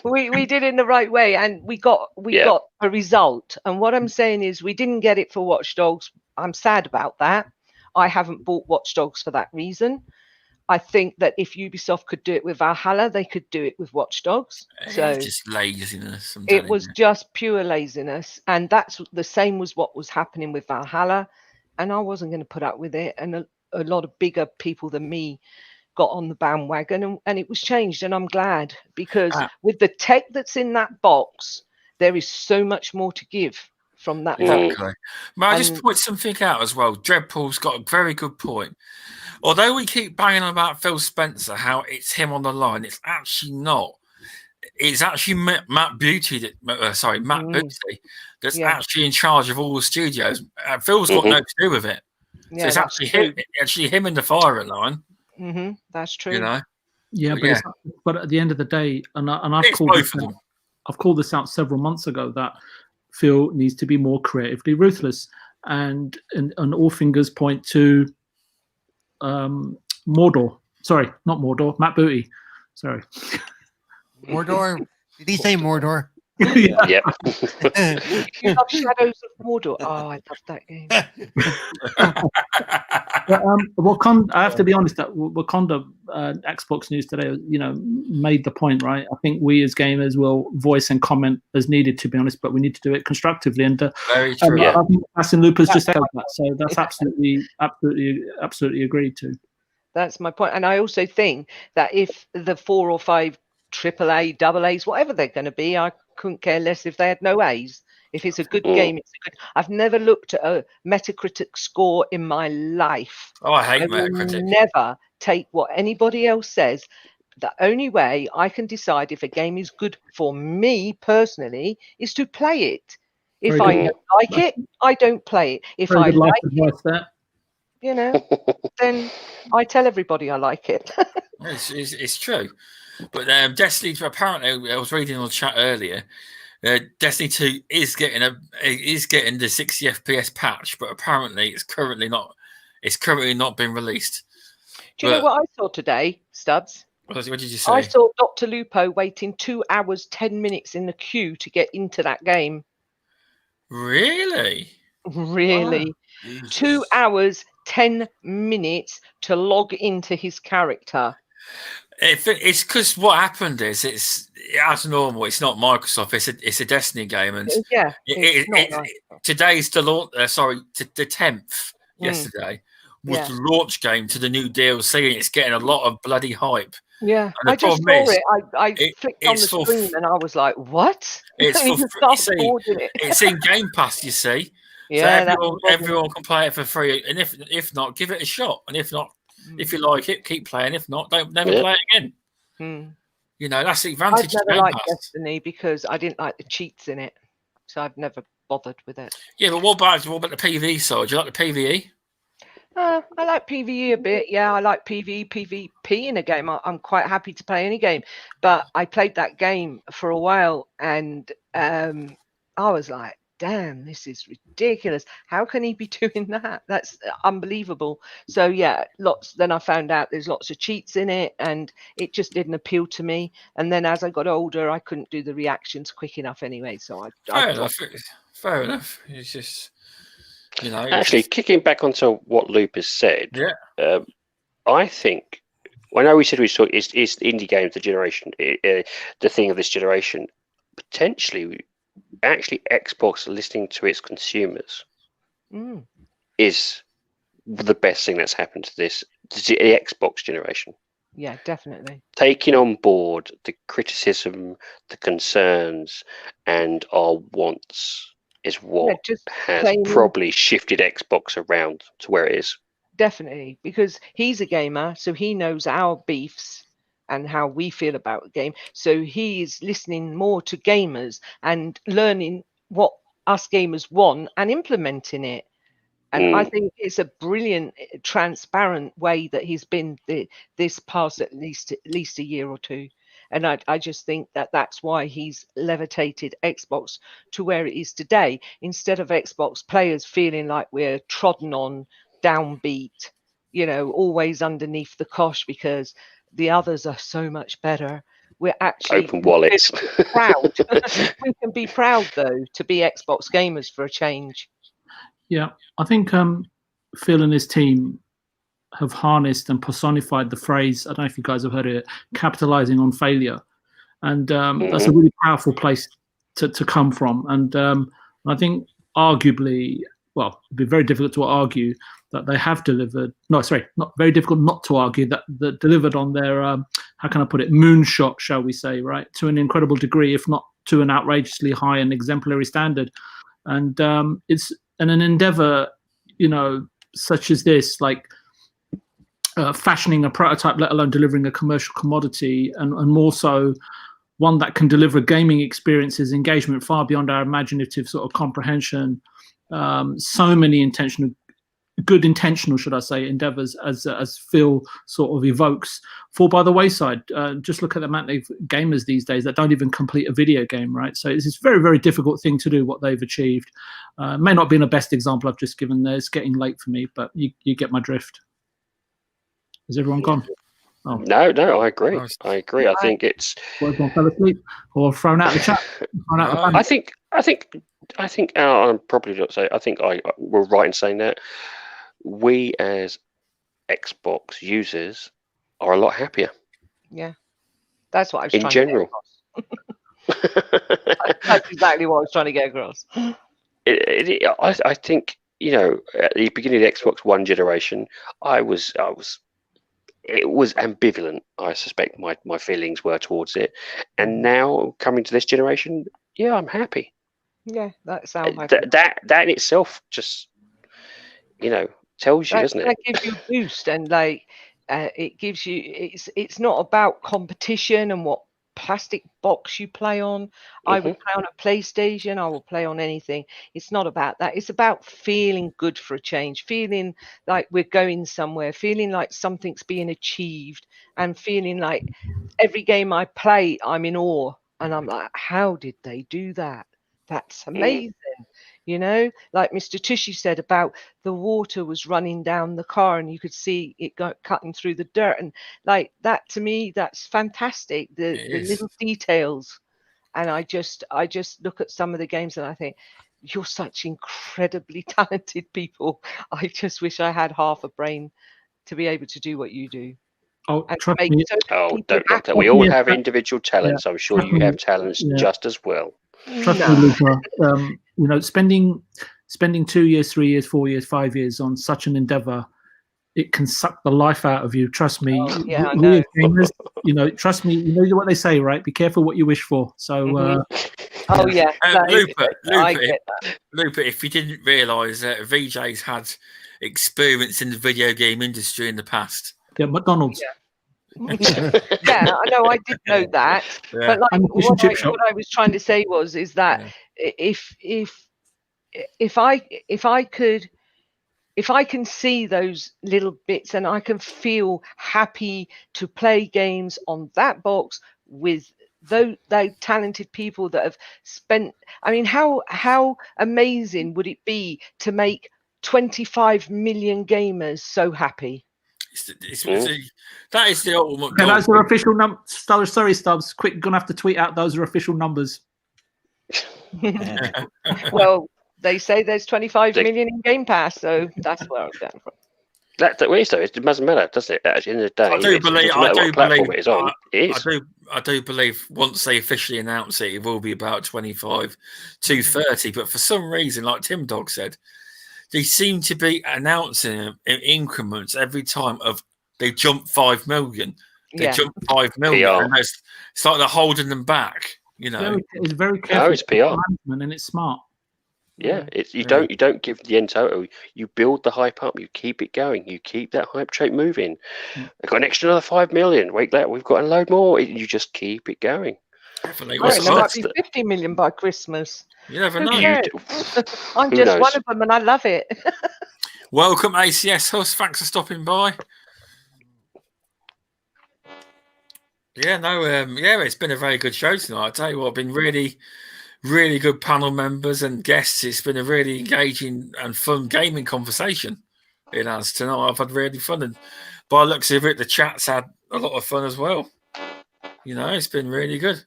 We did it in the right way, and we got a result. And what I'm saying is, we didn't get it for Watch Dogs. I'm sad about that. I haven't bought Watch Dogs for that reason. I think that if Ubisoft could do it with Valhalla, they could do it with Watch Dogs. So it's just laziness. It was just pure laziness, and that's the same was what was happening with Valhalla. And I wasn't going to put up with it. And a lot of bigger people than me got on the bandwagon, and it was changed, and I'm glad, because with the tech that's in that box, there is so much more to give from that box. May I just point something out as well? Dreadpool's got a very good point. Although we keep banging on about Phil Spencer, how it's him on the line, it's actually not. It's actually Matt Booty that's actually in charge of all the studios. Phil's got no to do with it. So it's actually him in the firing line. That's true. But at the end of the day, and I've called this out several months ago, that Phil needs to be more creatively ruthless, and all fingers point to Mordor. Sorry, not Mordor. Matt Booty. Sorry. Mordor. Did he say Mordor? Yeah. You love Shadows of Mordor. Oh, I love that game. Wakanda, I have to be honest, that Wakanda Xbox News today, made the point, right? I think we as gamers will voice and comment as needed, to be honest, but we need to do it constructively. And very true. I think Bassin Lupus just echoed that, so that's absolutely agreed to. That's my point. And I also think that if the 4 or 5 AAA, AA's, whatever they're going to be, I couldn't care less if they had no A's. If it's a good game, it's a good. I've never looked at a Metacritic score in my life. Oh, I hate Metacritic. Never take what anybody else says. The only way I can decide if a game is good for me personally is to play it. If I don't like it, I don't play it. If I like it, then I tell everybody I like it. It's true. But Destiny 2, apparently, I was reading on the chat earlier. Destiny 2 is getting the 60 FPS patch, but apparently it's currently not been released. Do you know what I saw today, Stubs? What did you say? I saw Dr. Lupo waiting 2 hours 10 minutes in the queue to get into that game. Really? Really? Wow. 2 hours 10 minutes to log into his character. It's because what happened is it's as normal. It's not Microsoft. It's a Destiny game, and Yeah, today's the launch. The 10th yesterday was the launch game to the new DLC, and it's getting a lot of bloody hype. Yeah, I just saw it. I flicked on the screen and I was like, "What?" It's in Game Pass, you see. Yeah, so everyone can play it for free, and if not, give it a shot, and if not. If you like it, keep playing. If not, never play it again. You know, that's the advantage. I've never liked Destiny because I didn't like the cheats in it, so I've never bothered with it. Yeah, but what about the PvE side? Do you like the PvE? I like PvE a bit. Yeah, I like PvP in a game. I'm quite happy to play any game, but I played that game for a while, and I was like, damn, this is ridiculous. How can he be doing that? That's unbelievable. So yeah, then I found out there's lots of cheats in it, and it just didn't appeal to me. And then as I got older, I couldn't do the reactions quick enough anyway. So fair enough. It's just, you know. Actually, kicking back onto what Loop has said, I think, I know we said we saw is indie games the generation, the thing of this generation. Potentially, actually, Xbox listening to its consumers is the best thing that's happened to the Xbox generation. Yeah, definitely. Taking on board the criticism, the concerns, and our wants is what has probably shifted Xbox around to where it is. Definitely, because he's a gamer, so he knows our beefs and how we feel about the game. So he is listening more to gamers and learning what us gamers want and implementing it. And I think it's a brilliant, transparent way that he's been this past at least a year or two. And I just think that's why he's levitated Xbox to where it is today, instead of Xbox players feeling like we're trodden on, downbeat, always underneath the cosh because the others are so much better. We're actually open wallets. Proud. We can be proud though to be Xbox gamers for a change. Yeah, I think Phil and his team have harnessed and personified the phrase, I don't know if you guys have heard of it, capitalizing on failure. And that's a really powerful place to come from. And I think arguably, well, it'd be very difficult to argue that they have delivered. No, sorry, not very difficult not to argue that delivered on their, how can I put it, moonshot, shall we say, right, to an incredible degree, if not to an outrageously high and exemplary standard. And it's an endeavor, such as this, like fashioning a prototype, let alone delivering a commercial commodity, and more so one that can deliver gaming experiences, engagement far beyond our imaginative sort of comprehension. So many good intentional, should I say, endeavors as Phil sort of evokes, fall by the wayside. Just look at the amount of gamers these days that don't even complete a video game, right? So it's this very, very difficult thing to do what they've achieved. May not be the best example I've just given there. It's getting late for me, but you get my drift. Has everyone gone? Oh. No, I agree. I think it's. Everyone fell asleep or thrown out of the chat. I think. I'm probably not saying. I think we're right in saying that we as Xbox users are a lot happier. Yeah, that's what I was in general. That's exactly what I was trying to get across. I think at the beginning of the Xbox One generation, it was ambivalent. I suspect my feelings were towards it, and now coming to this generation, yeah, I'm happy. Yeah, that sounds like that in itself just tells you, doesn't it? That gives you a boost, and it gives you. It's not about competition and what plastic box you play on. I would play on a PlayStation. I will play on anything. It's not about that. It's about feeling good for a change, feeling like we're going somewhere, feeling like something's being achieved, and feeling like every game I play, I'm in awe. And I'm like, how did they do that? That's amazing. You know, like Mr. Tushi said about the water was running down the car and you could see it cutting through the dirt. And like that, to me, that's fantastic. The little details. And I just look at some of the games and I think, you're such incredibly talented people. I just wish I had half a brain to be able to do what you do. Oh, And trust make me. so many Oh, people don't knock that. happy. We all have individual talents. I'm sure Trust you me. have talents just as well. Trust me, Luca. You know, spending 2 years, 3 years, 4 years, 5 years on such an endeavor, it can suck the life out of you. Trust me. Oh, yeah, I We know. as gamers, you know, trust me. You know what they say, right? Be careful what you wish for. So, Oh yeah, Lupa, if you didn't realise that VJ's had experience in the video game industry in the past. yeah, McDonald's. Yeah, I know. I did know that, but like And the fish and chip shop. what I was trying to say is that if I can see those little bits and I can feel happy to play games on that box with those talented people that have spent, I mean, how amazing would it be to make 25 million gamers so happy? That is the ultimate Okay, goal. those are official numbers. Sorry, Stubbs. Quick, you're gonna have to tweet out. Those are official numbers. Well, they say there's 25 million in Game Pass, so that's where I'm going from. That is though. It doesn't matter, does it? At the end of the day, I do believe. It is on. It is. I do believe once they officially announce it, it will be about 25 to 30. But for some reason, like Tim Dog said, they seem to be announcing them in increments every time they jump 5 million. They jump 5 million, and it's like they're holding them back. You know, it's very careful. It's PR, and it's smart. Yeah, you don't give the end total. You build the hype up. You keep it going. You keep that hype train moving. I've got an extra another 5 million. Wait, we've got a load more. You just keep it going. Definitely. There might be 50 million by Christmas. You never Who know. cares? I'm Who just knows? one of them, and I love it. Welcome, ACS Hus. Thanks for stopping by. Yeah, it's been a very good show tonight. I tell you what, been really, really good panel members and guests. It's been a really engaging and fun gaming conversation. It has tonight. I've had really fun, and by the looks of it, the chat's had a lot of fun as well. You know, it's been really good.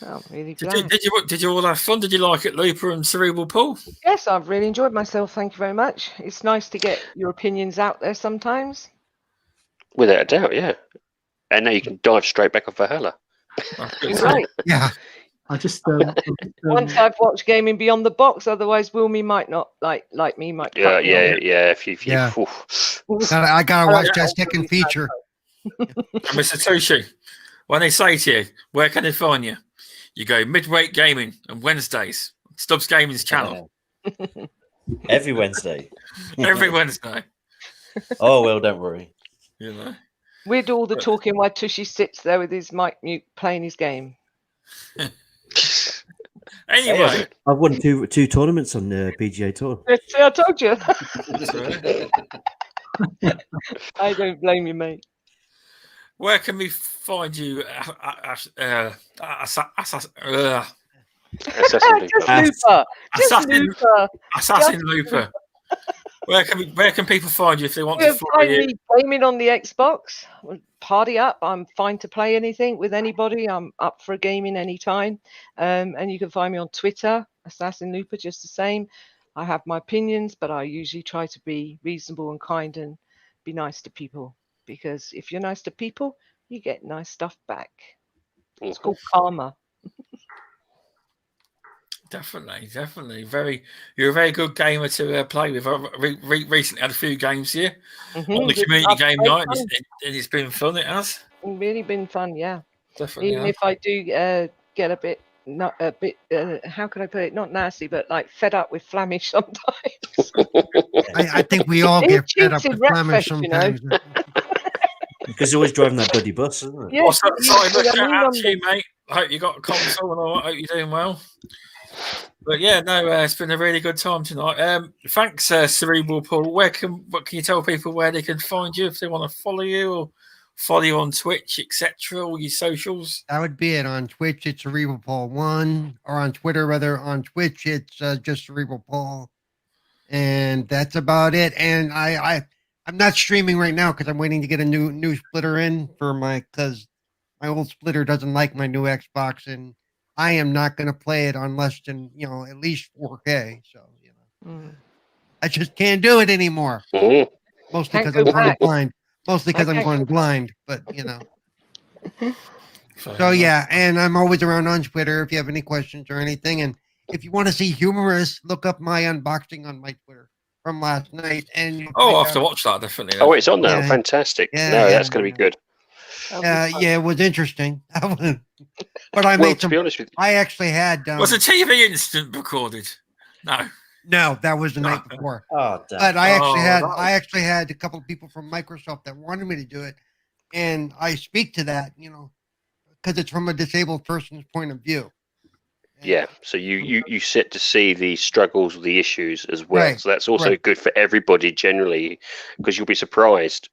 Oh, really did you all have fun? Did you like it, Lupa and Cerebral Paul? Yes, I've really enjoyed myself. Thank you very much. It's nice to get your opinions out there sometimes. Without a doubt, yeah. And now you can dive straight back off Valhalla. Right. Yeah. I just once I've watched Gaming Beyond the Box, otherwise Wilmy might not like me. Might cut me off. If you I gotta watch that second feature. Mr. Tushi, when they say to you, where can they find you? You go Midweek Gaming on Wednesdays, Stubz Gaming's channel. Every Wednesday. Every Wednesday. Oh well, don't worry. You know. We'll do all the talking while Tushi sits there with his mic mute playing his game. Anyway, I've won two tournaments on the PGA Tour. See, I told you. I don't blame you, mate. Where can we find you? Assassin Looper. Where can people find you if they want to follow you? Gaming on the Xbox. Party up. I'm fine to play anything with anybody. I'm up for gaming anytime. And you can find me on Twitter, Assassin Looper, just the same. I have my opinions, but I usually try to be reasonable and kind and be nice to people. Because if you're nice to people, you get nice stuff back. It's called karma. Definitely. You're a very good gamer to play with. I've recently had a few games here on the community game night, and it's been fun. It has really been fun, yeah. Definitely. Even if I do get a bit, how can I put it? Not nasty, but like fed up with Flemish sometimes. I think we all get fed up with Flemish sometimes. Because you're always driving that bloody bus, isn't it? Yeah, Well, sorry, look, I shout mean, out to you, mate. I hope you got a console and all. I hope you're doing well. But yeah, no, it's been a really good time tonight. Thanks, Cerebral Paul. What can you tell people where they can find you if they want to follow you or follow you on Twitch, etc., all your socials? That would be it. On Twitch, it's Cerebral Paul 1, or on Twitter, rather. On Twitch, it's just Cerebral Paul. And that's about it. And I'm not streaming right now because I'm waiting to get a new splitter in for because my old splitter doesn't like my new Xbox, and I am not going to play it on less than at least 4K. So I just can't do it anymore. Mostly because I'm going blind. Mostly because I'm going blind. But So yeah, and I'm always around on Twitter if you have any questions or anything. And if you want to see humorous, look up my unboxing on my Twitter from last night. And I'll have to watch that definitely. Oh, it's on now. Yeah. Fantastic. Yeah, no, yeah, that's going to be good. Yeah, it was interesting. But I Well, made to some. be honest with you, I actually had. Was a TV incident recorded? No, that was the night before. Oh, damn. But I Oh, actually had a couple of people from Microsoft that wanted me to do it, and I speak to that, because it's from a disabled person's point of view. yeah. So you sit to see the struggles, the issues as well. Right, So that's also right. good for everybody generally, because you'll be surprised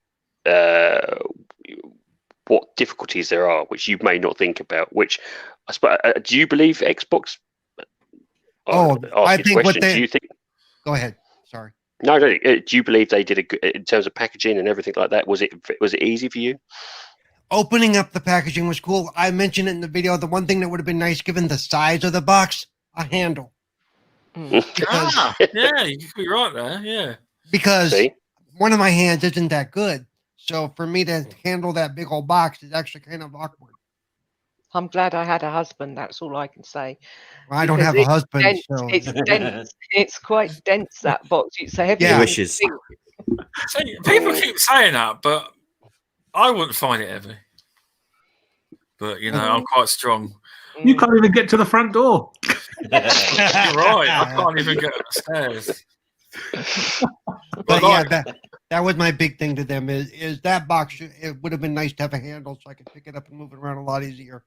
what difficulties there are, which you may not think about. Which I suppose, do you believe Xbox? I think what they. Do you think? Go ahead. Sorry. No. Do you believe they did a good in terms of packaging and everything like that? Was it easy for you? Opening up the packaging was cool. I mentioned it in the video. The one thing that would have been nice, given the size of the box, a handle. Because, yeah, you could be right there. Yeah. because See? one of my hands isn't that good. So for me to handle that big old box is actually kind of awkward. I'm glad I had a husband. That's all I can say. Well, I don't Because have a it's husband, dense. so It's dense. It's quite dense, that box. It's a heavy. Yeah. Wishes. thing. See, people keep saying that, but I wouldn't find it heavy. But I'm quite strong. You can't even get to the front door. You're right. I can't even get upstairs. But yeah, that was my big thing to them is that box. It would have been nice to have a handle so I could pick it up and move it around a lot easier.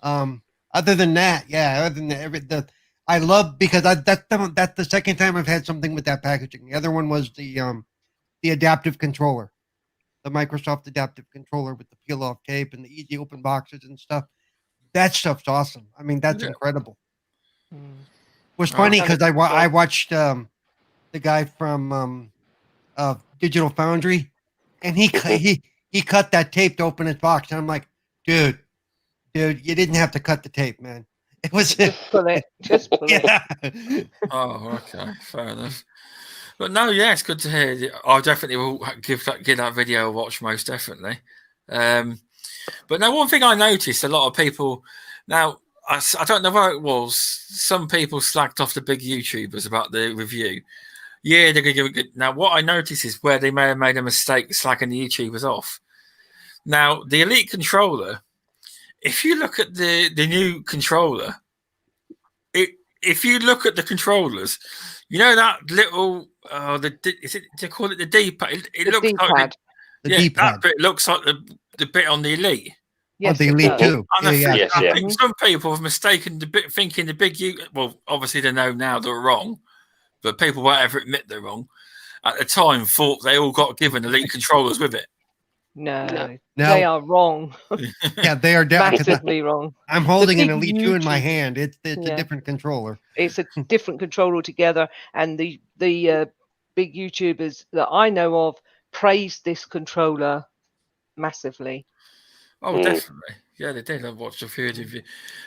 Other than that, I love because that's the second time I've had something with that packaging. The other one was the adaptive controller, the Microsoft adaptive controller with the peel off tape and the easy open boxes and stuff. That stuff's awesome. I mean, that's incredible. It was funny because I watched the guy from Digital Foundry, and he cut that tape to open his box, and I'm like, dude, you didn't have to cut the tape, man. It was Just pull it. yeah. Oh, okay, fair enough. But no, yeah, it's good to hear. I definitely will give that video a watch, most definitely. But now, one thing I noticed, a lot of people now. I don't know where it was. Some people slacked off the big YouTubers about the review. Yeah, they're going to give it good. Now, what I noticed is where they may have made a mistake slacking the YouTubers off. Now, the Elite controller, if you look at the new controller, if you look at the controllers, that little, they call it the D-pad? It looks like the D-pad. That bit looks like the bit on the Elite. Yes, the Elite too. And I think Yes. some people have mistaken thinking the big well, obviously they know now they're wrong, but people won't ever admit they're wrong. At the time, thought they all got given Elite controllers with it. No, they are wrong. Yeah, they are Massively wrong. I'm holding an big Elite 2 in my YouTube- hand. It's a different controller. It's a different controller altogether, and the big YouTubers that I know of praised this controller massively. Oh, definitely. Yeah, they did. I've watched a few of you.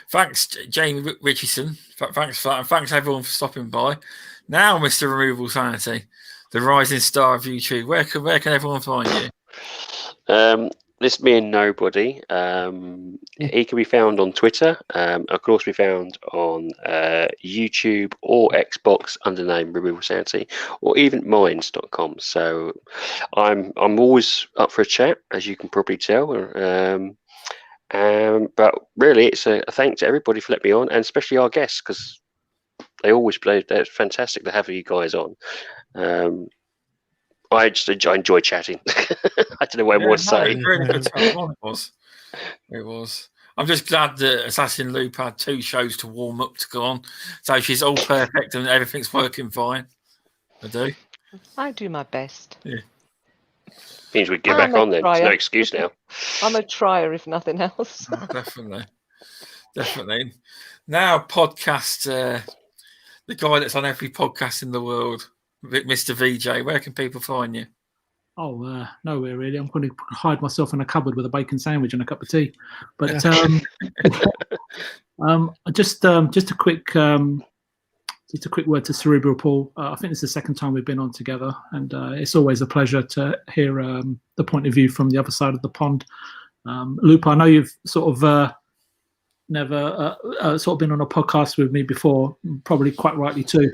Thanks, Jamie Richardson. Thanks for that. And thanks, everyone, for stopping by. Now, Mr. Removal Sanity, the rising star of YouTube. Where can everyone find you? This is me and Nobody. He can be found on Twitter. Of course, be found on YouTube or Xbox under the name RemovableSanity, or even Minds.com. So I'm always up for a chat, as you can probably tell. But really, it's a thanks to everybody for letting me on, and especially our guests, because they always play. They're fantastic to have you guys on. I enjoy chatting. I don't know what more to say. Really good time. It was. I'm just glad that Assassin Loop had 2 shows to warm up to go on, so she's all perfect and everything's working fine. I do. I do my best. Yeah. Means we get I'm back a on then. There's no trier. excuse now. I'm a trier, if nothing else. Definitely. Now, podcast, the guy that's on every podcast in the world, Mr. VJ. Where can people find you? Oh, nowhere really. I'm going to hide myself in a cupboard with a bacon sandwich and a cup of tea. But just a quick word to Cerebral, Paul. I think this is the second time we've been on together, and it's always a pleasure to hear the point of view from the other side of the pond. Loop, I know you've sort of never sort of been on a podcast with me before, probably quite rightly too.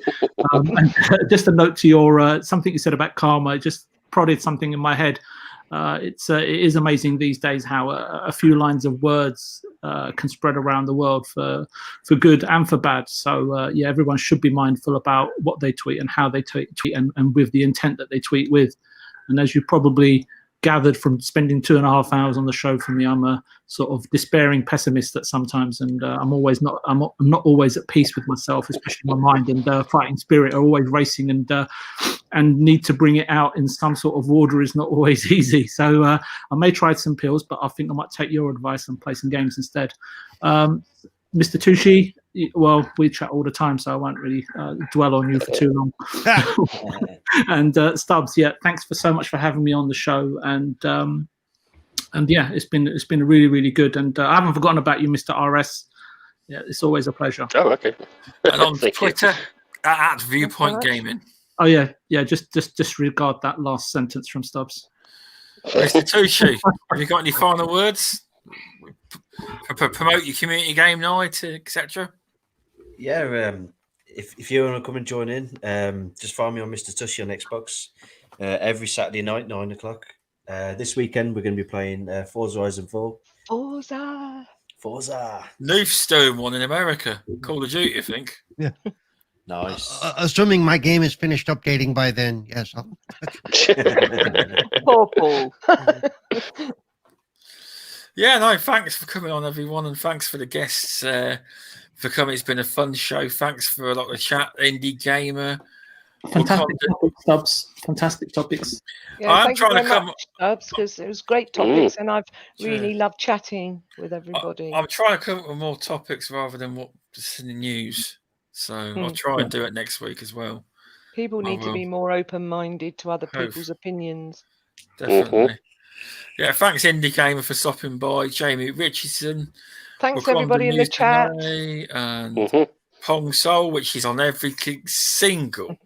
And just a note to your something you said about karma, it just prodded something in my head. It is amazing these days how a few lines of words can spread around the world for good and for bad. So yeah, everyone should be mindful about what they tweet and how they tweet and with the intent that they tweet with. And as you probably gathered from spending 2.5 hours on the show for me, I'm a sort of despairing pessimist at sometimes, and I'm not always at peace with myself, especially my mind and fighting spirit are always racing, and need to bring it out in some sort of order is not always easy. So I may try some pills, but I think I might take your advice and play some games instead. Mr. Tushi, well, we chat all the time, so I won't really dwell on you for too long. And Stubbs, yeah, thanks so much for having me on the show. And yeah, it's been really, really good. And I haven't forgotten about you, Mr. RS. Yeah, it's always a pleasure. Oh, okay. And on Twitter, at Viewpoint Gaming. Oh yeah. Just disregard that last sentence from Stubbs. Mr. Tushi, have you got any final words? Promote your community game night, etc. Yeah, if you want to come and join in, just find me on Mr. Tushi on Xbox every Saturday night, 9 o'clock. This weekend we're going to be playing Forza Horizon 4. Forza. Noof one in America. Call of Duty, I think. Yeah. Nice. Assuming my game is finished updating by then, yes. Poor Paul. Yeah, no, thanks for coming on, everyone, and thanks for the guests for coming. It's been a fun show. Thanks for a lot of chat. Indie Gamer. Fantastic topics, Stubbs. Fantastic topics. Yeah, I'm trying to come Stubbs, because it was great topics, and I've really loved chatting with everybody. I'm trying to come up with more topics rather than what's in the news. So I'll try and do it next week as well. People need to be more open-minded to other people's opinions. Definitely. Yeah, thanks Indie Gamer for stopping by. Jamie Richardson. Thanks everybody in the chat. And Pong Soul, which is on every single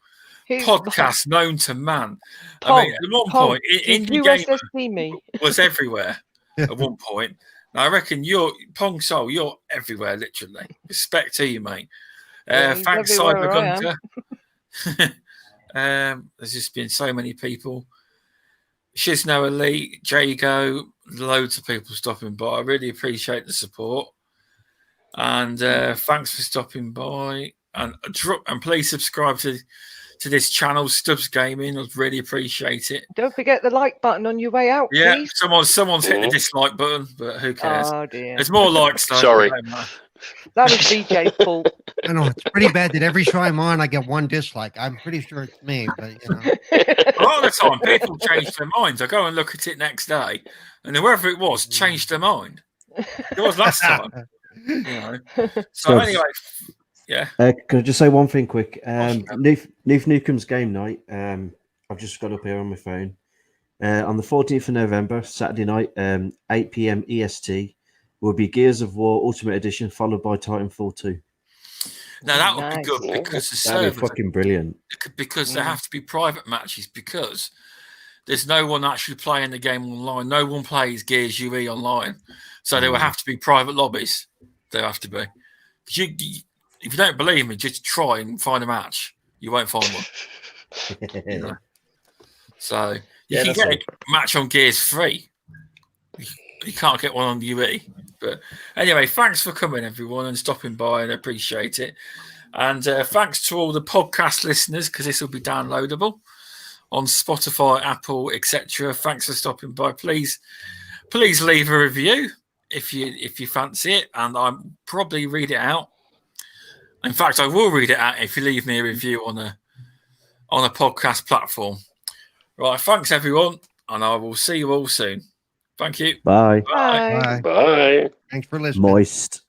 podcast known to man. Pong, I mean, at one point, Indie Gamer was everywhere at one point. Now, I reckon Pong Soul, you're everywhere, literally. Respect to you, mate. Thanks, Cyber Gunter. There's just been so many people. Shizno Elite, Jago, loads of people stopping by. I really appreciate the support. And thanks for stopping by. And please subscribe to this channel, Stubz Gaming. I'd really appreciate it. Don't forget the like button on your way out, yeah, please. Someone's hit the dislike button, but who cares? Oh, dear. There's more likes, though. Sorry. That was BJ's fault. I know, it's pretty bad that every show I'm on, I get one dislike. I'm pretty sure it's me, but you know. A lot of the time, people change their minds. I go and look at it next day, and whoever it was changed their mind. It was last time. You know. So anyway, yeah. Can I just say one thing quick? Nuke Nukem's game night. I've just got up here on my phone. On the 14th of November, Saturday night, 8 p.m. EST, will be Gears of War Ultimate Edition, followed by Titanfall 2. Now that would be good because the servers be fucking brilliant. Because there have to be private matches because there's no one actually playing the game online. No one plays Gears UE online, so there will have to be private lobbies. There have to be. If you don't believe me, just try and find a match. You won't find one. You know? So you can get a match on Gears free. You can't get one on the UE. But anyway, thanks for coming, everyone, and stopping by, and I appreciate it. And thanks to all the podcast listeners, because this will be downloadable on Spotify, Apple, etc. Thanks for stopping by. Please leave a review if you fancy it, and I'll probably read it out. In fact, I will read it out if you leave me a review on a podcast platform. Right, thanks everyone, and I will see you all soon. Thank you. Bye. Bye. Bye. Bye. Thanks for listening. Moist.